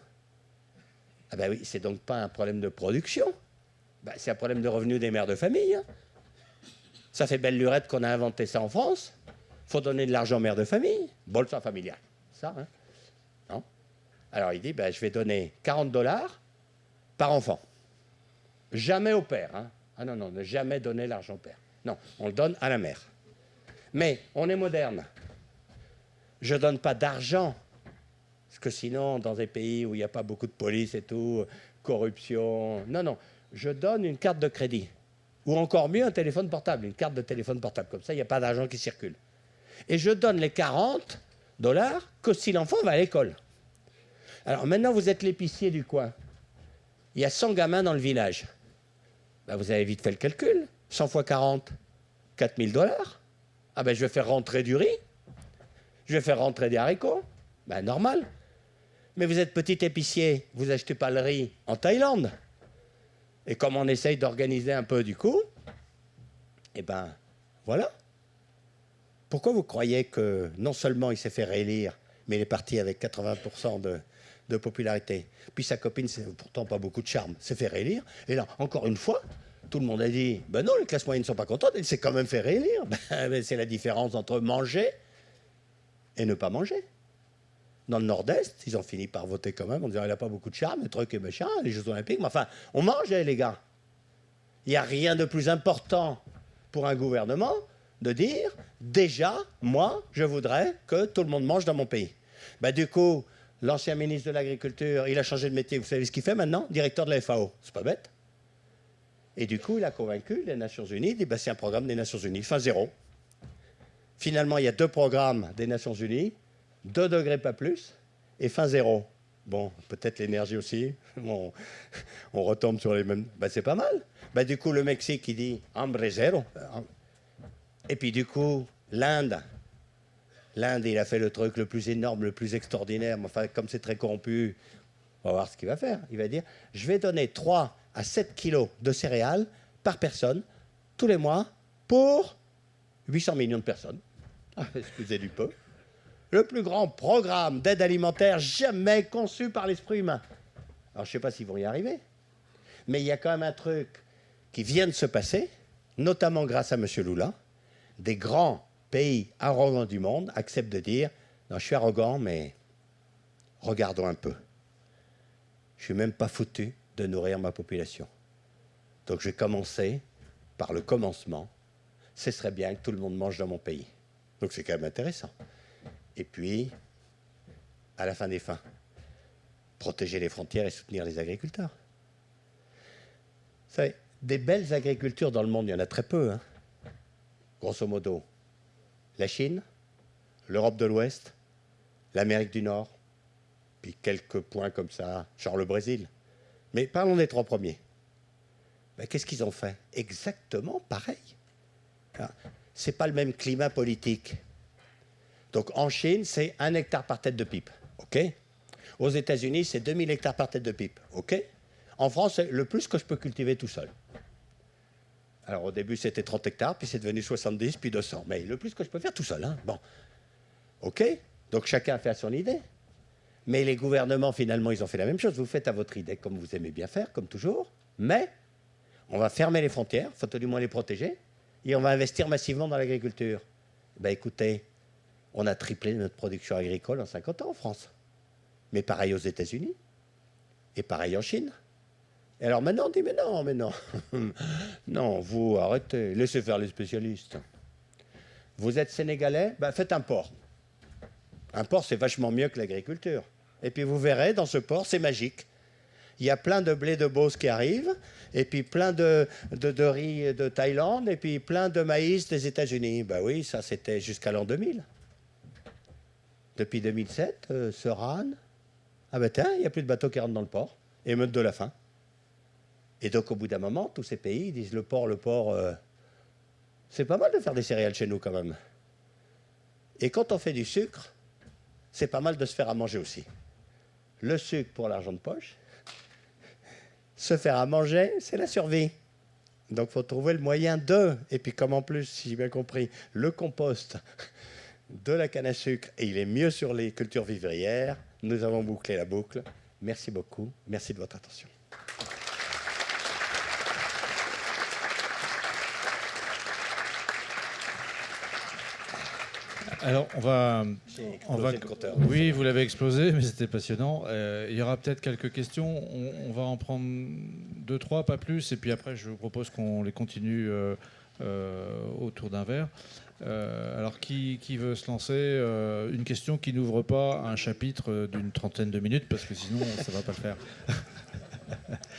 Ah ben oui, c'est donc pas un problème de production, ben, c'est un problème de revenus des mères de famille. Hein. Ça fait belle lurette qu'on a inventé ça en France. Il faut donner de l'argent aux mères de famille, bolsa familial. Ça, hein? Non. Alors il dit, ben, je vais donner $40 par enfant. Jamais au père. Hein. Ah non, ne jamais donner l'argent au père. Non, on le donne à la mère. Mais on est moderne. Je ne donne pas d'argent. Parce que sinon, dans des pays où il n'y a pas beaucoup de police et tout, corruption... Non. Je donne une carte de crédit. Ou encore mieux, un téléphone portable. Une carte de téléphone portable. Comme ça, il n'y a pas d'argent qui circule. Et je donne les $40 que si l'enfant va à l'école. Alors maintenant, vous êtes l'épicier du coin. Il y a 100 gamins dans le village. Ben, vous avez vite fait le calcul. 100 fois 40, $4 000. Ah ben je vais faire rentrer du riz, je vais faire rentrer des haricots, ben normal. Mais vous êtes petit épicier, vous achetez pas le riz en Thaïlande. Et comme on essaye d'organiser un peu du coup, eh ben voilà. Pourquoi vous croyez que non seulement il s'est fait réélire, mais il est parti avec 80% de popularité. Puis sa copine, c'est pourtant pas beaucoup de charme, s'est fait réélire. Et là, encore une fois, tout le monde a dit, ben non, les classes moyennes ne sont pas contentes, il s'est quand même fait réélire. Ben, c'est la différence entre manger et ne pas manger. Dans le Nord-Est, ils ont fini par voter quand même, on disant, il n'a pas beaucoup de charme, le truc et machin, les Jeux Olympiques, mais enfin, on mangeait, les gars. Il n'y a rien de plus important pour un gouvernement de dire, déjà, moi, je voudrais que tout le monde mange dans mon pays. Ben, du coup, l'ancien ministre de l'Agriculture, il a changé de métier, vous savez ce qu'il fait maintenant? Directeur de la FAO. C'est pas bête. Et du coup, il a convaincu les Nations Unies, il dit, ben, c'est un programme des Nations Unies, fin zéro. Finalement, il y a 2 programmes des Nations Unies, 2 degrés pas plus, et fin zéro. Bon, peut-être l'énergie aussi, on retombe sur les mêmes... Ben, c'est pas mal. Ben, du coup, le Mexique, il dit, hambre zéro. Et puis du coup, l'Inde, il a fait le truc le plus énorme, le plus extraordinaire, mais enfin, comme c'est très corrompu, on va voir ce qu'il va faire. Il va dire, je vais donner 3 à 7 kilos de céréales par personne, tous les mois, pour 800 millions de personnes. Ah, excusez du peu. Le plus grand programme d'aide alimentaire jamais conçu par l'esprit humain. Alors, je ne sais pas s'ils vont y arriver, mais il y a quand même un truc qui vient de se passer, notamment grâce à M. Lula. Des grands pays arrogants du monde acceptent de dire « Non, je suis arrogant, mais regardons un peu. Je ne suis même pas foutu de nourrir ma population. Donc je vais commencer par le commencement. Ce serait bien que tout le monde mange dans mon pays. » Donc c'est quand même intéressant. Et puis, à la fin des fins, protéger les frontières et soutenir les agriculteurs. Vous savez, des belles agricultures dans le monde, il y en a très peu. Hein. Grosso modo, la Chine, l'Europe de l'Ouest, l'Amérique du Nord, puis quelques points comme ça, genre le Brésil. Mais parlons des 3 premiers. Ben, qu'est-ce qu'ils ont fait? Exactement pareil. Ce n'est pas le même climat politique. Donc en Chine, c'est 1 hectare par tête de pipe. OK? Aux États-Unis, c'est 2000 hectares par tête de pipe. OK? En France, c'est le plus que je peux cultiver tout seul. Alors au début, c'était 30 hectares, puis c'est devenu 70, puis 200. Mais le plus que je peux faire tout seul. Hein? Bon. OK? Donc chacun fait à son idée. Mais les gouvernements, finalement, ils ont fait la même chose. Vous faites à votre idée, comme vous aimez bien faire, comme toujours. Mais on va fermer les frontières, il faut du moins les protéger, et on va investir massivement dans l'agriculture. Ben écoutez, on a triplé notre production agricole en 50 ans en France. Mais pareil aux États-Unis, et pareil en Chine. Et alors maintenant, on dit, mais non. Non, vous, arrêtez, laissez faire les spécialistes. Vous êtes sénégalais, ben faites un port. Un port, c'est vachement mieux que l'agriculture. Et puis vous verrez, dans ce port, c'est magique. Il y a plein de blé de Beauce qui arrive, et puis plein de riz de Thaïlande, et puis plein de maïs des États-Unis. Ben oui, ça c'était jusqu'à l'an 2000. Depuis 2007, Seran, ah ben tiens, il n'y a plus de bateaux qui rentrent dans le port, émeute de la faim. Et donc au bout d'un moment, tous ces pays disent le port, c'est pas mal de faire des céréales chez nous quand même. Et quand on fait du sucre, c'est pas mal de se faire à manger aussi. Le sucre pour l'argent de poche, se faire à manger, c'est la survie. Donc il faut trouver le moyen de, et puis comme en plus, si j'ai bien compris, le compost de la canne à sucre, et il est mieux sur les cultures vivrières, nous avons bouclé la boucle. Merci beaucoup, merci de votre attention. Alors, on va oui, vous l'avez explosé, mais c'était passionnant. Il y aura peut-être quelques questions. On va en prendre 2, 3, pas plus. Et puis après, je vous propose qu'on les continue autour d'un verre. Alors, qui veut se lancer? Une question qui n'ouvre pas un chapitre d'une 30aine de minutes, parce que sinon, ça ne va pas le faire.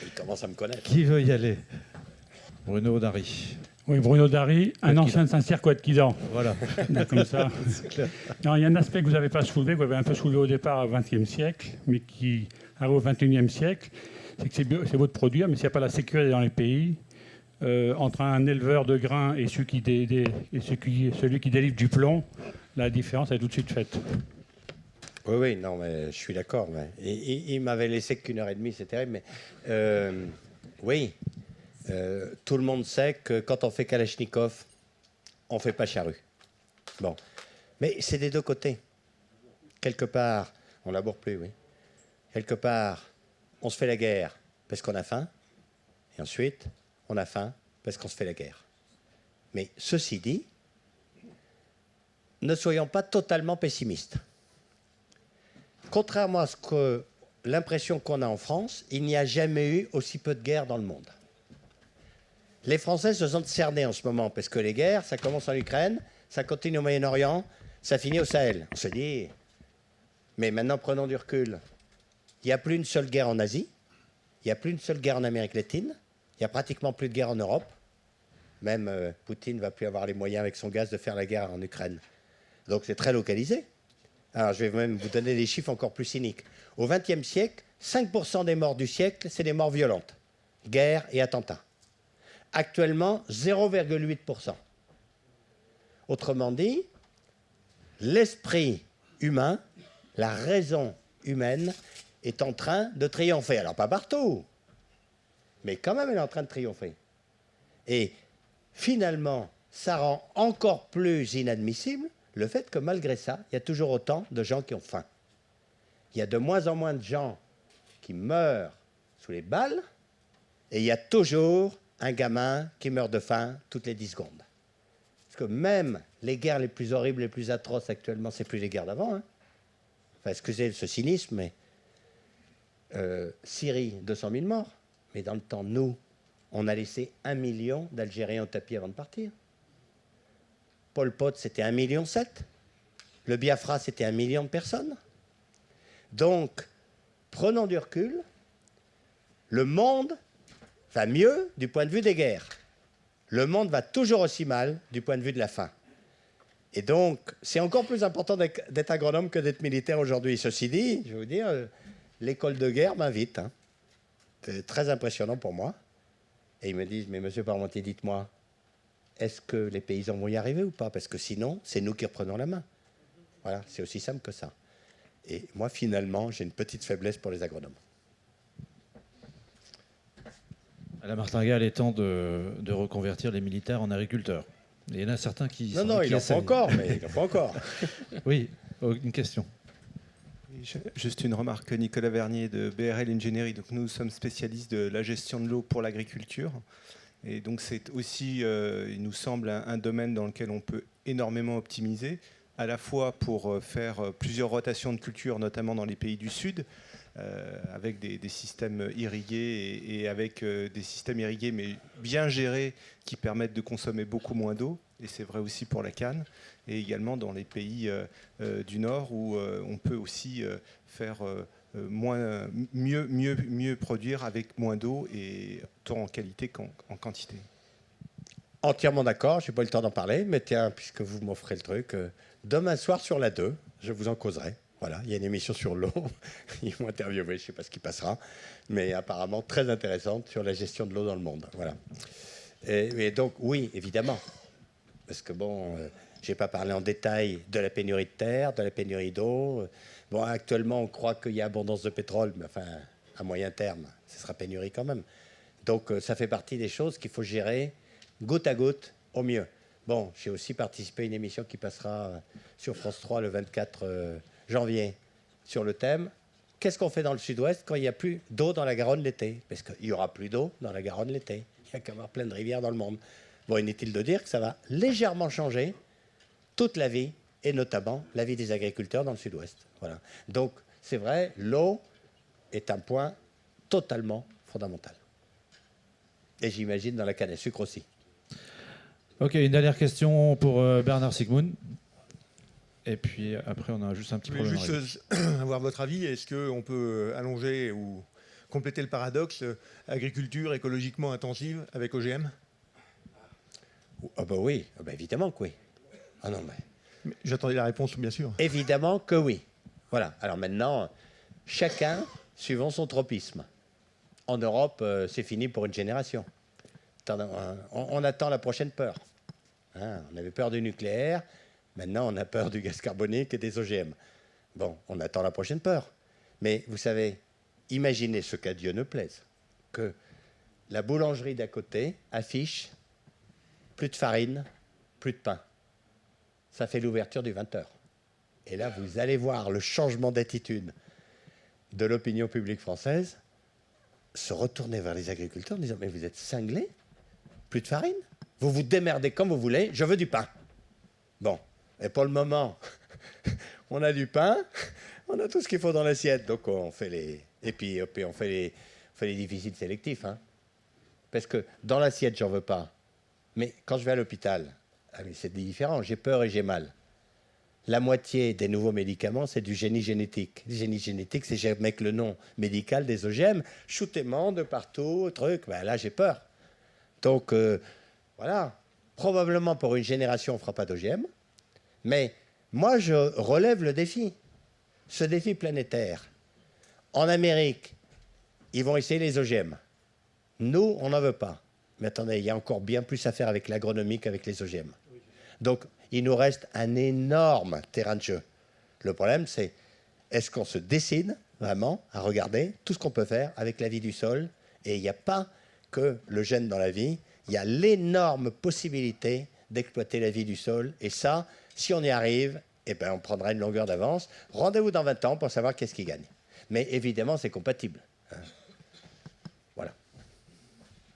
Il commence à me connaître. Qui veut y aller? Bruno Dari. Oui, Bruno Dari, un ancien de Saint-Cyr, Quidan. Voilà. Comme ça. Non, il y a un aspect que vous n'avez pas soulevé, que vous avez un peu soulevé au départ au XXe siècle, mais qui arrive au XXIe siècle, c'est que c'est beau de produire, mais s'il n'y a pas la sécurité dans les pays, entre un éleveur de grains et celui qui délivre du plomb, la différence est tout de suite faite. Oui, non, mais je suis d'accord. Mais il m'avait laissé qu'une heure et demie, c'est terrible. Mais oui. Tout le monde sait que quand on fait Kalachnikov, on ne fait pas charrue. Bon. Mais c'est des deux côtés. Quelque part, on laboure plus, oui. Quelque part, on se fait la guerre parce qu'on a faim. Et ensuite, on a faim parce qu'on se fait la guerre. Mais ceci dit, ne soyons pas totalement pessimistes. Contrairement à l'impression qu'on a en France, il n'y a jamais eu aussi peu de guerres dans le monde. Les Français se sentent cernés en ce moment, parce que les guerres, ça commence en Ukraine, ça continue au Moyen-Orient, ça finit au Sahel. On se dit, mais maintenant prenons du recul. Il n'y a plus une seule guerre en Asie, il n'y a plus une seule guerre en Amérique latine, il n'y a pratiquement plus de guerre en Europe. Même Poutine ne va plus avoir les moyens avec son gaz de faire la guerre en Ukraine. Donc c'est très localisé. Alors je vais même vous donner des chiffres encore plus cyniques. Au XXe siècle, 5% des morts du siècle, c'est des morts violentes. Guerre et attentats. Actuellement, 0,8%. Autrement dit, l'esprit humain, la raison humaine est en train de triompher. Alors pas partout, mais quand même elle est en train de triompher. Et finalement, ça rend encore plus inadmissible le fait que malgré ça, il y a toujours autant de gens qui ont faim. Il y a de moins en moins de gens qui meurent sous les balles, et il y a toujours un gamin qui meurt de faim toutes les 10 secondes. Parce que même les guerres les plus horribles, les plus atroces actuellement, c'est plus les guerres d'avant. Hein. Enfin, excusez ce cynisme, mais Syrie, 200 000 morts. Mais dans le temps, nous, on a laissé 1 million d'Algériens au tapis avant de partir. Pol Pot, c'était 1,7 million. Le Biafra, c'était 1 million de personnes. Donc, prenons du recul. Le monde va mieux du point de vue des guerres. Le monde va toujours aussi mal du point de vue de la faim. Et donc, c'est encore plus important d'être agronome que d'être militaire aujourd'hui. Ceci dit, je vais vous dire, l'école de guerre m'invite. Hein. C'est très impressionnant pour moi. Et ils me disent, mais monsieur Parmentier, dites-moi, est-ce que les paysans vont y arriver ou pas? Parce que sinon, c'est nous qui reprenons la main. Voilà, c'est aussi simple que ça. Et moi, finalement, j'ai une petite faiblesse pour les agronomes. À la martingale étant de reconvertir les militaires en agriculteurs. Il y en a certains qui... Non, il en faut encore, mais il en faut encore. Oui, une question. Juste une remarque, Nicolas Vernier de BRL Ingénierie. Donc nous sommes spécialistes de la gestion de l'eau pour l'agriculture. Et donc c'est aussi, il nous semble, un domaine dans lequel on peut énormément optimiser, à la fois pour faire plusieurs rotations de cultures, notamment dans les pays du Sud, avec des systèmes irrigués et avec des systèmes irrigués mais bien gérés qui permettent de consommer beaucoup moins d'eau. Et c'est vrai aussi pour la canne. Et également dans les pays du Nord où on peut aussi faire mieux produire avec moins d'eau et tant en qualité qu'en quantité. Entièrement d'accord, je n'ai pas eu le temps d'en parler, mais tiens, puisque vous m'offrez le truc, demain soir sur la 2, je vous en causerai. Voilà, il y a une émission sur l'eau, ils m'ont interviewé, je ne sais pas ce qui passera, mais apparemment très intéressante sur la gestion de l'eau dans le monde. Voilà. Et donc, oui, évidemment, parce que bon, je n'ai pas parlé en détail de la pénurie de terre, de la pénurie d'eau. Bon, actuellement, on croit qu'il y a abondance de pétrole, mais enfin, à moyen terme, ce sera pénurie quand même. Donc, ça fait partie des choses qu'il faut gérer goutte à goutte au mieux. Bon, j'ai aussi participé à une émission qui passera sur France 3 le 24 janvier sur le thème « Qu'est-ce qu'on fait dans le Sud-Ouest quand il n'y a plus d'eau dans la Garonne l'été ?» Parce qu'il n'y aura plus d'eau dans la Garonne l'été. Il y a qu'à avoir plein de rivières dans le monde. Bon, inutile de dire que ça va légèrement changer toute la vie, et notamment la vie des agriculteurs dans le Sud-Ouest. Voilà. Donc, c'est vrai, l'eau est un point totalement fondamental. Et j'imagine dans la canne à sucre aussi. Ok, une dernière question pour Bernard Sigmund. Et puis après, on a juste un petit problème. Juste avoir votre avis. Est-ce qu'on peut allonger ou compléter le paradoxe agriculture écologiquement intensive avec OGM? Ah bah oui, ah bah évidemment que oui. Ah non, mais j'attendais la réponse, bien sûr. Évidemment que oui. Voilà. Alors maintenant, chacun suivant son tropisme. En Europe, c'est fini pour une génération. On attend la prochaine peur. Hein, on avait peur du nucléaire. Maintenant, on a peur du gaz carbonique et des OGM. Bon, on attend la prochaine peur. Mais vous savez, imaginez ce qu'à Dieu ne plaise, que la boulangerie d'à côté affiche plus de farine, plus de pain. Ça fait l'ouverture du 20h. Et là, vous allez voir le changement d'attitude de l'opinion publique française se retourner vers les agriculteurs en disant « Mais vous êtes cinglés? Plus de farine? Vous vous démerdez comme vous voulez, je veux du pain. » Bon, et pour le moment, on a du pain, on a tout ce qu'il faut dans l'assiette, donc on fait les... Et puis on fait les déficits sélectifs. Hein. Parce que dans l'assiette, j'en veux pas. Mais quand je vais à l'hôpital, c'est différent, j'ai peur et j'ai mal. La moitié des nouveaux médicaments, c'est du génie génétique. Le génie génétique, c'est je mets le nom médical des OGM, shoot-aimant de partout, truc, ben là j'ai peur. Donc voilà, probablement pour une génération, on ne fera pas d'OGM, mais moi je relève le défi, ce défi planétaire. En Amérique, ils vont essayer les OGM. Nous, on n'en veut pas. Mais attendez, il y a encore bien plus à faire avec l'agronomie qu'avec les OGM. Donc, il nous reste un énorme terrain de jeu. Le problème, c'est est-ce qu'on se décide vraiment à regarder tout ce qu'on peut faire avec la vie du sol? Et il n'y a pas que le gène dans la vie, il y a l'énorme possibilité d'exploiter la vie du sol. Et ça, si on y arrive, eh ben, on prendra une longueur d'avance. Rendez-vous dans 20 ans pour savoir qu'est-ce qui gagne. Mais évidemment, c'est compatible. Voilà.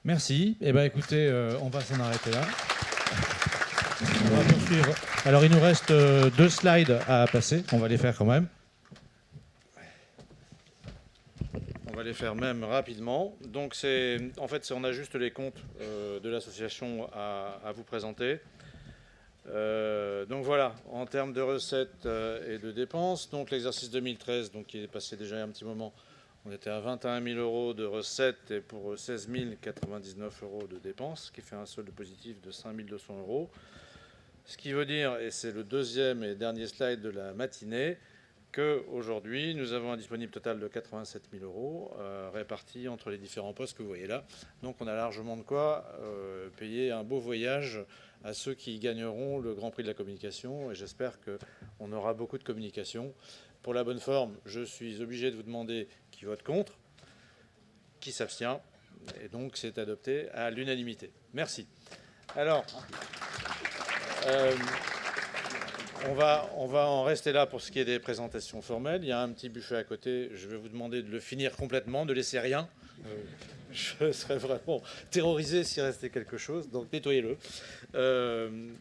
Merci. Eh bien, écoutez, on va s'en arrêter là. On va poursuivre. Alors, il nous reste 2 slides à passer. On va les faire quand même. On va les faire même rapidement. Donc, en fait, on a juste les comptes de l'association à vous présenter. Donc voilà, en termes de recettes et de dépenses, donc l'exercice 2013, donc qui est passé déjà un petit moment, on était à 21 000 euros de recettes et pour 16 099 euros de dépenses, ce qui fait un solde positif de 5 200 euros. Ce qui veut dire, et c'est le deuxième et dernier slide de la matinée, qu'aujourd'hui, nous avons un disponible total de 87 000 euros répartis entre les différents postes que vous voyez là. Donc on a largement de quoi payer un beau voyage à ceux qui gagneront le Grand Prix de la communication. Et j'espère qu'on aura beaucoup de communication. Pour la bonne forme, je suis obligé de vous demander qui vote contre, qui s'abstient. Et donc c'est adopté à l'unanimité. Merci. Alors... on va en rester là pour ce qui est des présentations formelles. Il y a un petit buffet à côté. Je vais vous demander de le finir complètement, de laisser rien. Je serais vraiment terrorisé s'il restait quelque chose. Donc nettoyez-le.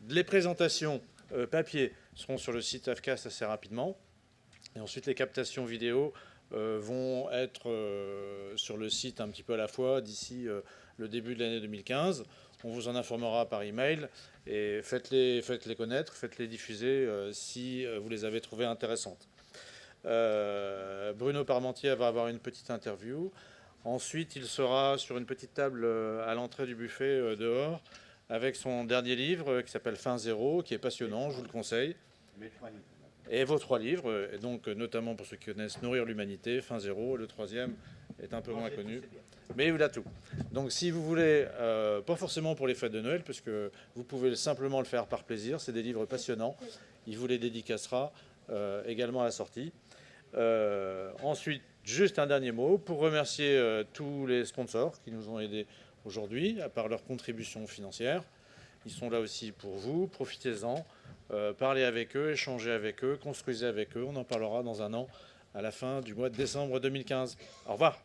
Les présentations papier seront sur le site AFCAS assez rapidement. Et ensuite, les captations vidéo vont être sur le site un petit peu à la fois d'ici le début de l'année 2015. On vous en informera par email et faites-les connaître, faites-les diffuser si vous les avez trouvées intéressantes. Bruno Parmentier va avoir une petite interview. Ensuite, il sera sur une petite table à l'entrée du buffet dehors avec son dernier livre qui s'appelle Fin Zéro, qui est passionnant, je vous le conseille. Et vos 3 livres, et donc notamment pour ceux qui connaissent Nourrir l'humanité, Fin Zéro. Le 3e est un peu moins connu. Mais il a tout. Donc si vous voulez, pas forcément pour les fêtes de Noël, parce que vous pouvez simplement le faire par plaisir, c'est des livres passionnants, il vous les dédicacera également à la sortie. Ensuite, juste un dernier mot pour remercier tous les sponsors qui nous ont aidés aujourd'hui, à part leur contribution financière. Ils sont là aussi pour vous, profitez-en, parlez avec eux, échangez avec eux, construisez avec eux. On en parlera dans un an, à la fin du mois de décembre 2015. Au revoir.